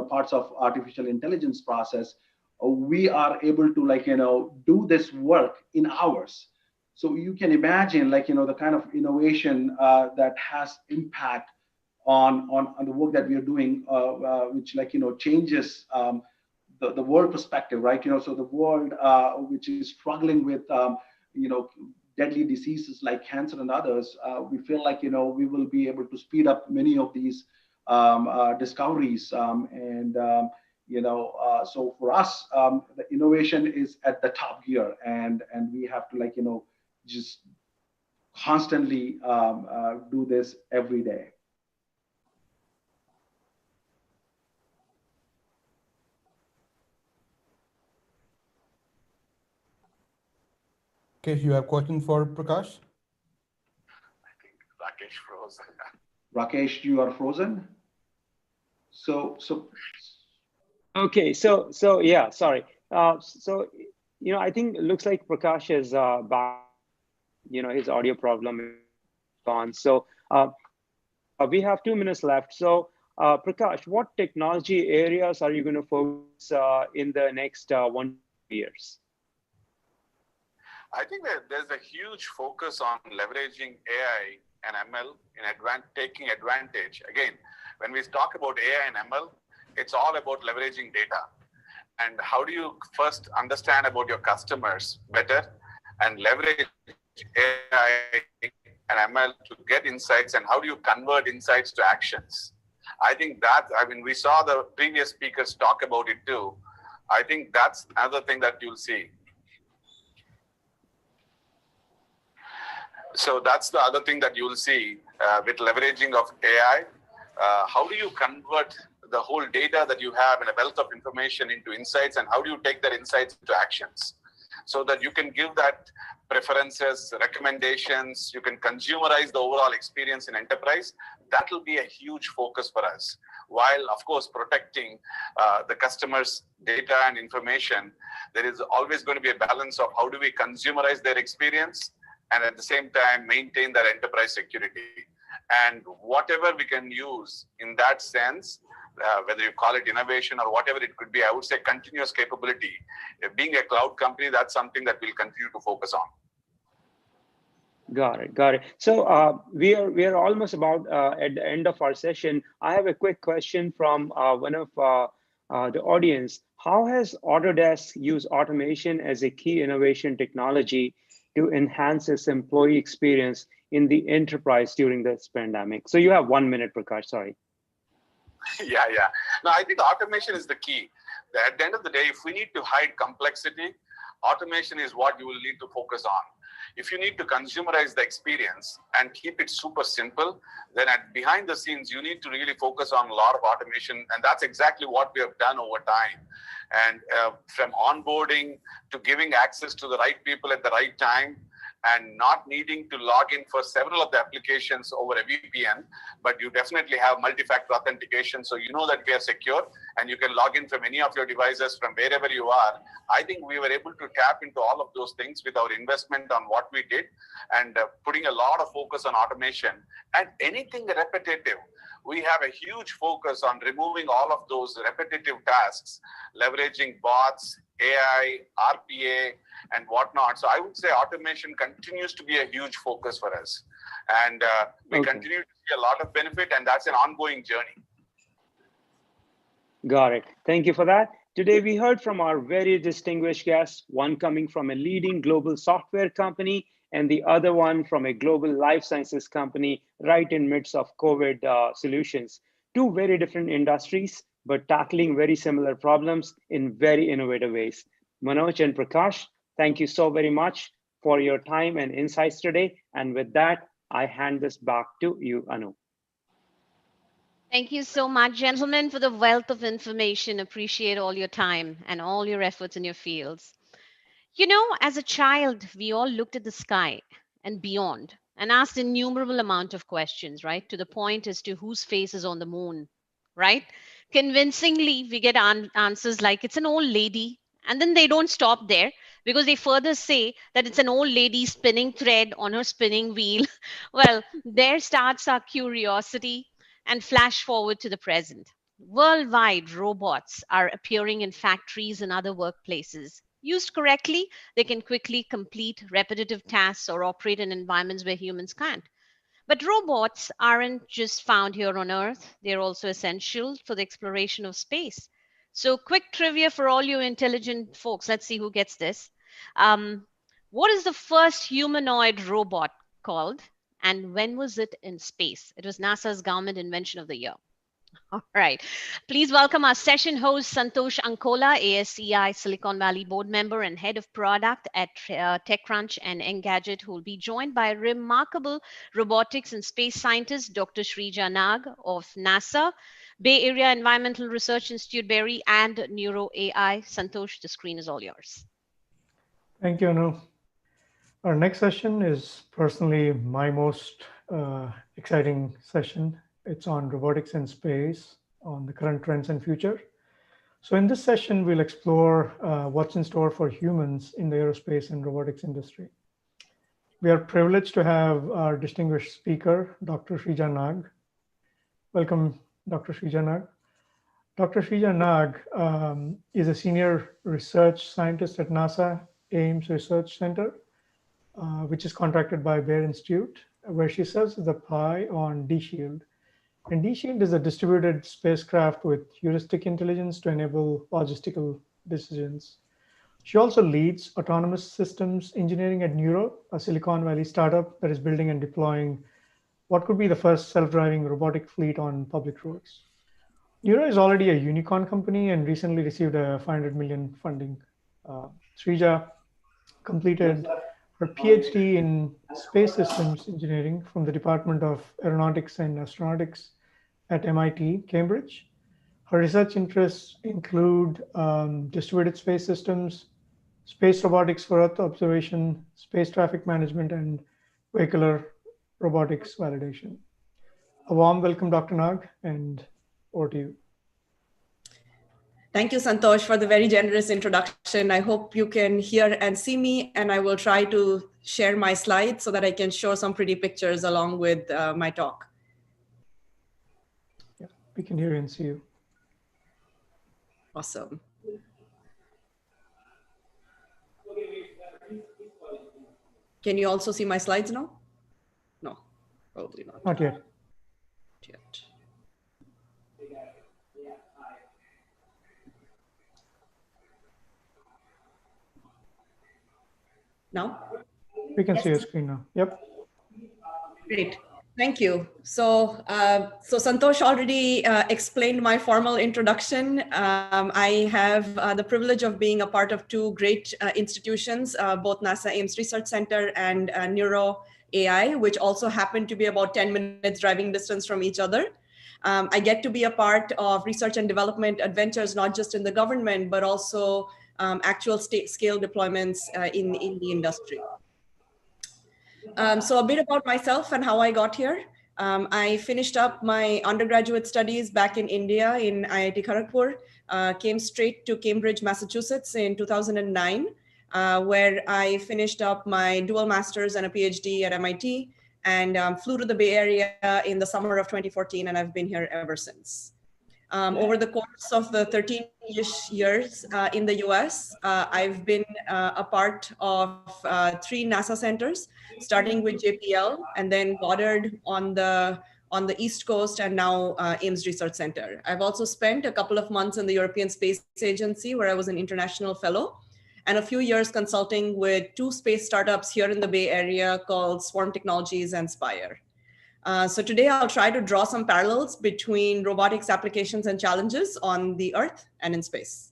parts of artificial intelligence process, we are able to do this work in hours. So you can imagine the kind of innovation that has impact on the work that we are doing, which changes the world perspective, right? So the world which is struggling with deadly diseases like cancer and others, we feel we will be able to speed up many of these discoveries, and So for us, the innovation is at the top gear, and we have to just constantly do this every day. Okay, you have question for Prakash? I think Rakesh froze. Rakesh, you are frozen. So Okay, so yeah, sorry. So I think it looks like Prakash is back. His audio problem is gone. So we have 2 minutes left. So Prakash, what technology areas are you going to focus in the next 1 years? I think that there's a huge focus on leveraging AI and ML in taking advantage. Again, when we talk about AI and ML, it's all about leveraging data. And how do you first understand about your customers better and leverage AI and ML to get insights, and how do you convert insights to actions? I think that, we saw the previous speakers talk about it too. I think that's another thing that you'll see. So that's the other thing that you'll see with leveraging of AI. How do you convert the whole data that you have and a wealth of information into insights, and how do you take that insights into actions so that you can give that preferences, recommendations, you can consumerize the overall experience in enterprise? That will be a huge focus for us. While, of course, protecting the customer's data and information, there is always going to be a balance of how do we consumerize their experience and at the same time maintain their enterprise security. And whatever we can use in that sense, whether you call it innovation or whatever it could be, I would say continuous capability. Being a cloud company, that's something that we'll continue to focus on. Got it. So we are almost about at the end of our session. I have a quick question from one of the audience. How has Autodesk used automation as a key innovation technology to enhance its employee experience in the enterprise during this pandemic? So you have 1 minute, Prakash, sorry. Yeah. No, I think automation is the key. At the end of the day, if we need to hide complexity, automation is what you will need to focus on. If you need to consumerize the experience and keep it super simple, then behind the scenes, you need to really focus on a lot of automation. And that's exactly what we have done over time. And from onboarding to giving access to the right people at the right time, and not needing to log in for several of the applications over a VPN, but you definitely have multi-factor authentication, so you know that we are secure and you can log in from any of your devices from wherever you are. I think we were able to tap into all of those things with our investment on what we did and putting a lot of focus on automation and anything repetitive. We have a huge focus on removing all of those repetitive tasks, leveraging bots, AI, RPA, and whatnot. So I would say automation continues to be a huge focus for us. And we continue to see a lot of benefit, and that's an ongoing journey. Got it. Thank you for that. Today, we heard from our very distinguished guests, one coming from a leading global software company and the other one from a global life sciences company right in midst of COVID solutions. Two very different industries, but tackling very similar problems in very innovative ways. Manoj and Prakash, thank you so very much for your time and insights today. And with that, I hand this back to you, Anu. Thank you so much, gentlemen, for the wealth of information. Appreciate all your time and all your efforts in your fields. You know, as a child, we all looked at the sky and beyond and asked innumerable amount of questions, right? To the point as to whose face is on the moon, right? Convincingly, we get answers like it's an old lady. And then they don't stop there because they further say that it's an old lady spinning thread on her spinning wheel. Well, there starts our curiosity and flash forward to the present. Worldwide, robots are appearing in factories and other workplaces. Used correctly, they can quickly complete repetitive tasks or operate in environments where humans can't. But robots aren't just found here on Earth, they're also essential for the exploration of space. So, quick trivia for all you intelligent folks. Let's see who gets this. What is the first humanoid robot called, and when was it in space? It was NASA's government invention of the year. All right. Please welcome our session host, Santosh Ankola, ASEI Silicon Valley board member and head of product at TechCrunch and Engadget, who will be joined by remarkable robotics and space scientist, Dr. Shrija Nag of NASA, Bay Area Environmental Research Institute, Berry, and Neuro AI. Santosh, the screen is all yours. Thank you, Anu. Our next session is personally my most exciting session. It's on robotics and space, on the current trends and future. So in this session, we'll explore what's in store for humans in the aerospace and robotics industry. We are privileged to have our distinguished speaker, Dr. Shrija Nag. Welcome, Dr. Shrija Nag. Dr. Shrija Nag is a senior research scientist at NASA Ames Research Center, which is contracted by Bayer Institute, where she serves as the PI on D-Shield. And D-Shield is a distributed spacecraft with heuristic intelligence to enable logistical decisions. She also leads autonomous systems engineering at Neuro, a Silicon Valley startup that is building and deploying what could be the first self-driving robotic fleet on public roads. Neuro is already a unicorn company and recently received a $500 million funding. Shrija completed her PhD in space systems engineering from the Department of Aeronautics and Astronautics at MIT, Cambridge. Her research interests include distributed space systems, space robotics for Earth observation, space traffic management, and vehicular robotics validation. A warm welcome, Dr. Nag, and over to you. Thank you, Santosh, for the very generous introduction. I hope you can hear and see me, and I will try to share my slides so that I can show some pretty pictures along with my talk. Yeah, we can hear and see you. Awesome. Can you also see my slides now? No, probably not. Not yet. Now? We can Yes. see your screen now. Yep. Great. Thank you. So, Santosh already explained my formal introduction. I have the privilege of being a part of two great institutions, both NASA Ames Research Center and Neuro AI, which also happen to be about 10 minutes driving distance from each other. I get to be a part of research and development adventures, not just in the government, but also actual scale deployments in the industry. So a bit about myself and how I got here. I finished up my undergraduate studies back in India in IIT Kharagpur, came straight to Cambridge, Massachusetts in 2009, where I finished up my dual master's and a PhD at MIT, and flew to the Bay Area in the summer of 2014, and I've been here ever since. Over the course of the 13-ish years in the US, I've been a part of 3 NASA centers, starting with JPL and then Goddard on the East Coast, and now Ames Research Center. I've also spent a couple of months in the European Space Agency, where I was an international fellow, and a few years consulting with 2 space startups here in the Bay Area called Swarm Technologies and Spire. So today I'll try to draw some parallels between robotics applications and challenges on the Earth and in space.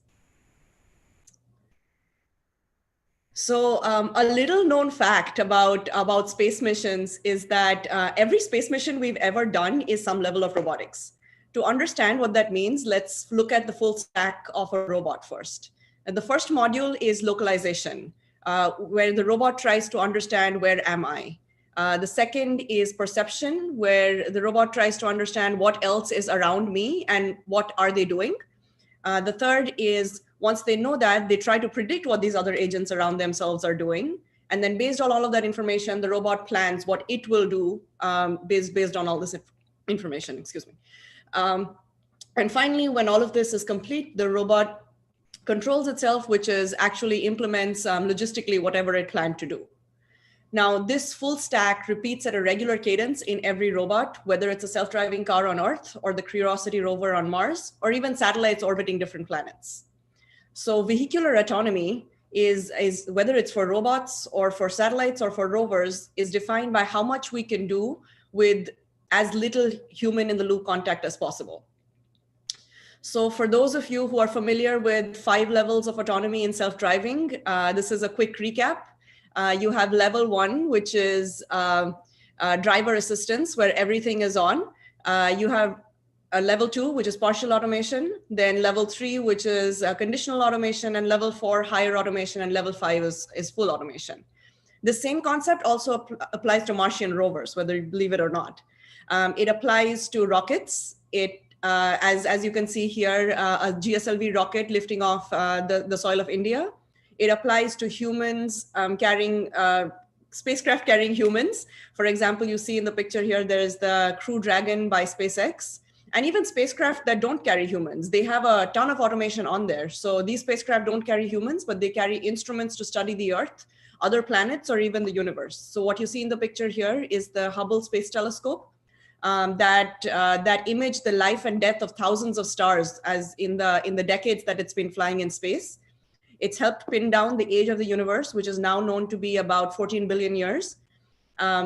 So a little known fact about space missions is that every space mission we've ever done is some level of robotics. To understand what that means, let's look at the full stack of a robot first. And the first module is localization, where the robot tries to understand where am I. The second is perception, where the robot tries to understand what else is around me and what are they doing. The third is, once they know that, they try to predict what these other agents around themselves are doing. And then based on all of that information, the robot plans what it will do based on all this information, excuse me. And finally, when all of this is complete, the robot controls itself, which is actually implements logistically whatever it planned to do. Now, this full stack repeats at a regular cadence in every robot, whether it's a self-driving car on Earth or the Curiosity rover on Mars, or even satellites orbiting different planets. So vehicular autonomy is whether it's for robots or for satellites or for rovers, is defined by how much we can do with as little human in the loop contact as possible. So for those of you who are familiar with 5 levels of autonomy in self-driving, this is a quick recap. You have level 1, which is driver assistance, where everything is on. You have level 2, which is partial automation, then level 3, which is conditional automation, and level 4, higher automation, and level 5 is full automation. The same concept also applies to Martian rovers, whether you believe it or not. It applies to rockets. As you can see here, a GSLV rocket lifting off the soil of India. It applies to humans carrying spacecraft carrying humans. For example, you see in the picture here, there's the Crew Dragon by SpaceX, and even spacecraft that don't carry humans. They have a ton of automation on there. So these spacecraft don't carry humans, but they carry instruments to study the Earth, other planets, or even the universe. So what you see in the picture here is the Hubble Space Telescope that image the life and death of thousands of stars as in the decades that it's been flying in space. It's helped pin down the age of the universe, which is now known to be about 14 billion years,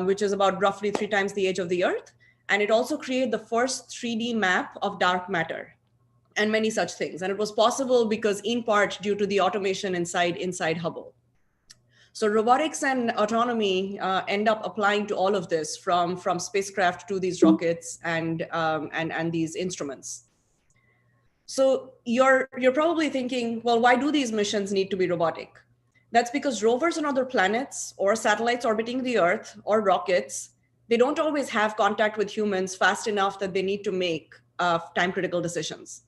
which is about roughly 3 times the age of the Earth. And it also created the first 3D map of dark matter and many such things. And it was possible because in part due to the automation inside Hubble. So robotics and autonomy end up applying to all of this, from spacecraft to these rockets and these instruments. So you're probably thinking, well, why do these missions need to be robotic? That's because rovers on other planets or satellites orbiting the Earth or rockets, they don't always have contact with humans fast enough that they need to make time-critical decisions.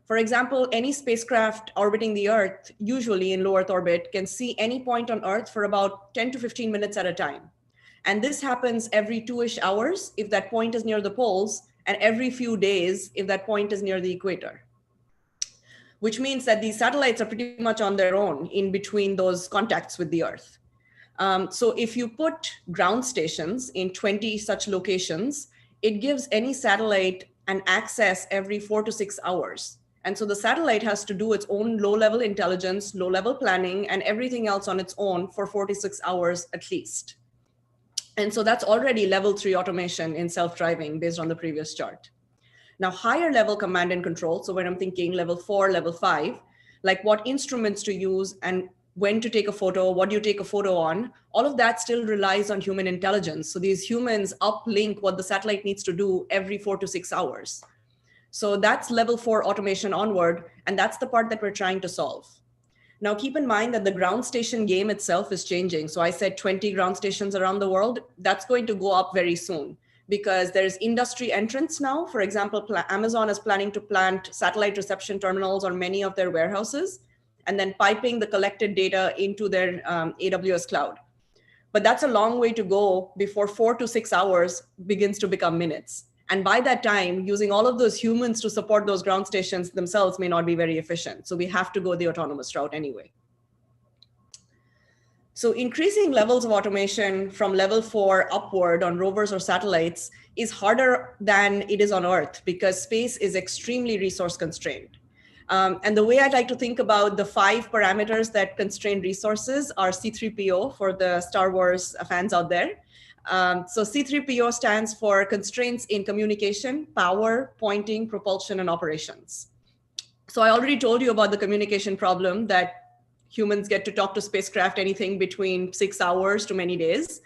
For example, any spacecraft orbiting the Earth, usually in low Earth orbit, can see any point on Earth for about 10 to 15 minutes at a time. And this happens every 2-ish hours if that point is near the poles, and every few days if that point is near the equator. Which means that these satellites are pretty much on their own in between those contacts with the Earth. So if you put ground stations in 20 such locations, it gives any satellite an access every 4 to 6 hours. And so the satellite has to do its own low-level intelligence, low-level planning, and everything else on its own for 46 hours at least. And so that's already level 3 automation in self-driving based on the previous chart. Now, higher level command and control, so when I'm thinking level 4, level 5, like what instruments to use and when to take a photo, what do you take a photo on, all of that still relies on human intelligence. So these humans uplink what the satellite needs to do every 4 to 6 hours. So that's level 4 automation onward, and that's the part that we're trying to solve. Now, keep in mind that the ground station game itself is changing. So I said 20 ground stations around the world. That's going to go up very soon because there's industry entrants now. For example, Amazon is planning to plant satellite reception terminals on many of their warehouses and then piping the collected data into their AWS cloud. But that's a long way to go before 4 to 6 hours begins to become minutes. And by that time, using all of those humans to support those ground stations themselves may not be very efficient. So we have to go the autonomous route anyway. So increasing levels of automation from level 4 upward on rovers or satellites is harder than it is on Earth because space is extremely resource constrained. And the way I'd like to think about the 5 parameters that constrain resources are C3PO for the Star Wars fans out there. So C3PO stands for constraints in communication, power, pointing, propulsion, and operations. So I already told you about the communication problem that humans get to talk to spacecraft anything between 6 hours to many days.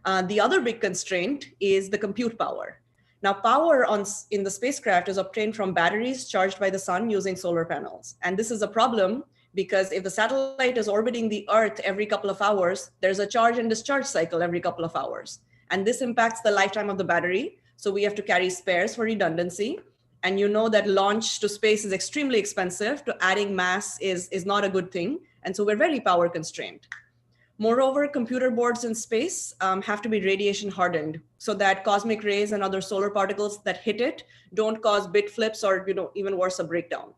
The other big constraint is the compute power. Now, power in the spacecraft is obtained from batteries charged by the sun using solar panels. And this is a problem because if the satellite is orbiting the Earth every couple of hours, there's a charge and discharge cycle every couple of hours. And this impacts the lifetime of the battery. So we have to carry spares for redundancy. And you know that launch to space is extremely expensive. To adding mass is not a good thing. And so we're very power constrained. Moreover, computer boards in space have to be radiation hardened so that cosmic rays and other solar particles that hit it don't cause bit flips or even worse, a breakdown.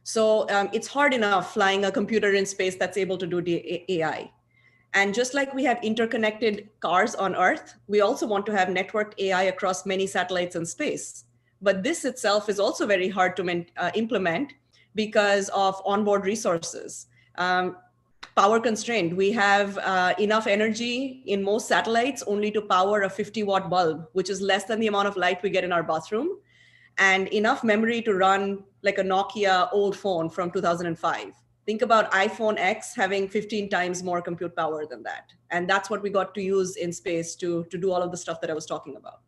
So it's hard enough flying a computer in space that's able to do the AI. And just like we have interconnected cars on Earth, we also want to have networked AI across many satellites in space. But this itself is also very hard to implement because of onboard resources. Power constrained. We have enough energy in most satellites only to power a 50-watt bulb, which is less than the amount of light we get in our bathroom. and enough memory to run like a Nokia old phone from 2005. Think about iPhone X having 15 times more compute power than that. And that's what we got to use in space to do all of the stuff that I was talking about.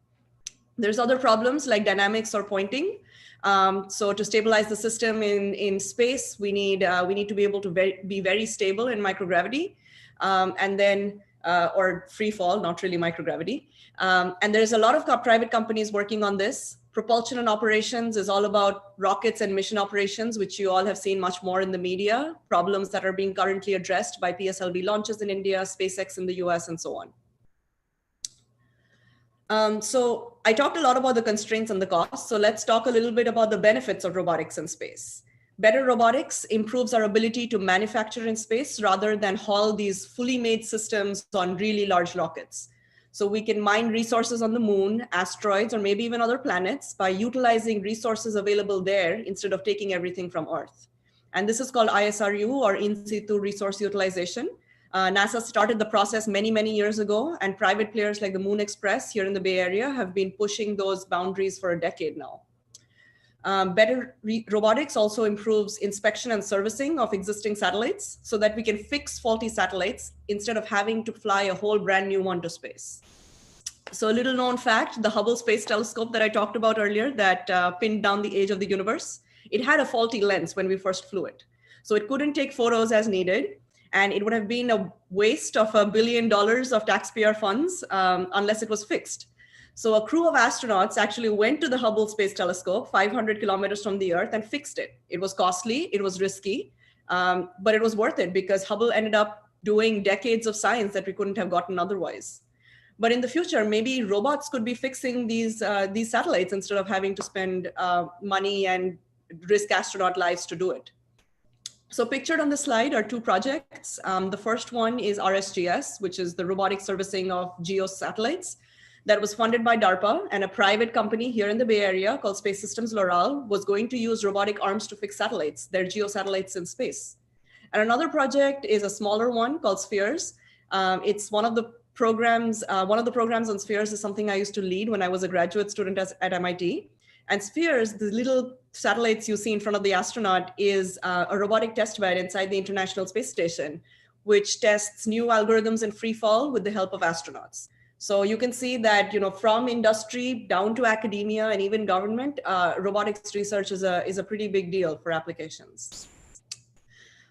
There's other problems like dynamics or pointing. So to stabilize the system in space, we need to be able to be very stable in microgravity, and then or free fall, not really microgravity. And there's a lot of private companies working on this. Propulsion and operations is all about rockets and mission operations, which you all have seen much more in the media, problems that are being currently addressed by PSLV launches in India, SpaceX in the US, and so on. So I talked a lot about the constraints and the costs. So let's talk a little bit about the benefits of robotics in space. Better robotics improves our ability to manufacture in space rather than haul these fully made systems on really large rockets. So we can mine resources on the moon, asteroids, or maybe even other planets by utilizing resources available there instead of taking everything from Earth. And this is called ISRU, or in situ resource utilization. NASA started the process many, many years ago, and private players like the Moon Express here in the Bay Area have been pushing those boundaries for a decade now. Better robotics also improves inspection and servicing of existing satellites so that we can fix faulty satellites instead of having to fly a whole brand new one to space. So a little known fact, the Hubble Space Telescope that I talked about earlier that pinned down the age of the universe, it had a faulty lens when we first flew it. So it couldn't take photos as needed. And it would have been a waste of $1 billion of taxpayer funds unless it was fixed. So a crew of astronauts actually went to the Hubble Space Telescope 500 kilometers from the Earth and fixed it. It was costly, it was risky, but it was worth it because Hubble ended up doing decades of science that we couldn't have gotten otherwise. But in the future, maybe robots could be fixing these satellites instead of having to spend money and risk astronaut lives to do it. So pictured on the slide are two projects. The first one is RSGS, which is the robotic servicing of GEO satellites that was funded by DARPA, and a private company here in the Bay Area called Space Systems Loral was going to use robotic arms to fix satellites, their GEO satellites in space. And another project is a smaller one called Spheres. It's one of the programs on Spheres is something I used to lead when I was a graduate student at MIT. And Spheres, the little satellites you see in front of the astronaut, is a robotic test bed inside the International Space Station, which tests new algorithms in free fall with the help of astronauts. So you can see that, from industry down to academia and even government, robotics research is a pretty big deal for applications.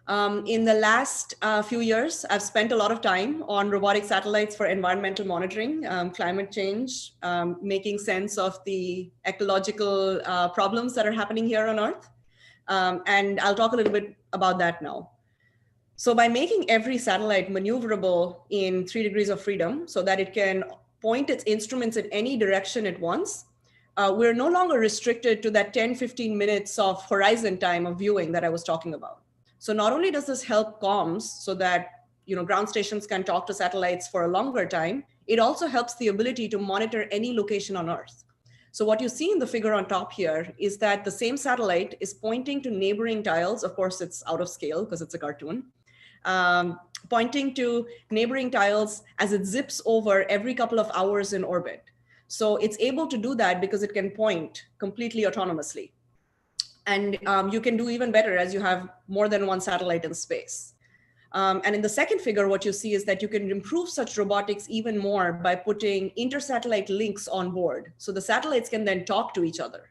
In the last few years, I've spent a lot of time on robotic satellites for environmental monitoring, climate change, making sense of the ecological problems that are happening here on Earth. And I'll talk a little bit about that now. So by making every satellite maneuverable in 3 degrees of freedom so that it can point its instruments in any direction it wants, we're no longer restricted to that 10-15 minutes of horizon time of viewing that I was talking about. So not only does this help comms so that ground stations can talk to satellites for a longer time, it also helps the ability to monitor any location on Earth. So what you see in the figure on top here is that the same satellite is pointing to neighboring tiles. Of course, it's out of scale because it's a cartoon. Pointing to neighboring tiles as it zips over every couple of hours in orbit. So it's able to do that because it can point completely autonomously. And you can do even better as you have more than one satellite in space. And in the second figure, what you see is that you can improve such robotics even more by putting inter-satellite links on board. So the satellites can then talk to each other.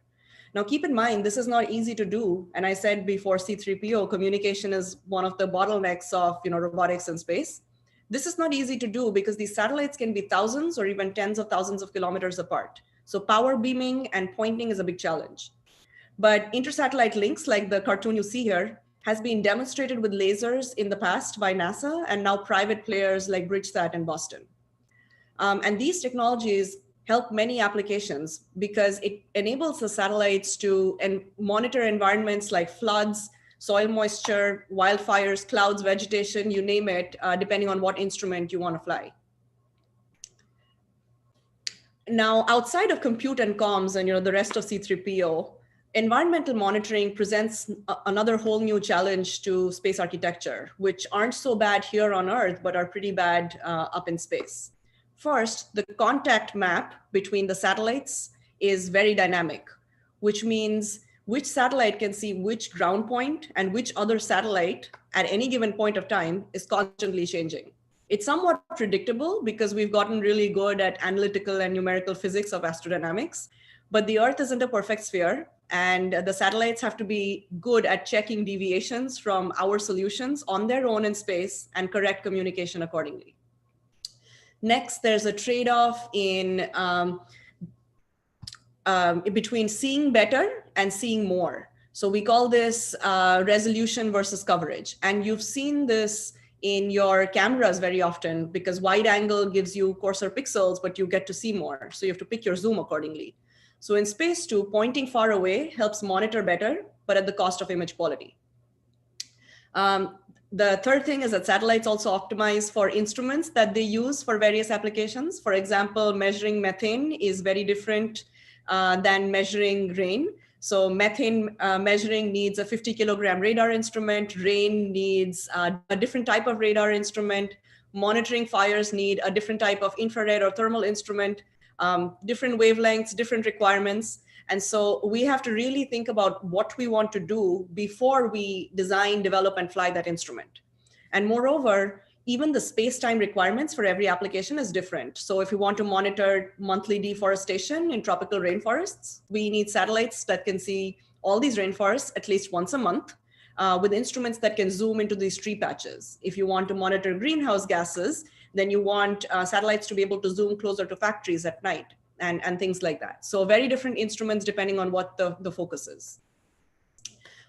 Now, keep in mind, this is not easy to do. And I said before C3PO, communication is one of the bottlenecks of robotics in space. This is not easy to do because these satellites can be thousands or even tens of thousands of kilometers apart. So power beaming and pointing is a big challenge. But inter-satellite links, like the cartoon you see here, has been demonstrated with lasers in the past by NASA and now private players like BridgeSat in Boston. And these technologies help many applications because it enables the satellites to monitor environments like floods, soil moisture, wildfires, clouds, vegetation, you name it, depending on what instrument you want to fly. Now, outside of compute and comms and the rest of C3PO, environmental monitoring presents another whole new challenge to space architecture, which aren't so bad here on Earth, but are pretty bad up in space. First, the contact map between the satellites is very dynamic. which means which satellite can see which ground point and which other satellite at any given point of time is constantly changing. It's somewhat predictable because we've gotten really good at analytical and numerical physics of astrodynamics, but the Earth isn't a perfect sphere, and the satellites have to be good at checking deviations from our solutions on their own in space and correct communication accordingly. Next, there's a trade-off in between seeing better and seeing more. So we call this resolution versus coverage. And you've seen this in your cameras very often because wide angle gives you coarser pixels, but you get to see more. So you have to pick your zoom accordingly. So in space too, pointing far away helps monitor better, but at the cost of image quality. The third thing is that satellites also optimize for instruments that they use for various applications. For example, measuring methane is very different than measuring rain. So methane measuring needs a 50 kilogram radar instrument. Rain needs a different type of radar instrument. Monitoring fires need a different type of infrared or thermal instrument, different wavelengths, different requirements. And so we have to really think about what we want to do before we design, develop, and fly that instrument. And moreover, even the space-time requirements for every application is different. So if you want to monitor monthly deforestation in tropical rainforests, we need satellites that can see all these rainforests at least once a month with instruments that can zoom into these tree patches. If you want to monitor greenhouse gases, then you want satellites to be able to zoom closer to factories at night and things like that. So very different instruments depending on what the focus is.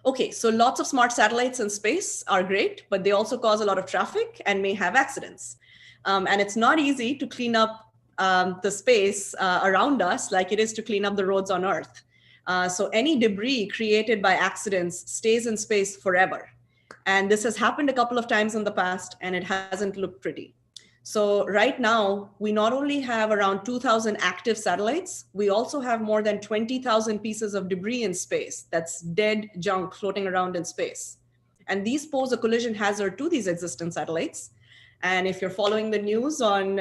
Okay, so lots of smart satellites in space are great, but they also cause a lot of traffic and may have accidents. And it's not easy to clean up the space around us like it is to clean up the roads on Earth. So any debris created by accidents stays in space forever. And this has happened a couple of times in the past, and it hasn't looked pretty. So right now, we not only have around 2,000 active satellites, we also have more than 20,000 pieces of debris in space. That's dead junk floating around in space. And these pose a collision hazard to these existing satellites. And if you're following the news on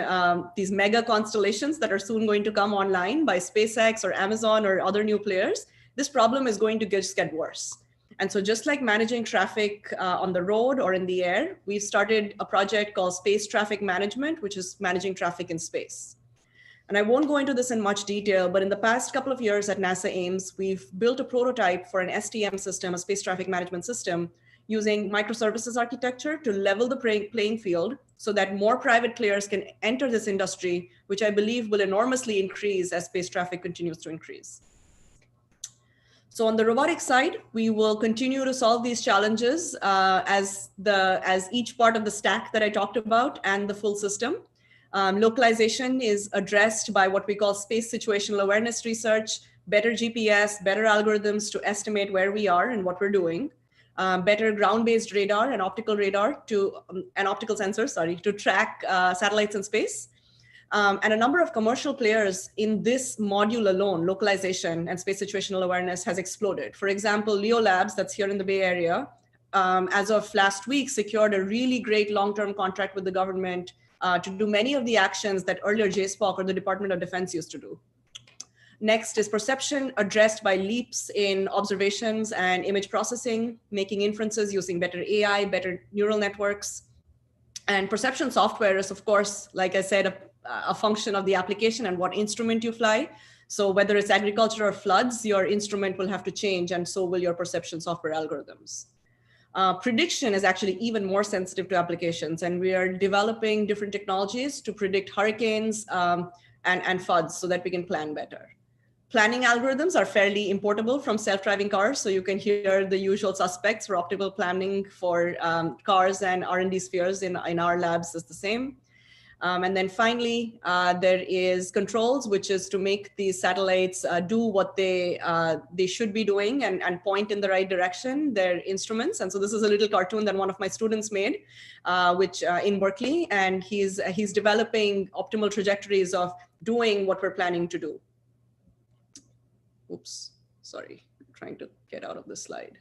these mega constellations that are soon going to come online by SpaceX or Amazon or other new players, this problem is going to just get worse. And so just like managing traffic on the road or in the air, we've started a project called Space Traffic Management, which is managing traffic in space. And I won't go into this in much detail, but in the past couple of years at NASA Ames, we've built a prototype for an STM system, a space traffic management system, using microservices architecture to level the playing field so that more private players can enter this industry, which I believe will enormously increase as space traffic continues to increase. So on the robotics side, we will continue to solve these challenges as each part of the stack that I talked about and the full system. Localization is addressed by what we call space situational awareness research, better GPS, better algorithms to estimate where we are and what we're doing, better ground-based radar and optical radar and optical sensors, to track satellites in space. And a number of commercial players in this module alone, localization and space situational awareness, has exploded. For example, Leo Labs, that's here in the Bay Area, as of last week, secured a really great long-term contract with the government to do many of the actions that earlier JSPOC or the Department of Defense used to do. Next is perception addressed by leaps in observations and image processing, making inferences using better AI, better neural networks. And perception software is, of course, like I said, a function of the application and what instrument you fly. So whether it's agriculture or floods, your instrument will have to change, and so will your perception software algorithms. Prediction is actually even more sensitive to applications, and we are developing different technologies to predict hurricanes and floods so that we can plan better. Planning algorithms are fairly importable from self-driving cars, so you can hear the usual suspects for optimal planning for cars, and R&D spheres in our labs is the same. And then finally, there is controls, which is to make these satellites do what they should be doing and point in the right direction, their instruments. And so this is a little cartoon that one of my students made, which in Berkeley, and he's developing optimal trajectories of doing what we're planning to do. Oops, sorry, I'm trying to get out of this slide.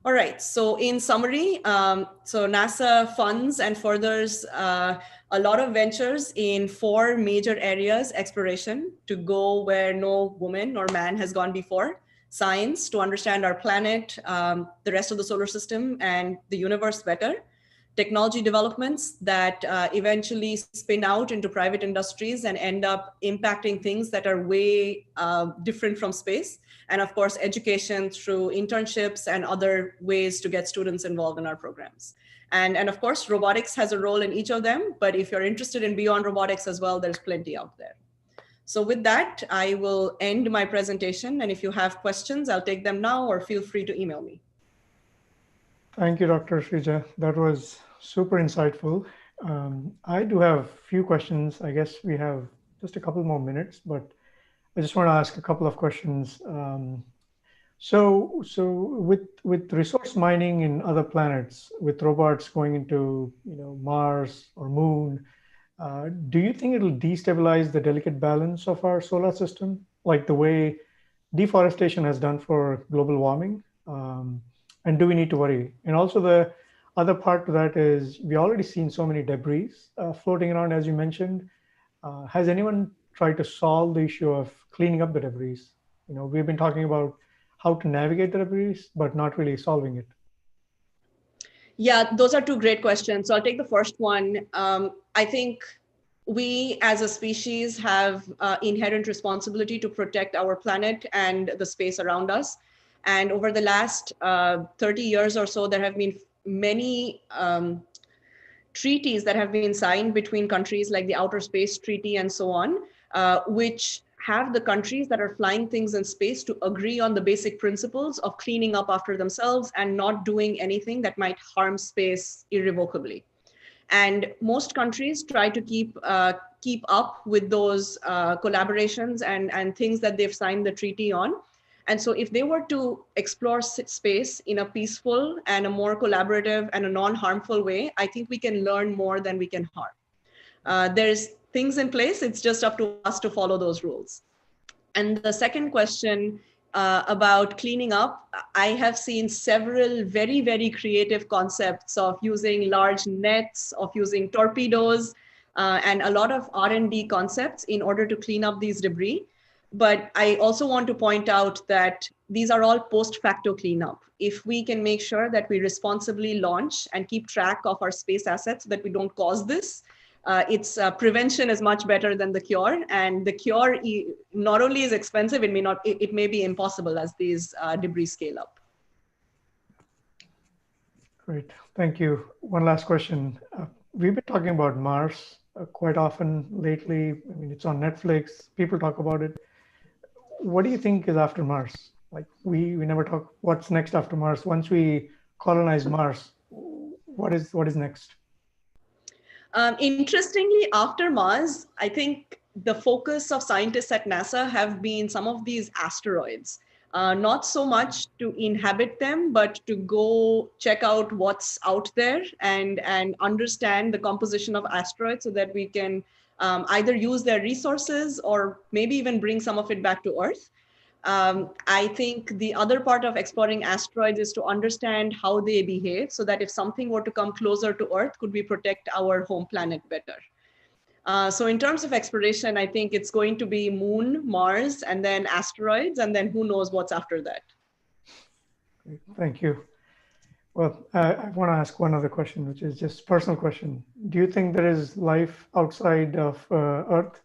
All right, so in summary, so NASA funds and furthers a lot of ventures in 4 major areas: exploration, to go where no woman or man has gone before; science, to understand our planet, the rest of the solar system, and the universe better; technology developments that eventually spin out into private industries and end up impacting things that are way different from space; and of course, education through internships and other ways to get students involved in our programs. And of course, robotics has a role in each of them, but if you're interested in beyond robotics as well, there's plenty out there. So with that, I will end my presentation. And if you have questions, I'll take them now, or feel free to email me. Thank you, Dr. Shrija. That was super insightful. I do have a few questions. I guess we have just a couple more minutes, but I just want to ask a couple of questions. So with resource mining in other planets, with robots going into Mars or Moon, do you think it'll destabilize the delicate balance of our solar system, like the way deforestation has done for global warming? And do we need to worry? And also the other part to that is we already seen so many debris floating around, as you mentioned. Has anyone tried to solve the issue of cleaning up the debris? We've been talking about how to navigate the debris, but not really solving it. Yeah, those are 2 great questions. So I'll take the first one. I think we as a species have inherent responsibility to protect our planet and the space around us. And over the last 30 years or so, there have been many treaties that have been signed between countries, like the Outer Space Treaty and so on, which have the countries that are flying things in space to agree on the basic principles of cleaning up after themselves and not doing anything that might harm space irrevocably. And most countries try to keep up with those collaborations and things that they've signed the treaty on. And so if they were to explore space in a peaceful and a more collaborative and a non-harmful way, I think we can learn more than we can harm. There's things in place, it's just up to us to follow those rules. And the second question about cleaning up, I have seen several very, very creative concepts of using large nets, of using torpedoes, and a lot of R&D concepts in order to clean up these debris. But I also want to point out that these are all post-facto cleanup. If we can make sure that we responsibly launch and keep track of our space assets so that we don't cause this, prevention is much better than the cure. And the cure not only is expensive, it may be impossible as these debris scale up. Great, thank you. One last question. We've been talking about Mars quite often lately. I mean, it's on Netflix, people talk about it. What do you think is after Mars? Like we never talk what's next after Mars. Once we colonize Mars, what is next? Interestingly, after Mars, I think the focus of scientists at NASA have been some of these asteroids. Not so much to inhabit them, but to go check out what's out there and understand the composition of asteroids so that we can either use their resources or maybe even bring some of it back to Earth. I think the other part of exploring asteroids is to understand how they behave so that if something were to come closer to Earth, could we protect our home planet better? So in terms of exploration, I think it's going to be Moon, Mars, and then asteroids, and then who knows what's after that. Thank you. Well, I want to ask one other question, which is just a personal question. Do you think there is life outside of Earth?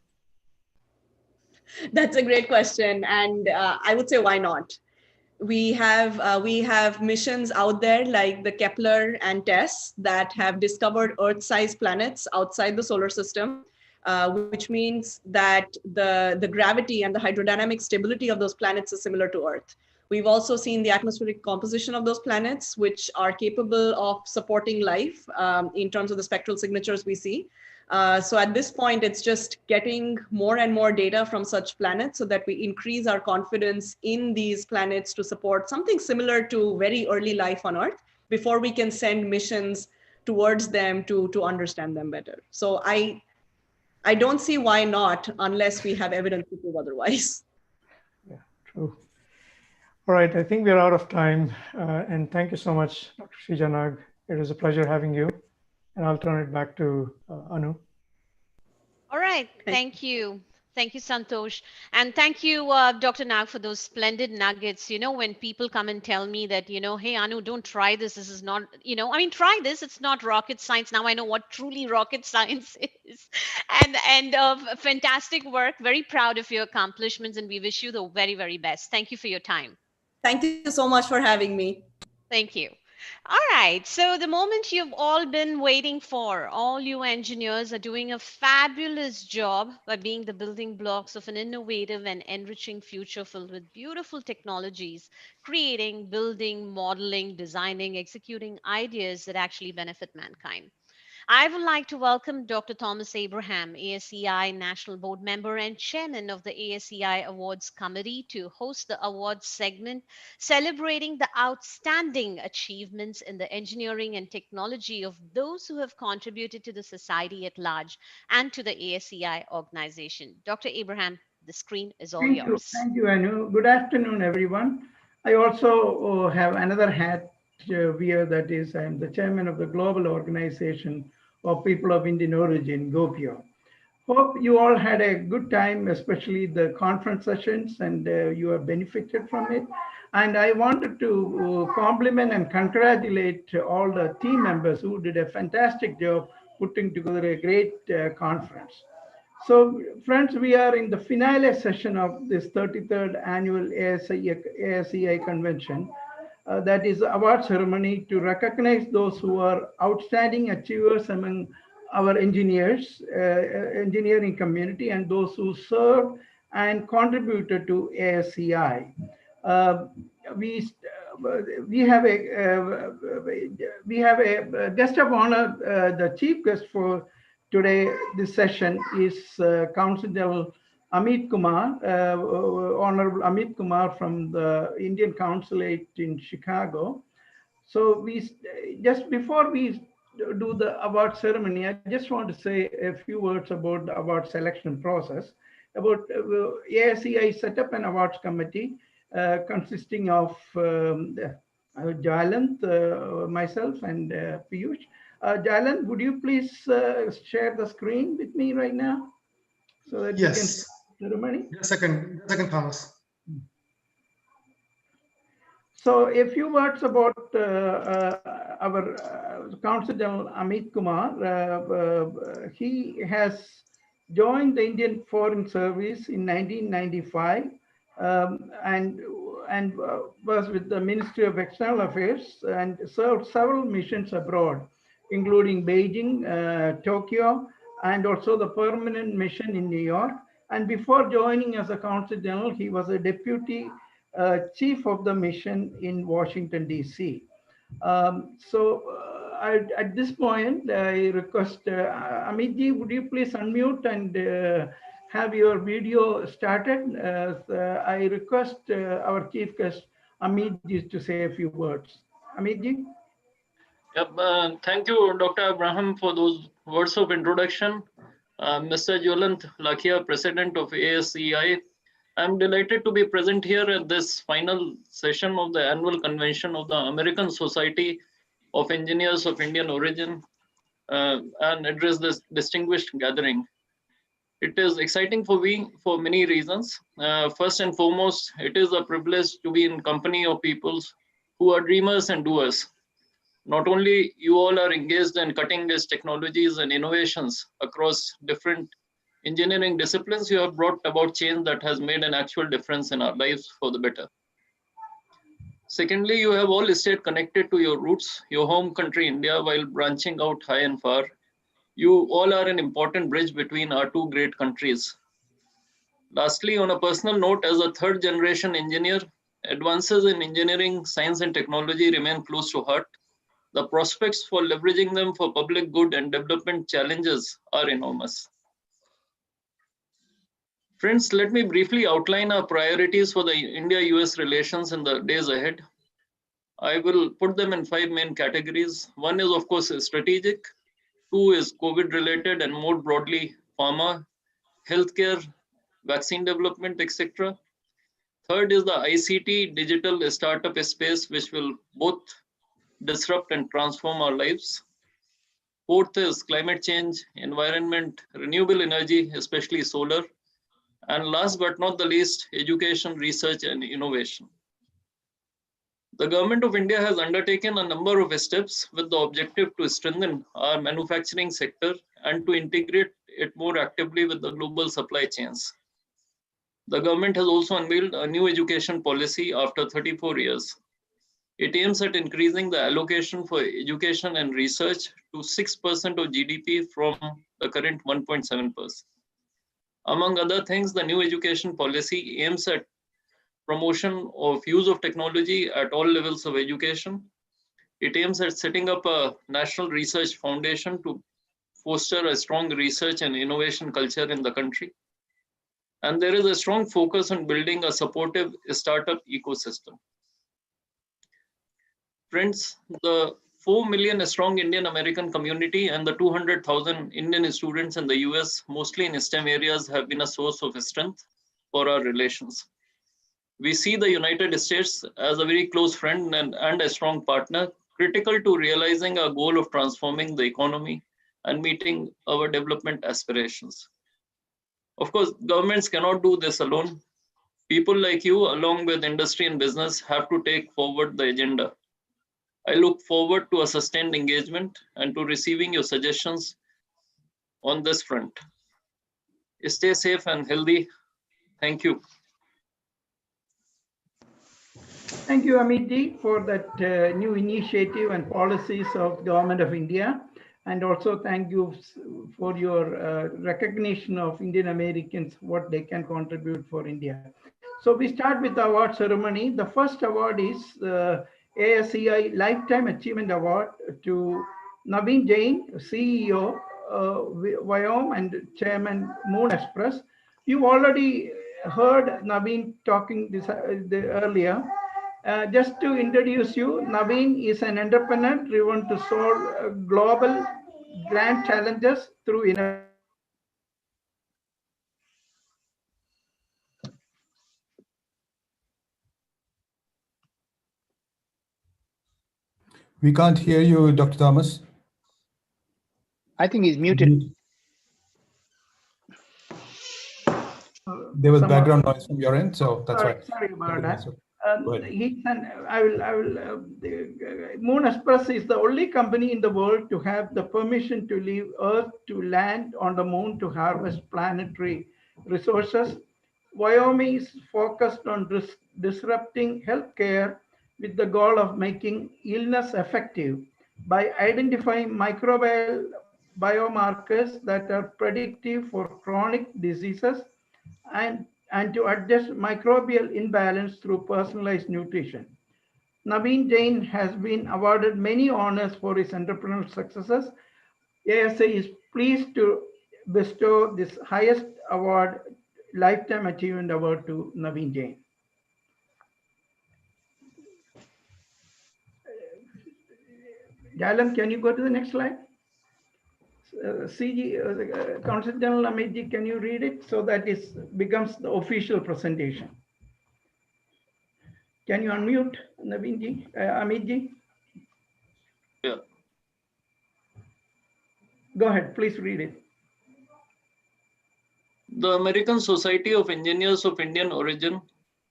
That's a great question. And I would say, why not? We have missions out there like the Kepler and TESS that have discovered Earth-sized planets outside the solar system, which means that the gravity and the hydrodynamic stability of those planets is similar to Earth. We've also seen the atmospheric composition of those planets, which are capable of supporting life in terms of the spectral signatures we see. So at this point, it's just getting more and more data from such planets so that we increase our confidence in these planets to support something similar to very early life on Earth before we can send missions towards them to understand them better. So I don't see why not unless we have evidence to prove otherwise. Yeah, true. All right, I think we're out of time. And thank you so much, Dr. Srijanag. It was a pleasure having you. And I'll turn it back to Anu. All right. Thank you. Thank you, Santosh. And thank you, Dr. Nag, for those splendid nuggets. You know, when people come and tell me that, hey, Anu, don't try this. This is not, I mean, try this. It's not rocket science. Now I know what truly rocket science is. And fantastic work. Very proud of your accomplishments. And we wish you the very, very best. Thank you for your time. Thank you so much for having me. Thank you. All right. So, the moment you've all been waiting for, all you engineers are doing a fabulous job by being the building blocks of an innovative and enriching future filled with beautiful technologies, creating, building, modeling, designing, executing ideas that actually benefit mankind. I would like to welcome Dr. Thomas Abraham, ASEI National Board Member and Chairman of the ASEI Awards Committee, to host the awards segment celebrating the outstanding achievements in the engineering and technology of those who have contributed to the society at large and to the ASEI organization. Dr. Abraham, the screen is all yours. Thank you, Anu. Good afternoon, everyone. I also have another hat wear, that is, I'm the chairman of the Global Organization of People of Indian Origin, GOPIO. Hope you all had a good time, especially the conference sessions, and you have benefited from it. And I wanted to compliment and congratulate all the team members who did a fantastic job putting together a great conference. So, friends, we are in the finale session of this 33rd annual ASEI convention. That is award ceremony to recognize those who are outstanding achievers among our engineers, engineering community, and those who serve and contributed to ASEI. We have a guest of honor. The chief guest for today, this session is Council General Amit Kumar, Honorable Amit Kumar from the Indian Consulate in Chicago. So just before we do the award ceremony, I just want to say a few words about the award selection process. About ASEI set up an awards committee consisting of Jayanth, myself, and Piyush. Jayanth, would you please share the screen with me right now so that we can start the ceremony? Just a second, Thomas. So a few words about our Council General Amit Kumar. He has joined the Indian Foreign Service in 1995 and was with the Ministry of External Affairs and served several missions abroad, including Beijing, Tokyo, and also the permanent mission in New York. And before joining as a Council General, he was a deputy chief of the mission in Washington, D.C. At this point, I request Amitji, would you please unmute and have your video started? I request our chief guest, Amitji, to say a few words. Amitji? Yep, thank you, Dr. Abraham, for those words of introduction. Mr. Jayanth Lakhia, President of ASEI, I'm delighted to be present here at this final session of the annual convention of the American Society of Engineers of Indian Origin and address this distinguished gathering. It is exciting for me for many reasons. First and foremost, it is a privilege to be in company of peoples who are dreamers and doers. Not only you all are engaged in cutting edge technologies and innovations across different engineering disciplines, you have brought about change that has made an actual difference in our lives for the better. Secondly, you have all stayed connected to your roots, your home country, India, while branching out high and far. You all are an important bridge between our two great countries. Lastly, on a personal note, as a third generation engineer, advances in engineering, science and technology remain close to heart. The prospects for leveraging them for public good and development challenges are enormous. Friends, let me briefly outline our priorities for the India-US relations in the days ahead. I will put them in 5 main categories. One is, of course, strategic. 2 is COVID-related, and more broadly, pharma, healthcare, vaccine development, etc. Third is the ICT digital startup space, which will both disrupt and transform our lives. Fourth is climate change, environment, renewable energy, especially solar. And last but not the least, education, research, and innovation. The Government of India has undertaken a number of steps with the objective to strengthen our manufacturing sector and to integrate it more actively with the global supply chains. The government has also unveiled a new education policy after 34 years. It aims at increasing the allocation for education and research to 6% of GDP from the current 1.7%. Among other things, the new education policy aims at promotion of use of technology at all levels of education. It aims at setting up a national research foundation to foster a strong research and innovation culture in the country. And there is a strong focus on building a supportive startup ecosystem. Friends, the 4 million strong Indian American community and the 200,000 Indian students in the US, mostly in STEM areas, have been a source of strength for our relations. We see the United States as a very close friend and a strong partner, critical to realizing our goal of transforming the economy and meeting our development aspirations. Of course, governments cannot do this alone. People like you, along with industry and business, have to take forward the agenda. I look forward to a sustained engagement and to receiving your suggestions on this front. Stay safe and healthy. Thank you. Thank you, Amit, for that new initiative and policies of Government of India. And also thank you for your recognition of Indian Americans, what they can contribute for India. So we start with the award ceremony. The first award is ASEI Lifetime Achievement Award to Naveen Jain, CEO, Vyom, and Chairman Moon Express. You already heard Naveen talking this earlier. Just to introduce you, Naveen is an entrepreneur driven to solve global grand challenges through innovation. We can't hear you, Dr. Thomas. I think he's muted. There was background noise from your end, so that's why. Sorry about that. Moon Express is the only company in the world to have the permission to leave Earth to land on the moon to harvest planetary resources. Wyoming is focused on disrupting healthcare with the goal of making illness effective by identifying microbial biomarkers that are predictive for chronic diseases and to adjust microbial imbalance through personalized nutrition. Naveen Jain has been awarded many honors for his entrepreneurial successes. ASA is pleased to bestow this highest award, Lifetime Achievement Award, to Naveen Jain. Jalan, can you go to the next slide? Council General Amit, can you read it so that it becomes the official presentation? Can you unmute Naveen Amit? Yeah. Go ahead, please read it. The American Society of Engineers of Indian Origin,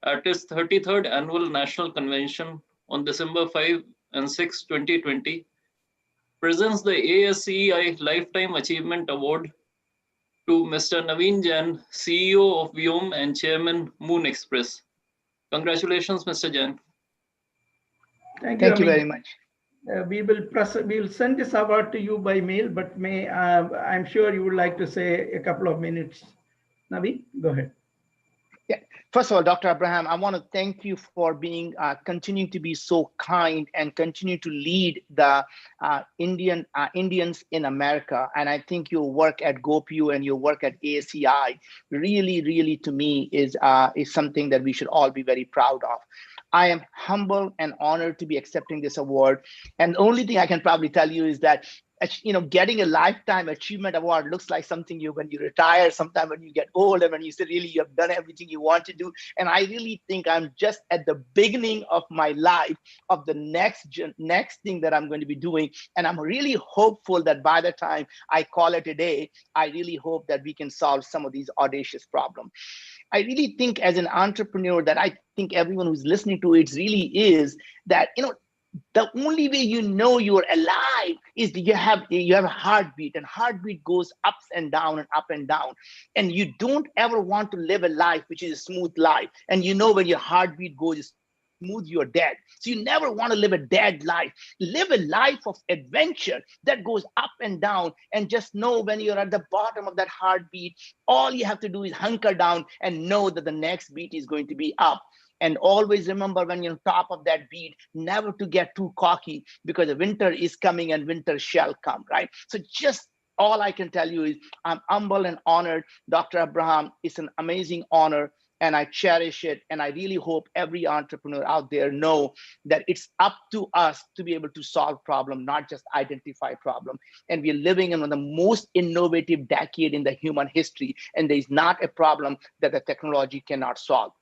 at its 33rd Annual National Convention on December 5 and 6, 2020, presents the ASEI Lifetime Achievement Award to Mr. Naveen Jain, CEO of Vyom and Chairman Moon Express. Congratulations, Mr. Jain. Thank you very much. We will send this award to you by mail, but I'm sure you would like to say a couple of minutes. Naveen, go ahead. Yeah. First of all, Dr. Abraham, I want to thank you for being continuing to be so kind and continue to lead the Indians in America. And I think your work at GoPu and your work at ASEI really, to me, is something that we should all be very proud of. I am humbled and honored to be accepting this award. And the only thing I can probably tell you is that getting a lifetime achievement award looks like something when you retire, sometime when you get old, and when you say really you have done everything you want to do. And I really think I'm just at the beginning of my life of the next thing that I'm going to be doing. And I'm really hopeful that by the time I call it a day, I really hope that we can solve some of these audacious problems. I really think as an entrepreneur that I think everyone who's listening to it really is that, the only way you know you're alive is that you have a heartbeat, and heartbeat goes ups and down and up and down. And you don't ever want to live a life which is a smooth life. And when your heartbeat goes smooth, you're dead. So you never want to live a dead life. Live a life of adventure that goes up and down, and just know when you're at the bottom of that heartbeat, all you have to do is hunker down and know that the next beat is going to be up. And always remember, when you're on top of that beat, never to get too cocky, because the winter is coming and winter shall come, right? So just all I can tell you is I'm humble and honored. Dr. Abraham, it's an amazing honor, and I cherish it. And I really hope every entrepreneur out there know that it's up to us to be able to solve problem, not just identify problem. And we're living in one of the most innovative decade in the human history, and there's not a problem that the technology cannot solve.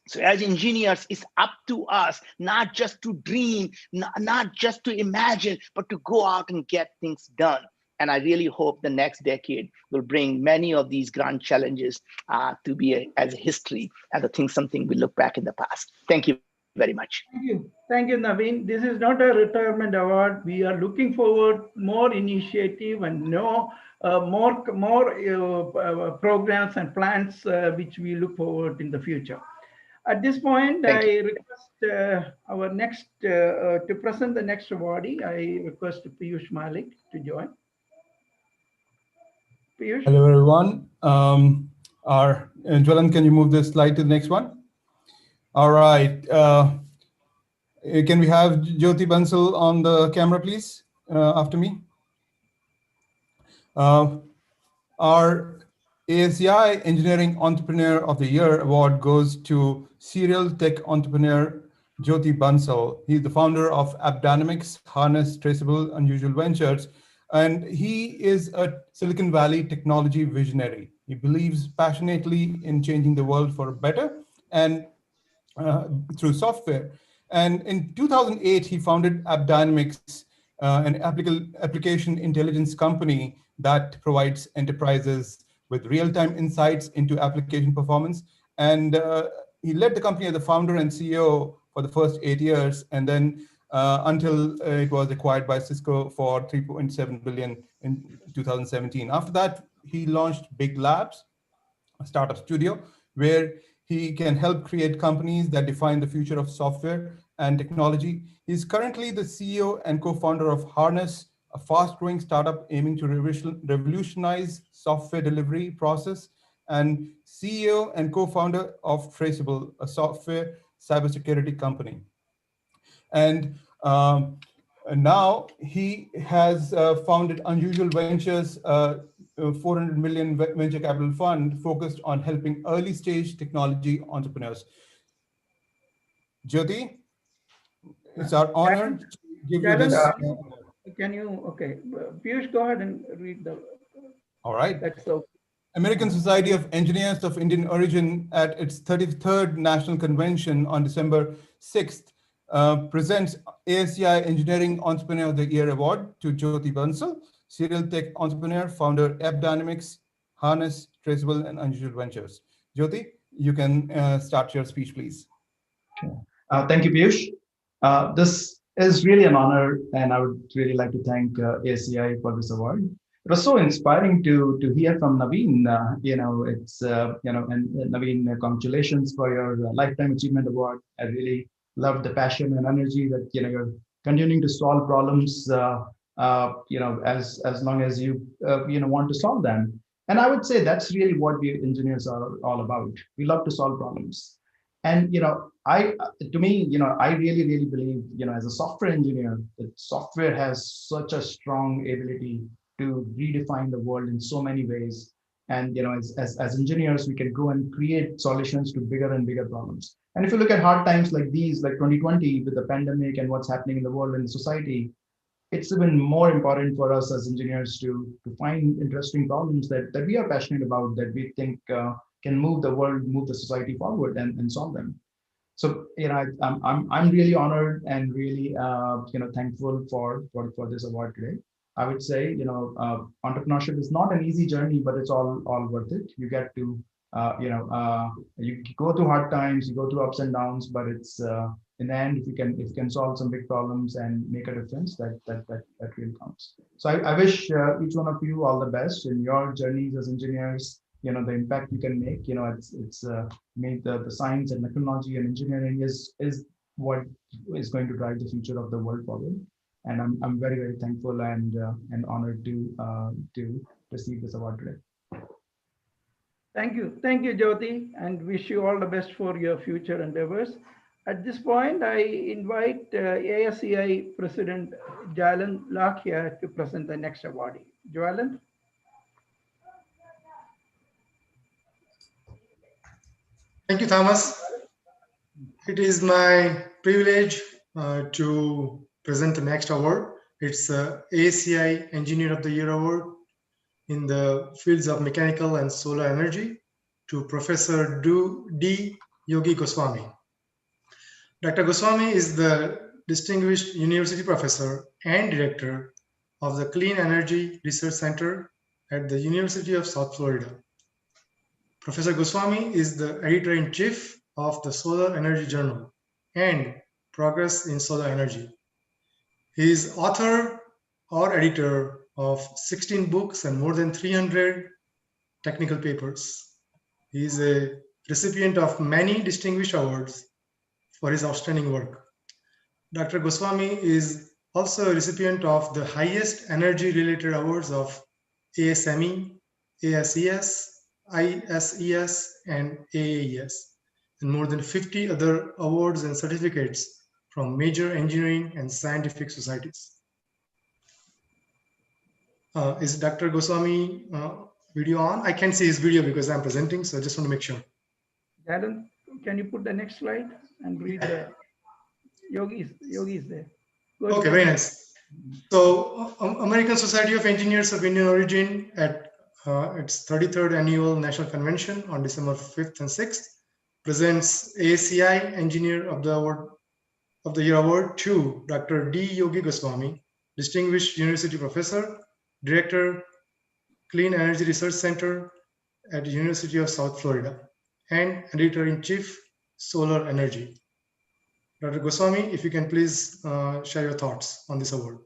So as engineers, it's up to us, not just to dream, not just to imagine, but to go out and get things done. And I really hope the next decade will bring many of these grand challenges to be as history, as something we look back in the past. Thank you very much. Thank you, Naveen. This is not a retirement award. We are looking forward more initiative and more programs and plans which we look forward in the future. At this point, I request our next, to present the next awardee, I request Piyush Malik to join. Piyush? Hello, everyone. Jwalan, can you move this slide to the next one? All right. Can we have Jyoti Bansal on the camera, please, after me? Our ASEI Engineering Entrepreneur of the Year award goes to serial tech entrepreneur Jyoti Bansal. He's the founder of AppDynamics, Harness Traceable Unusual Ventures, and he is a Silicon Valley technology visionary. He believes passionately in changing the world for better and through software. And in 2008, he founded AppDynamics, an application intelligence company that provides enterprises with real-time insights into application performance. And he led the company as the founder and CEO for the first 8 years, and then until it was acquired by Cisco for $3.7 billion in 2017. After that, he launched Big Labs, a startup studio, where he can help create companies that define the future of software and technology. He's currently the CEO and co-founder of Harness, a fast-growing startup aiming to revolutionize software delivery process, and CEO and co-founder of Traceable, a software cybersecurity company. And now he has founded Unusual Ventures, a $400 million venture capital fund focused on helping early stage technology entrepreneurs. Jyoti, it's our honor to give you this. Can you, okay, Piyush, go ahead and read the. All right. That's so. American Society of Engineers of Indian Origin at its 33rd National Convention on December 6th presents ASEI Engineering Entrepreneur of the Year Award to Jyoti Bansal, serial tech entrepreneur, founder AppDynamics, Harness, Traceable, and Unusual Ventures. Jyoti, you can start your speech, please. Thank you, Piyush. This is really an honor, and I would really like to thank ASEI for this award. It was so inspiring to hear from Naveen. And Naveen, congratulations for your Lifetime Achievement Award. I really love the passion and energy that you're continuing to solve problems. As long as you want to solve them. And I would say that's really what we engineers are all about. We love to solve problems. And I really believe, as a software engineer, that software has such a strong ability to redefine the world in so many ways. And as engineers, we can go and create solutions to bigger and bigger problems. And if you look at hard times like these, like 2020 with the pandemic and what's happening in the world and the society, it's even more important for us as engineers to find interesting problems that we are passionate about, that we think can move the world, move the society forward, and solve them. So I'm really honored and really thankful for this award today. I would say entrepreneurship is not an easy journey, but it's all worth it. You get to you go through hard times, you go through ups and downs, but it's in the end, if you can solve some big problems and make a difference, that really counts. So I wish each one of you all the best in your journeys as engineers. The impact you can make. It's made the science and technology and engineering is what is going to drive the future of the world forward. And I'm very, very thankful and honored to receive this award today. Thank you, Jyoti, and wish you all the best for your future endeavors. At this point, I invite ASEI President Jalan Lakhia to present the next awardee. Jalan. Thank you, Thomas. It is my privilege to present the next award. It's ASEI Engineer of the Year Award in the fields of mechanical and solar energy to Professor D. Yogi Goswami. Dr. Goswami is the Distinguished University Professor and Director of the Clean Energy Research Center at the University of South Florida. Professor Goswami is the Editor-in-Chief of the Solar Energy Journal and Progress in Solar Energy. He is author or editor of 16 books and more than 300 technical papers. He is a recipient of many distinguished awards for his outstanding work. Dr. Goswami is also a recipient of the highest energy-related awards of ASME, ASES, ISES, and AAES, and more than 50 other awards and certificates from major engineering and scientific societies. Is Dr. Goswami video on? I can't see his video because I'm presenting, so I just want to make sure. Jalan, can you put the next slide and read the Yogi is there. Okay, very nice. So American Society of Engineers of Indian Origin at its 33rd Annual National Convention on December 5th and 6th presents ASEI Engineer of the Year Award to Dr. D. Yogi Goswami, Distinguished University Professor, Director, Clean Energy Research Center at the University of South Florida, and Editor-in-Chief, Solar Energy. Dr. Goswami, if you can please share your thoughts on this award.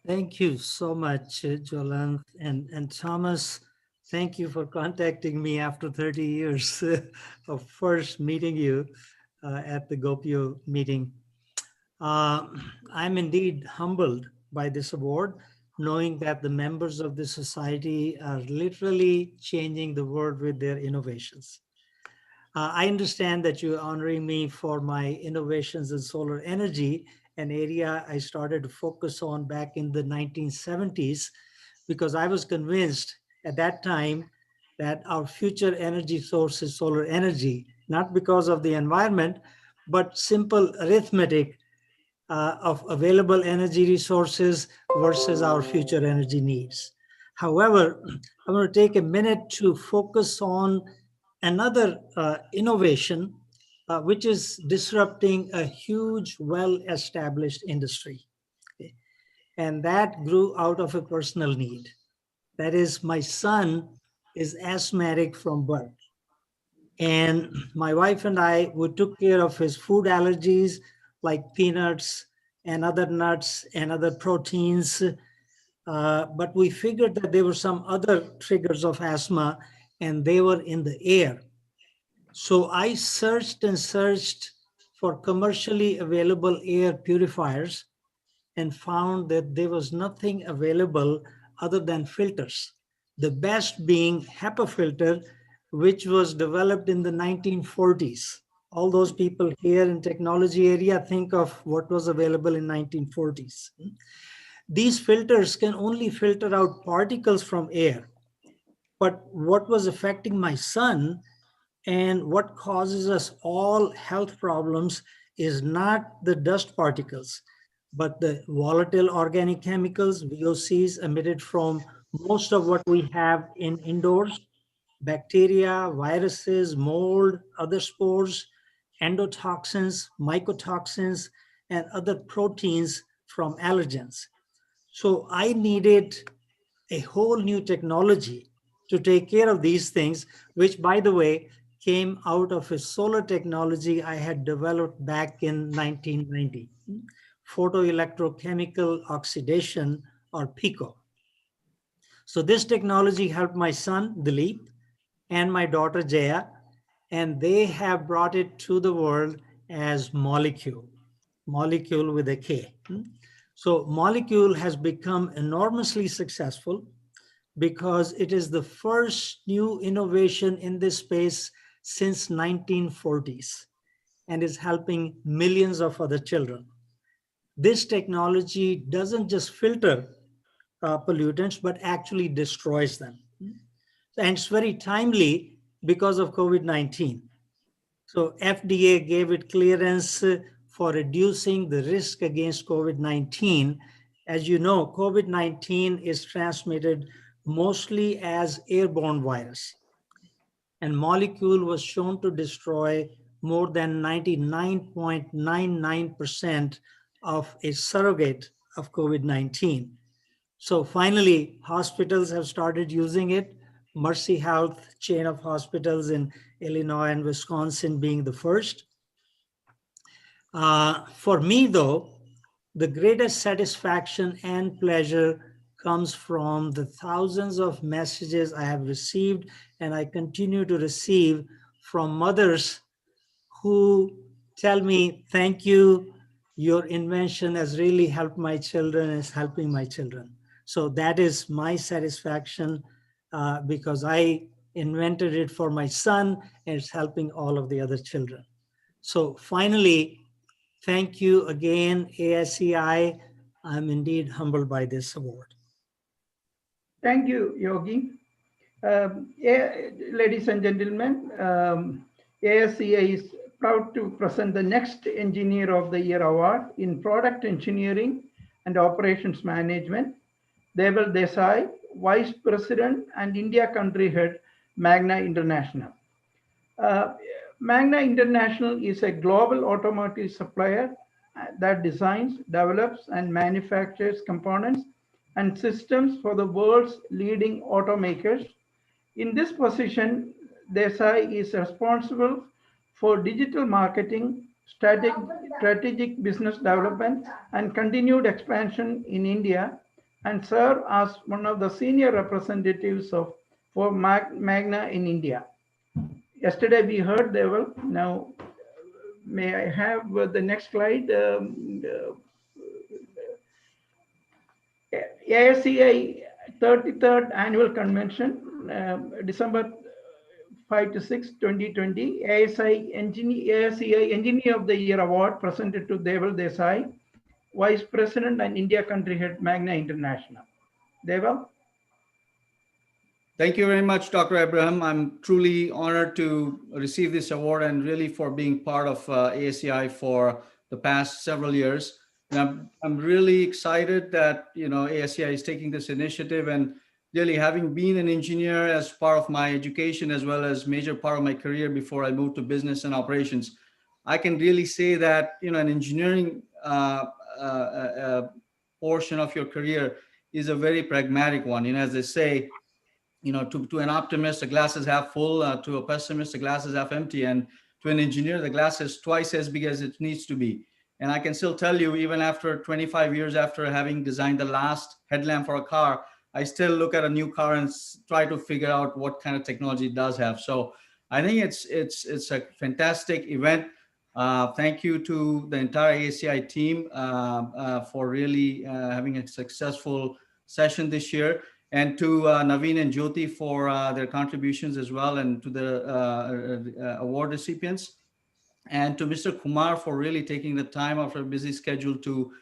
Thank you so much, Jalan. And Thomas, thank you for contacting me after 30 years of first meeting you at the GoPio meeting. I'm indeed humbled by this award, knowing that the members of the society are literally changing the world with their innovations. I understand that you're honoring me for my innovations in solar energy, an area I started to focus on back in the 1970s, because I was convinced at that time that our future energy source is solar energy, not because of the environment, but simple arithmetic of available energy resources versus our future energy needs. However, I'm going to take a minute to focus on another innovation, which is disrupting a huge, well-established industry. Okay. And that grew out of a personal need. That is, my son is asthmatic from birth. And my wife and I, we took care of his food allergies like peanuts and other nuts and other proteins. But we figured that there were some other triggers of asthma and they were in the air. So I searched and searched for commercially available air purifiers and found that there was nothing available other than filters. The best being HEPA filter, which was developed in the 1940s. All those people here in technology area think of what was available in 1940s. These filters can only filter out particles from air. But what was affecting my son and what causes us all health problems is not the dust particles, but the volatile organic chemicals, VOCs, emitted from most of what we have in indoors, bacteria, viruses, mold, other spores, endotoxins, mycotoxins, and other proteins from allergens. So I needed a whole new technology to take care of these things, which, by the way, came out of a solar technology I had developed back in 1990, photoelectrochemical oxidation, or PICO. So this technology helped my son, Dilip, and my daughter, Jaya, and they have brought it to the world as Molecule with a K. So Molecule has become enormously successful because it is the first new innovation in this space since 1940s and is helping millions of other children. This technology doesn't just filter pollutants, but actually destroys them. And it's very timely because of COVID-19. So FDA gave it clearance for reducing the risk against COVID-19. As you know, COVID-19 is transmitted mostly as airborne virus. And Molecule was shown to destroy more than 99.99% of a surrogate of COVID-19. So finally, hospitals have started using it. Mercy Health chain of hospitals in Illinois and Wisconsin being the first. For me, though, the greatest satisfaction and pleasure comes from the thousands of messages I have received and I continue to receive from mothers who tell me, thank you, your invention has really helped my children, is helping my children. So that is my satisfaction because I invented it for my son and it's helping all of the other children. So finally, thank you again, ASEI. I'm indeed humbled by this award. Thank you, Yogi. Ladies and gentlemen, ASEI is proud to present the next Engineer of the Year award in Product Engineering and Operations Management, Deval Desai, Vice President and India Country Head, Magna International. Magna International is a global automotive supplier that designs, develops, and manufactures components and systems for the world's leading automakers. In this position, Desai is responsible for digital marketing, strategic business development, and continued expansion in India, and serve as one of the senior representatives for Magna in India. Yesterday we heard Deval. Now, may I have the next slide? ASEI 33rd Annual Convention, December 5 to 6, 2020, ASEI Engineer of the Year Award presented to Deval Desai, Vice President and India Country Head, Magna International. Deval? Thank you very much, Dr. Abraham. I'm truly honored to receive this award and really for being part of ASEI for the past several years. And I'm really excited that ASEI is taking this initiative, and really having been an engineer as part of my education as well as major part of my career before I moved to business and operations, I can really say that an engineering portion of your career is a very pragmatic one. As they say, to an optimist, the glass is half full. To a pessimist, the glass is half empty. And to an engineer, the glass is twice as big as it needs to be. And I can still tell you, even after 25 years after having designed the last headlamp for a car, I still look at a new car and try to figure out what kind of technology it does have. So I think it's a fantastic event. Thank you to the entire ASEI team for really having a successful session this year. And to Naveen and Jyoti for their contributions as well, and to the award recipients. And to Mr. Kumar for really taking the time after a busy schedule to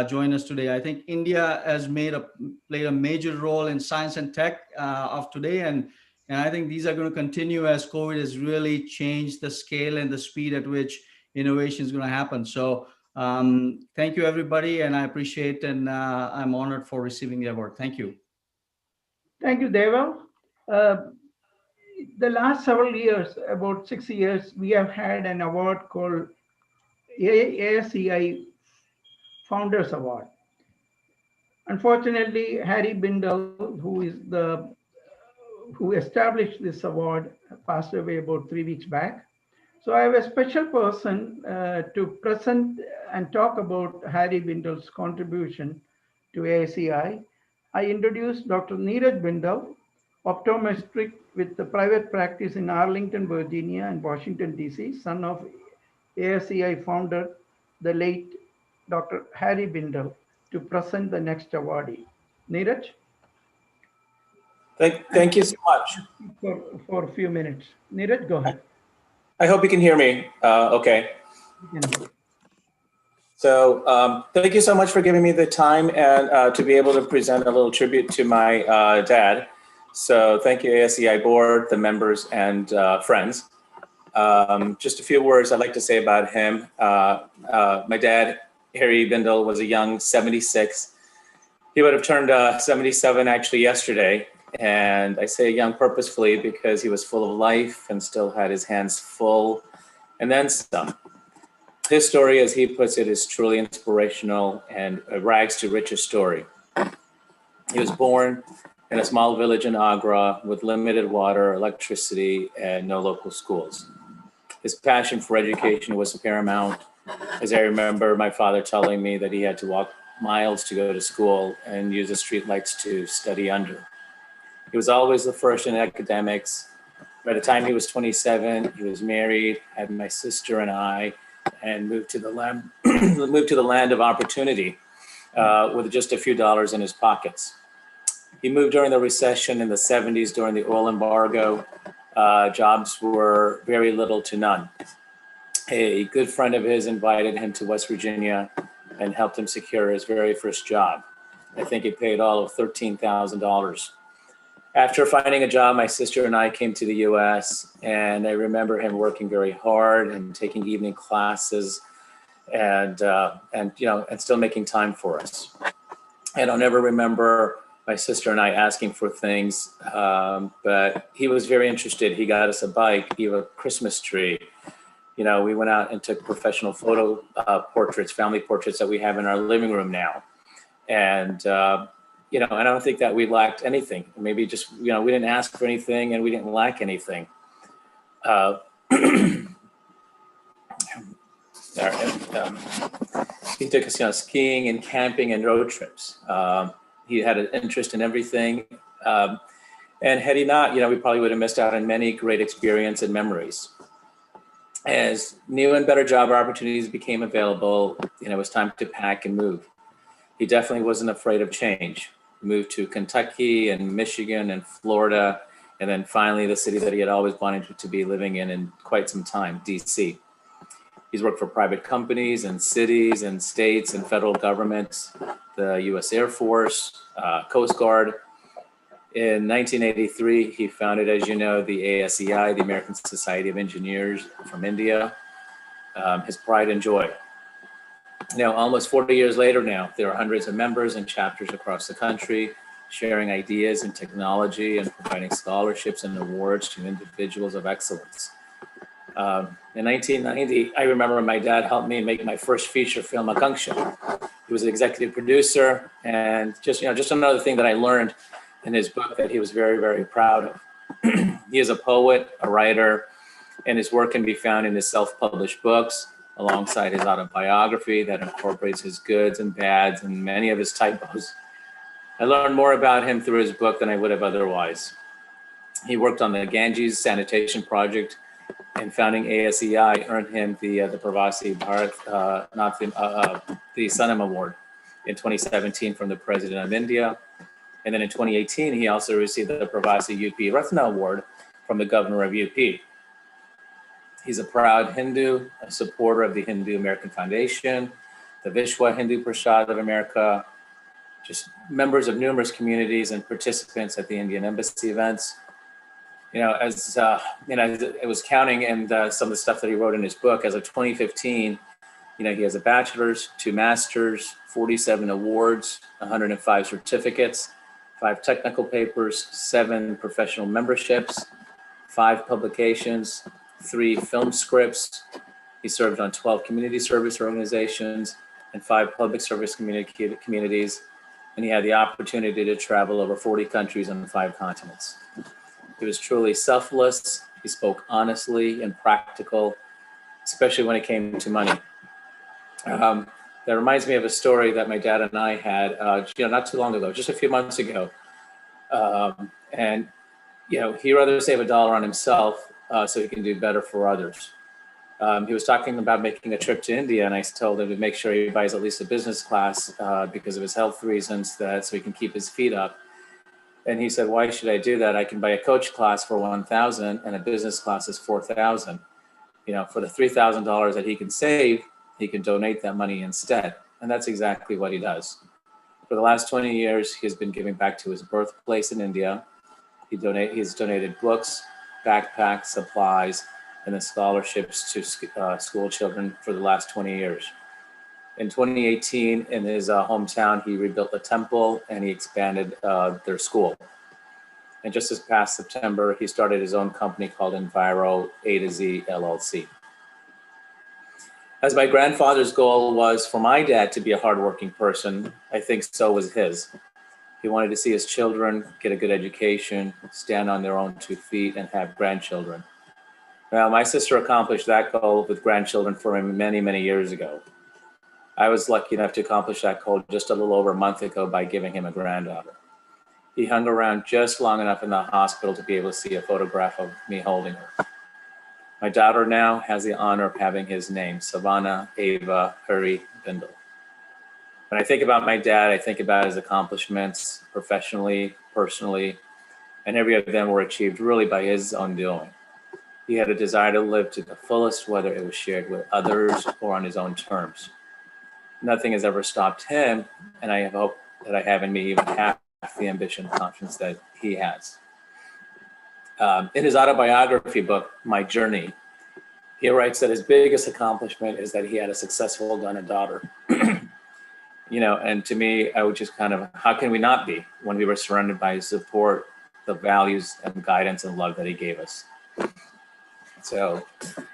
join us today. I think India has played a major role in science and tech of today. And I think these are going to continue as COVID has really changed the scale and the speed at which innovation is going to happen. So Thank you, everybody, and I appreciate and I'm honored for receiving the award. Thank you. Thank you, Deva. The last several years, about 6 years, we have had an award called ASEI Founders Award. Unfortunately, Harry Bindel, who established this award, passed away about 3 weeks back. So I have a special person to present and talk about Harry Bindel's contribution to ASEI. I introduced Dr. Neeraj Bindel, optometric with the private practice in Arlington, Virginia and Washington, D.C., son of ASEI founder, the late Dr. Harry Bindel, to present the next awardee. Neeraj? Thank you so much. For a few minutes. Neeraj, go ahead. I hope you can hear me okay. So thank you so much for giving me the time and to be able to present a little tribute to my dad. So thank you, ASEI board, the members, and friends. Just a few words I'd like to say about him. My dad, Harry Bindel, was a young 76. He would have turned 77 actually yesterday. And I say young purposefully because he was full of life and still had his hands full and then some. His story, as he puts it, is truly inspirational and a rags to riches story. He was born in a small village in Agra with limited water, electricity, and no local schools. His passion for education was paramount, as I remember my father telling me that he had to walk miles to go to school and use the streetlights to study under. He was always the first in academics. By the time he was 27, he was married, had my sister and I, and moved to the land of opportunity with just a few dollars in his pockets. He moved during the recession in the 70s during the oil embargo. Jobs were very little to none. A good friend of his invited him to West Virginia and helped him secure his very first job. I think it paid all of $13,000. After finding a job, my sister and I came to the US, and I remember him working very hard and taking evening classes and still making time for us. And I'll never remember my sister and I asking for things, but he was very interested. He got us a bike, even a Christmas tree. You know, we went out and took professional photo portraits, family portraits that we have in our living room now. And, and I don't think that we lacked anything. Maybe just, we didn't ask for anything and we didn't lack anything. He took us, skiing and camping and road trips. He had an interest in everything. And had he not, we probably would have missed out on many great experience and memories. As new and better job opportunities became available, it was time to pack and move. He definitely wasn't afraid of change. He moved to Kentucky and Michigan and Florida, and then finally the city that he had always wanted to be living in quite some time, DC. He's worked for private companies and cities and states and federal governments, the US Air Force, Coast Guard. In 1983, he founded, as you know, the ASEI, the American Society of Engineers from India, his pride and joy. Now, almost 40 years later now, there are hundreds of members and chapters across the country sharing ideas and technology and providing scholarships and awards to individuals of excellence. In 1990, I remember my dad helped me make my first feature film, Akanksha. He was the executive producer, and just another thing that I learned in his book that he was very, very proud of. He is a poet, a writer, and his work can be found in his self-published books, alongside his autobiography that incorporates his goods and bads and many of his typos. I learned more about him through his book than I would have otherwise. He worked on the Ganges sanitation project, and founding ASEI earned him the Pravasi Bharat, the Sanam Award in 2017 from the President of India. And then in 2018, he also received the Pravasi UP Ratna Award from the Governor of UP. He's a proud Hindu, a supporter of the Hindu American Foundation, the Vishwa Hindu Prashad of America, just members of numerous communities and participants at the Indian Embassy events. As I was counting and some of the stuff that he wrote in his book, as of 2015, He has a bachelor's, 2 masters, 47 awards, 105 certificates, 5 technical papers, 7 professional memberships, 5 publications, 3 film scripts. He served on 12 community service organizations and 5 public service communities. And he had the opportunity to travel over 40 countries on 5 continents. He was truly selfless. He spoke honestly and practical, especially when it came to money. That reminds me of a story that my dad and I had, not too long ago, just a few months ago. And he'd rather save $1 on himself so he can do better for others. He was talking about making a trip to India, and I told him to make sure he buys at least a business class because of his health reasons, so he can keep his feet up. And he said, "Why should I do that? I can buy a coach class for $1,000 and a business class is $4,000. For the $3,000 that he can save, he can donate that money instead." And that's exactly what he does. For the last 20 years, he has been giving back to his birthplace in India. He's donated books, backpacks, supplies, and the scholarships to school children for the last 20 years. In 2018, in his hometown, he rebuilt a temple and he expanded their school. And just this past September, he started his own company called Enviro A to Z LLC. As my grandfather's goal was for my dad to be a hardworking person, I think so was his. He wanted to see his children get a good education, stand on their own 2 feet, and have grandchildren. Well, my sister accomplished that goal with grandchildren for him many, many years ago. I was lucky enough to accomplish that goal just a little over a month ago by giving him a granddaughter. He hung around just long enough in the hospital to be able to see a photograph of me holding her. My daughter now has the honor of having his name, Savannah Ava Hari Bindle. When I think about my dad, I think about his accomplishments professionally, personally, and every of them were achieved really by his own doing. He had a desire to live to the fullest, whether it was shared with others or on his own terms. Nothing has ever stopped him, and I hope that I have in me even half the ambition and confidence that he has. In his autobiography book, My Journey, he writes that his biggest accomplishment is that he had a successful granddaughter. And to me, I would just how can we not be when we were surrounded by his support, the values and guidance and love that he gave us? So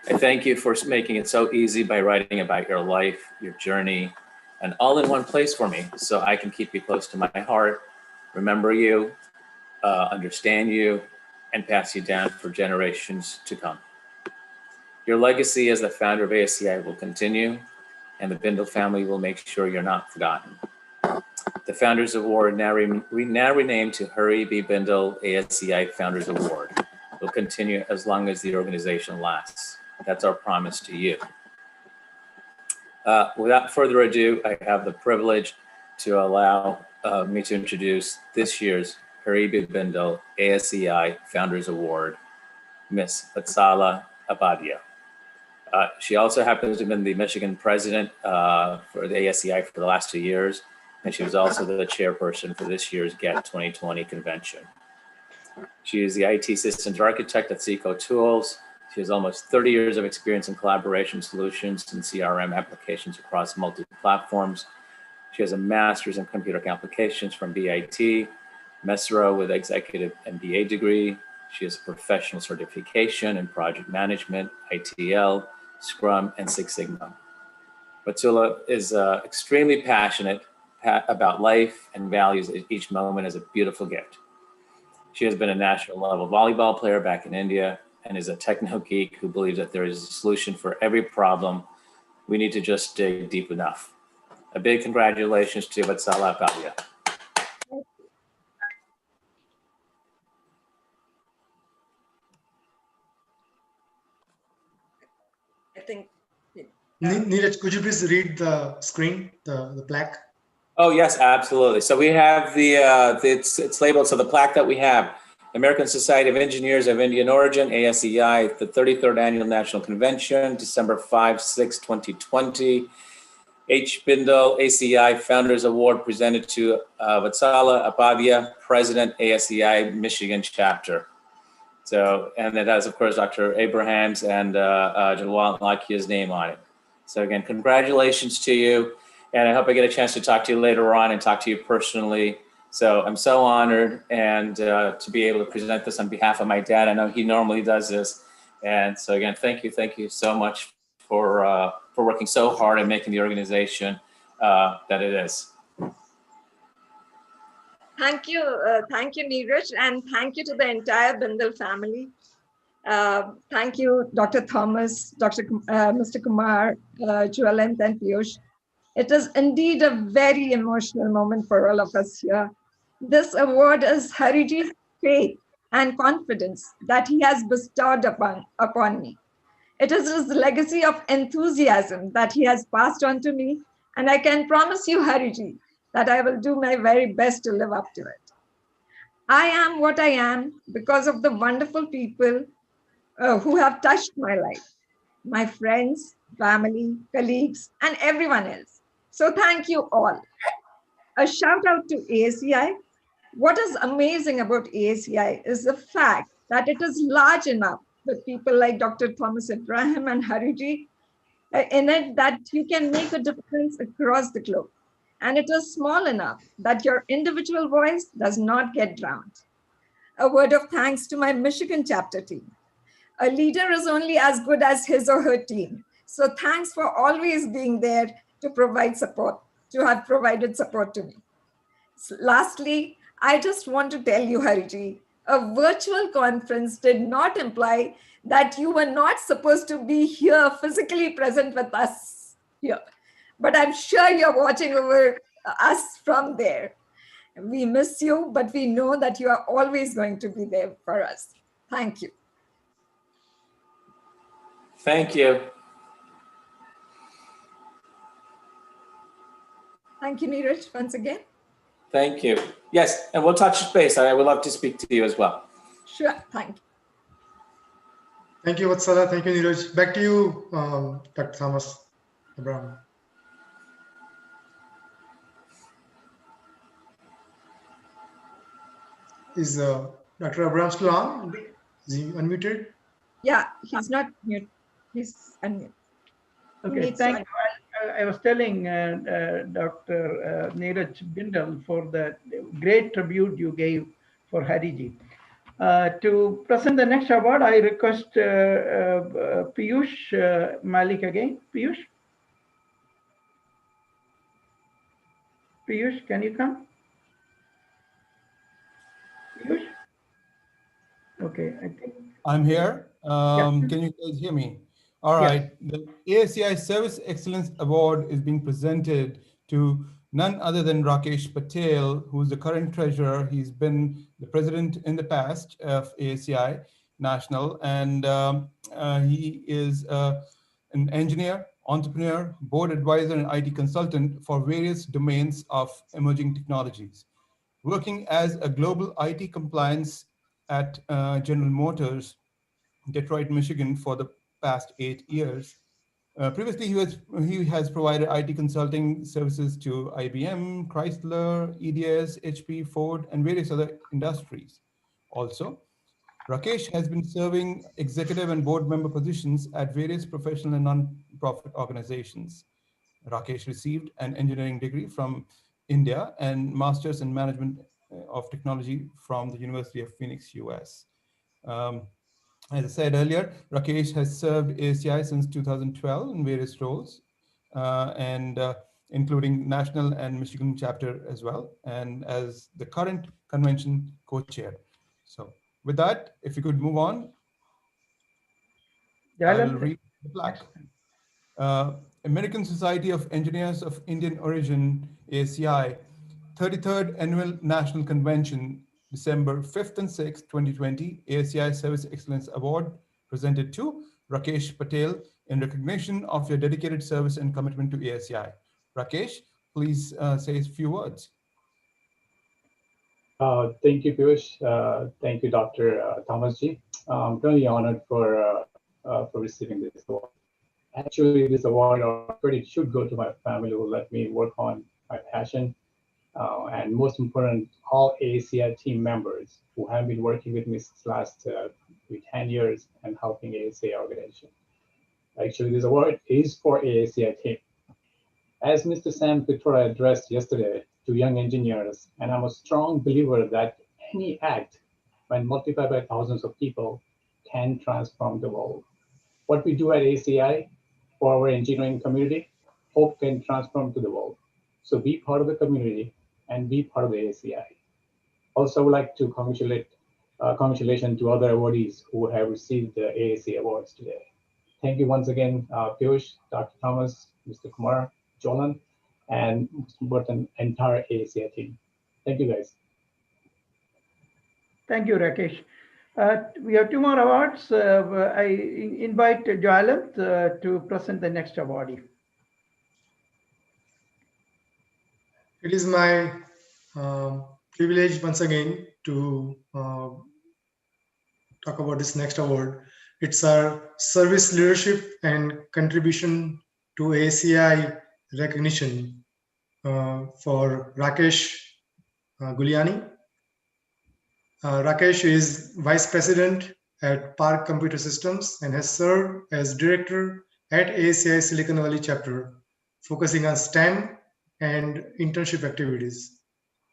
I thank you for making it so easy by writing about your life, your journey, and all in one place for me, so I can keep you close to my heart, remember you, understand you, and pass you down for generations to come. Your legacy as the founder of ASEI will continue, and the Bindle family will make sure you're not forgotten. The Founders Award, now renamed to Hari B. Bindle ASEI Founders Award, will continue as long as the organization lasts. That's our promise to you. Without further ado, I have the privilege to allow me to introduce this year's Hari B. Bindle ASEI Founders Award, Miss Vatsala Abadia. She also happens to have been the Michigan president for the ASEI for the last 2 years, and she was also the chairperson for this year's GET2020 convention. She is the IT systems architect at Seco Tools. She has almost 30 years of experience in collaboration solutions and CRM applications across multiple platforms. She has a master's in computer applications from BIT, Messero with executive MBA degree. She has a professional certification in project management, ITL, Scrum, and Six Sigma. Vatsala is extremely passionate about life and values each moment as a beautiful gift. She has been a national level volleyball player back in India and is a techno geek who believes that there is a solution for every problem. We need to just dig deep enough. A big congratulations to Vatsala Abadia. I think. Neeraj, could you please read the screen, the plaque? Oh, yes, absolutely. So we have it's labeled, so the plaque that we have, American Society of Engineers of Indian Origin, ASEI, the 33rd Annual National Convention, December 5-6, 2020. H. Bindle, ASEI Founders Award presented to Vatsala Abadia, President, ASEI Michigan Chapter. So, and it has, of course, Dr. Abrahams and Jalwal Lakia's name on it. So again, congratulations to you. And I hope I get a chance to talk to you later on and talk to you personally. So I'm so honored and to be able to present this on behalf of my dad. I know he normally does this. And so again, thank you so much for working so hard and making the organization that it is. Thank you, Neeraj, and thank you to the entire Bindal family. Thank you, Dr. Thomas, Mr. Kumar, Jwalant, and Piyush. It is indeed a very emotional moment for all of us here. This award is Hariji's faith and confidence that he has bestowed upon me. It is his legacy of enthusiasm that he has passed on to me, and I can promise you, Hariji, that I will do my very best to live up to it. I am what I am because of the wonderful people who have touched my life, my friends, family, colleagues, and everyone else. So thank you all. A shout out to ASEI. What is amazing about ASEI is the fact that it is large enough with people like Dr. Thomas Ibrahim and Hariji in it that you can make a difference across the globe. And it is small enough that your individual voice does not get drowned. A word of thanks to my Michigan chapter team. A leader is only as good as his or her team. So thanks for always being there to provide support, to have provided support to me. Lastly, I just want to tell you, Hariji, a virtual conference did not imply that you were not supposed to be here physically present with us here. But I'm sure you're watching over us from there. We miss you, but we know that you are always going to be there for us. Thank you. Thank you. Thank you, Neeraj, once again. Thank you. Yes, and we'll touch base. I would love to speak to you as well. Sure, thank you. Thank you, Vatsala. Thank you, Neeraj. Back to you, Dr. Thomas Abraham. Is Dr. Abraham still on? Is he unmuted? Yeah, he's not mute. He's unmute. Okay, thank you. I was telling Dr. Neeraj Bindal for the great tribute you gave for Hariji. To present the next award, I request Piyush Malik again. Piyush? Piyush, can you come? Piyush? Okay, I think. I'm here. Can you guys hear me? All right. The ASEI Service Excellence Award is being presented to none other than Rakesh Patel, who's the current treasurer. He's been the president in the past of ASEI National, and he is an engineer, entrepreneur, board advisor, and IT consultant for various domains of emerging technologies. Working as a global IT compliance at General Motors, Detroit, Michigan for the past 8 years. Previously, he has provided IT consulting services to IBM, Chrysler, EDS, HP, Ford, and various other industries. Also, Rakesh has been serving executive and board member positions at various professional and non-profit organizations. Rakesh received an engineering degree from India and master's in management of technology from the University of Phoenix, US. As I said earlier, Rakesh has served ASEI since 2012 in various roles, including national and Michigan chapter as well, and as the current convention co-chair. So with that, if you could move on, I will read the plaque. American Society of Engineers of Indian Origin, ASEI, 33rd Annual National Convention, December 5th and 6th, 2020, ASEI Service Excellence Award presented to Rakesh Patel in recognition of your dedicated service and commitment to ASEI. Rakesh, please say a few words. Thank you, Piyush. Thank you, Dr. Thomas Ji. I'm really honored for receiving this award. Actually, this award or credit should go to my family who let me work on my passion. And most important, all ASEI team members who have been working with me since last 10 years and helping ASEI organization. Actually, this award is for ASEI team. As Mr. Sam Pitora addressed yesterday to young engineers, and I'm a strong believer that any act, when multiplied by thousands of people, can transform the world. What we do at ASEI for our engineering community, hope can transform to the world. So be part of the community and be part of the ASEI. Also, I would like to congratulations to other awardees who have received the ASEI awards today. Thank you once again, Piyush, Dr. Thomas, Mr. Kumar, Jolan, and most important, entire ASEI team. Thank you, guys. Thank you, Rakesh. We have 2 more awards. I invite Jolan to present the next awardee. It is my privilege once again to talk about this next award. It's our service leadership and contribution to ASEI recognition for Rakesh Guliani. Rakesh is Vice President at Park Computer Systems and has served as Director at ASEI Silicon Valley chapter, focusing on STEM and internship activities.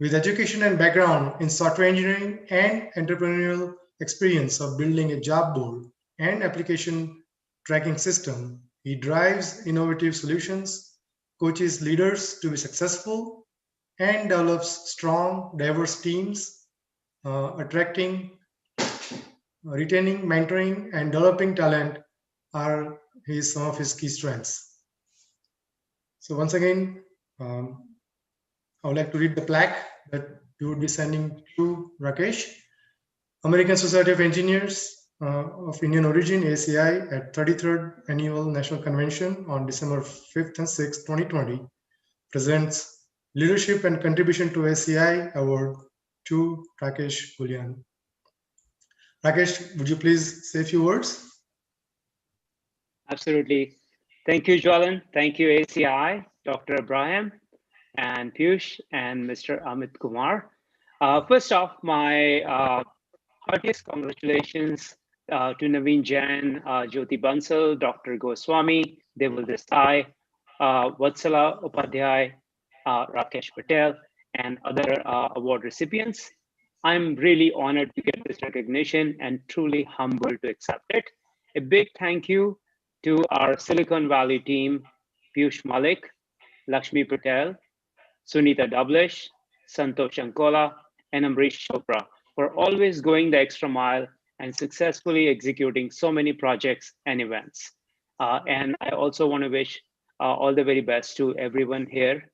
With education and background in software engineering and entrepreneurial experience of building a job board and application tracking system, he drives innovative solutions, coaches leaders to be successful, and develops strong, diverse teams. Attracting, retaining, mentoring, and developing talent are some of his key strengths. So once again, I would like to read the plaque that we would be sending to Rakesh. American Society of Engineers of Indian origin, ASEI, at 33rd Annual National Convention on December 5th and 6th, 2020, presents Leadership and Contribution to ASEI Award to Rakesh Guliani. Rakesh, would you please say a few words? Absolutely. Thank you, Jolan. Thank you, ASEI, Dr. Abraham, and Piyush, and Mr. Amit Kumar. First off, my heartiest congratulations to Naveen Jain, Jyoti Bansal, Dr. Goswami, Devil Desai, Vatsala Upadhyay, Rakesh Patel, and other award recipients. I'm really honored to get this recognition and truly humbled to accept it. A big thank you to our Silicon Valley team, Piyush Malik, Lakshmi Patel, Sunita Dablish, Santosh Ankola, and Amrish Chopra for always going the extra mile and successfully executing so many projects and events. And I also want to wish all the very best to everyone here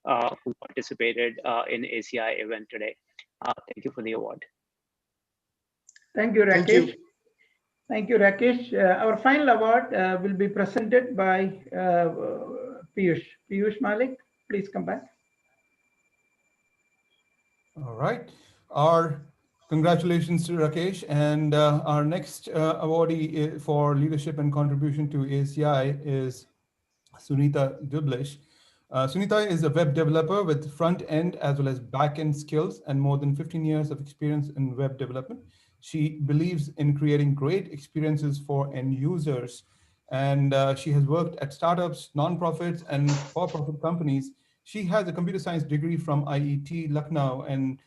who participated in ASEI event today. Thank you for the award. Thank you, Rakesh. Thank you, Rakesh. Our final award will be presented by Piyush. Piyush Malik, please come back. All right. Our congratulations to Rakesh. And our next awardee for leadership and contribution to ASEI is Sunita Dublish. Sunita is a web developer with front-end as well as back-end skills and more than 15 years of experience in web development. She believes in creating great experiences for end users. And she has worked at startups, nonprofits, and for-profit companies. She has a computer science degree from IET Lucknow, and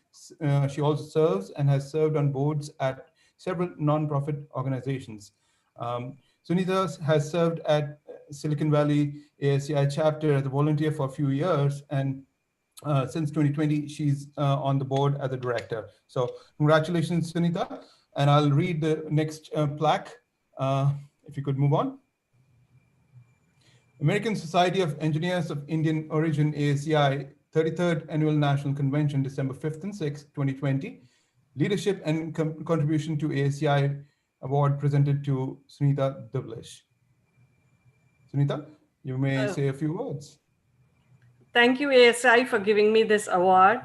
she also serves and has served on boards at several nonprofit organizations. Sunita has served at Silicon Valley ASEI chapter as a volunteer for a few years, and since 2020, she's on the board as a director. So congratulations, Sunita. And I'll read the next plaque, if you could move on. American Society of Engineers of Indian Origin, ASEI, 33rd Annual National Convention, December 5th and 6th, 2020. Leadership and Contribution to ASEI Award presented to Sunita Dublish. Sunita, you may say a few words. Thank you, ASI, for giving me this award.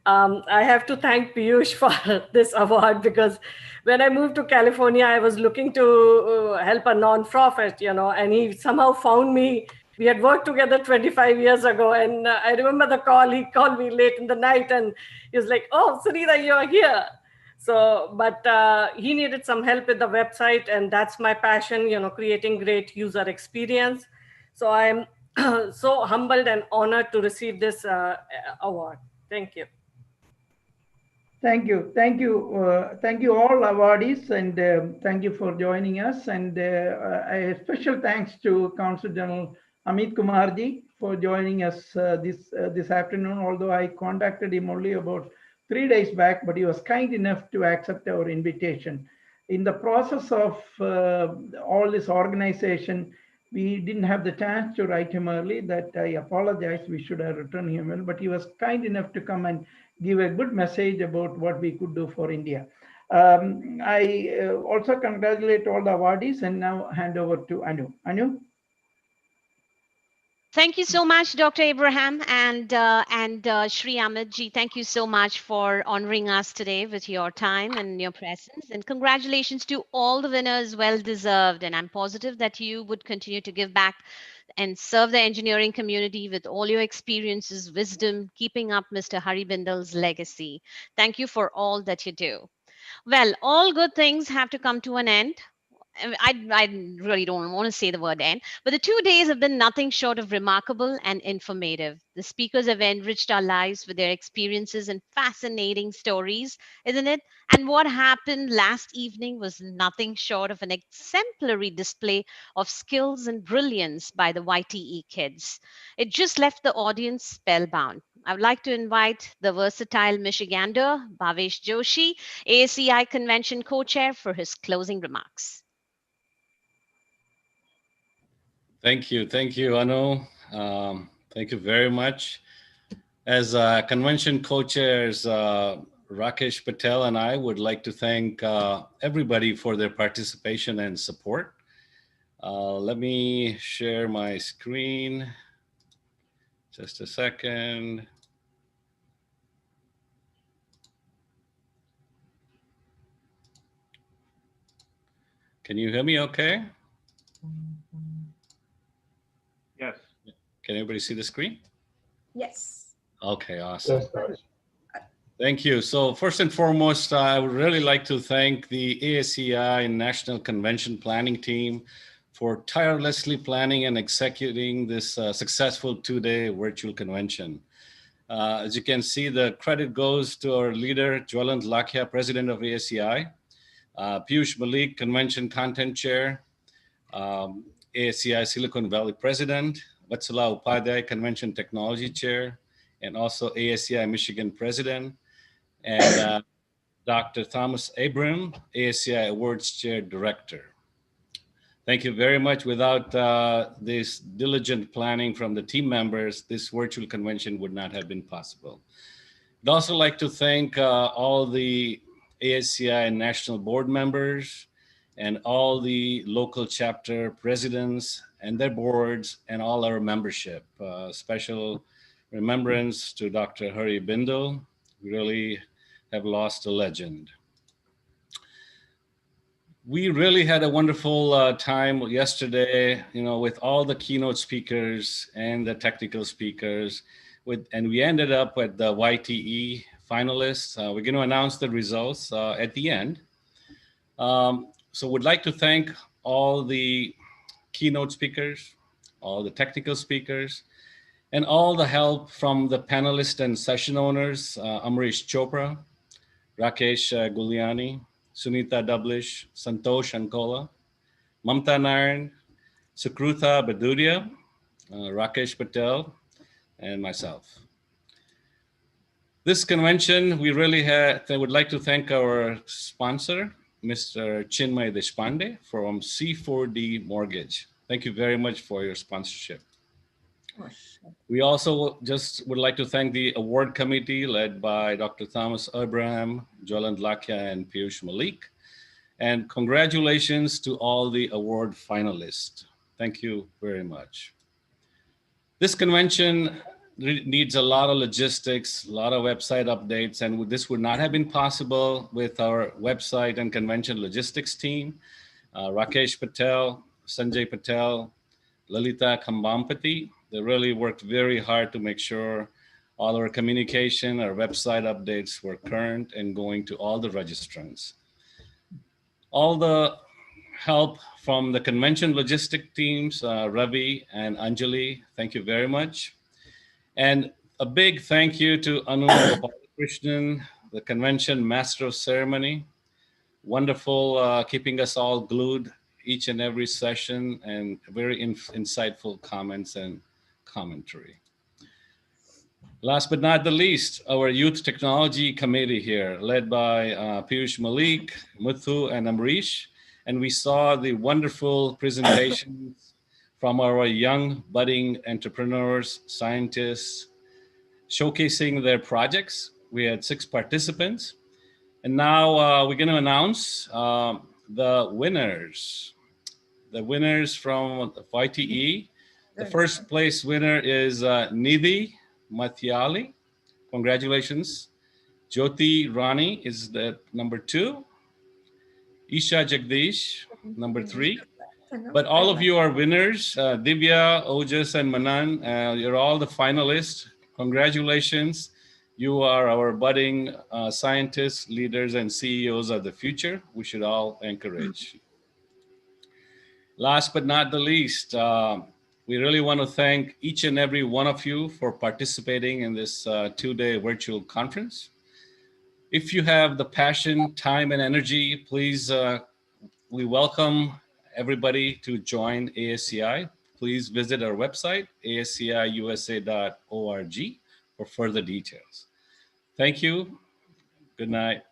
I have to thank Piyush for this award because when I moved to California, I was looking to help a non-profit, and he somehow found me. We had worked together 25 years ago, and I remember the call. He called me late in the night, and he was like, "Oh, Sunita, you're here." So, but he needed some help with the website, and that's my passion, creating great user experience. So I'm so humbled and honored to receive this award. Thank you. Thank you. Thank you. Thank you all awardees, and thank you for joining us. And a special thanks to Council General Amit Kumarji for joining us this afternoon, although I contacted him only about 3 days back, but he was kind enough to accept our invitation. In the process of all this organization, we didn't have the chance to write him early. That I apologize. We should have written him well, but he was kind enough to come and give a good message about what we could do for India. I also congratulate all the awardees and now hand over to Anu. Anu? Thank you so much, Dr. Abraham and Shri Amitji. Thank you so much for honoring us today with your time and your presence. And congratulations to all the winners, well deserved. And I'm positive that you would continue to give back and serve the engineering community with all your experiences, wisdom, keeping up Mr. Hari Bindal's legacy. Thank you for all that you do. Well, all good things have to come to an end. I really don't want to say the word end, but the 2 days have been nothing short of remarkable and informative. The speakers have enriched our lives with their experiences and fascinating stories, isn't it? And what happened last evening was nothing short of an exemplary display of skills and brilliance by the YTE kids. It just left the audience spellbound. I would like to invite the versatile Michigander, Bhavesh Joshi, ASEI Convention co-chair, for his closing remarks. Thank you, Anu. Thank you very much. As convention co-chairs, Rakesh Patel and I would like to thank everybody for their participation and support. Let me share my screen. Just a second. Can you hear me okay? Yes. Can everybody see the screen? Yes. Okay, awesome. Thank you. So first and foremost, I would really like to thank the ASEI National Convention Planning Team for tirelessly planning and executing this successful 2-day virtual convention. As you can see, the credit goes to our leader, Jwalant Lakhia, President of ASEI, Piyush Malik, Convention Content Chair, ASEI Silicon Valley President, Vatsala Upadhyay, Convention Technology Chair, and also ASEI Michigan President, and Dr. Thomas Abram, ASEI Awards Chair Director. Thank you very much. Without this diligent planning from the team members, this virtual convention would not have been possible. I'd also like to thank all the ASEI national board members and all the local chapter presidents and their boards and all our membership. Special remembrance to Dr. Hari Bindal. We really have lost a legend. We really had a wonderful time yesterday, with all the keynote speakers and the technical speakers, and we ended up with the YTE finalists. We're going to announce the results at the end. So would like to thank all the keynote speakers, all the technical speakers, and all the help from the panelists and session owners, Amrish Chopra, Rakesh Guliani, Sunita Dublish, Santosh Ankola, Mamta Naran, Sukrutha Baduria, Rakesh Patel, and myself. This convention, we really I would like to thank our sponsor, Mr. Chinmay Deshpande from C4D Mortgage. Thank you very much for your sponsorship. We also just would like to thank the award committee led by Dr. Thomas Abraham, Jwalant Lakhia, and Piyush Malik. And congratulations to all the award finalists. Thank you very much. This convention needs a lot of logistics, a lot of website updates, and this would not have been possible with our website and convention logistics team. Rakesh Patel, Sanjay Patel, Lalita Kambampati, they really worked very hard to make sure All our communication, our website updates were current and going to all the registrants. All the help from the convention logistic teams, Ravi and Anjali, thank you very much. And a big thank you to Anu Gopalakrishnan, the convention master of ceremony. Wonderful keeping us all glued each and every session, and very insightful comments and commentary. Last but not the least, our Youth Technology Committee here, led by Piyush Malik, Muthu, and Amrish. And we saw the wonderful presentations from our young budding entrepreneurs, scientists, showcasing their projects. We had 6 participants. And now we're going to announce the winners. The winners from YTE. The first place winner is Nidhi Mathiali. Congratulations. Jyoti Rani is the number 2. Isha Jagdish, number 3. But all of you are winners. Divya, Ojas, and Manan, you're all the finalists. Congratulations. You are our budding scientists, leaders, and CEOs of the future. We should all encourage. Last but not the least, we really want to thank each and every one of you for participating in this 2-day virtual conference. If you have the passion, time, and energy, please, we welcome everybody to join ASEI. Please visit our website, asciusa.org, for further details. Thank you. Good night.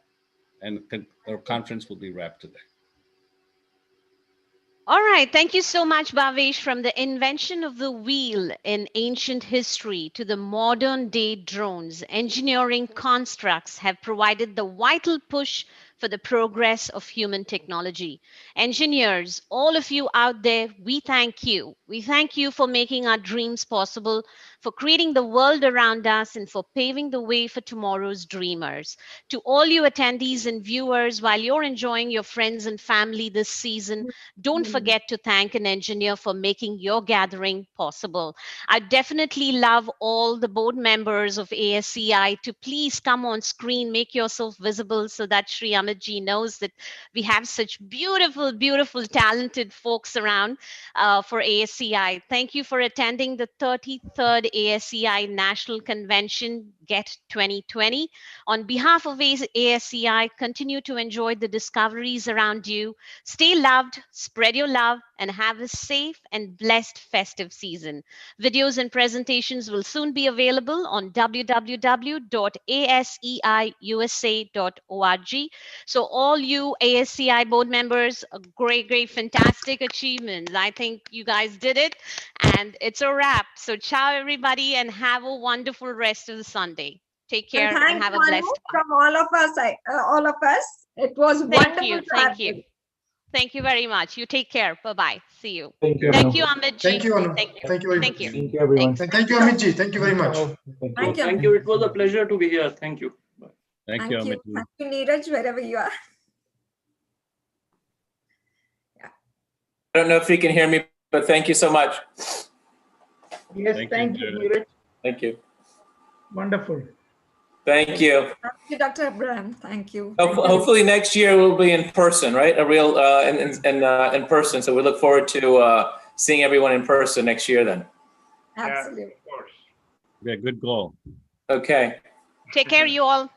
And our conference will be wrapped today. All right. Thank you so much, Bhavesh. From the invention of the wheel in ancient history to the modern day drones, engineering constructs have provided the vital push for the progress of human technology. Engineers, all of you out there, we thank you. We thank you for making our dreams possible, for creating the world around us, and for paving the way for tomorrow's dreamers. To all you attendees and viewers, while you're enjoying your friends and family this season, don't forget to thank an engineer for making your gathering possible. I definitely love all the board members of ASEI to please come on screen, make yourself visible so that Sri Amitji knows that we have such beautiful, beautiful, talented folks around for ASEI. Thank you for attending the 33rd ASEI National Convention, GET2020. On behalf of ASEI, continue to enjoy the discoveries around you. Stay loved, spread your love, and have a safe and blessed festive season. Videos and presentations will soon be available on www.aseiusa.org. So all you ASEI board members, great, fantastic achievements. I think you guys did it, and it's a wrap. So ciao, everybody, and have a wonderful rest of the Sunday. Take care and have a blessed one. From all of us, it was wonderful. Thank you. Thank you very much. You take care. Bye-bye. See you. Thank you. Thank you, Amitji. Thank you, Anu. Thank you. Thank you very much. Thank Thank you, everyone. Thank you, Amitji. Thank you very much. Thank you. It was a pleasure to be here. Thank you. Thank you, Amitji. Thank you, Neeraj, wherever you are. I don't know if you can hear me, but thank you so much. Yes, thank you, Neeraj. Thank you. Wonderful. Thank you. Thank you, Dr. Abraham. Thank you. Hopefully next year we'll be in person, right? A real in person. So we look forward to seeing everyone in person next year then. Absolutely. Yeah, good goal. Okay. Take care, you all.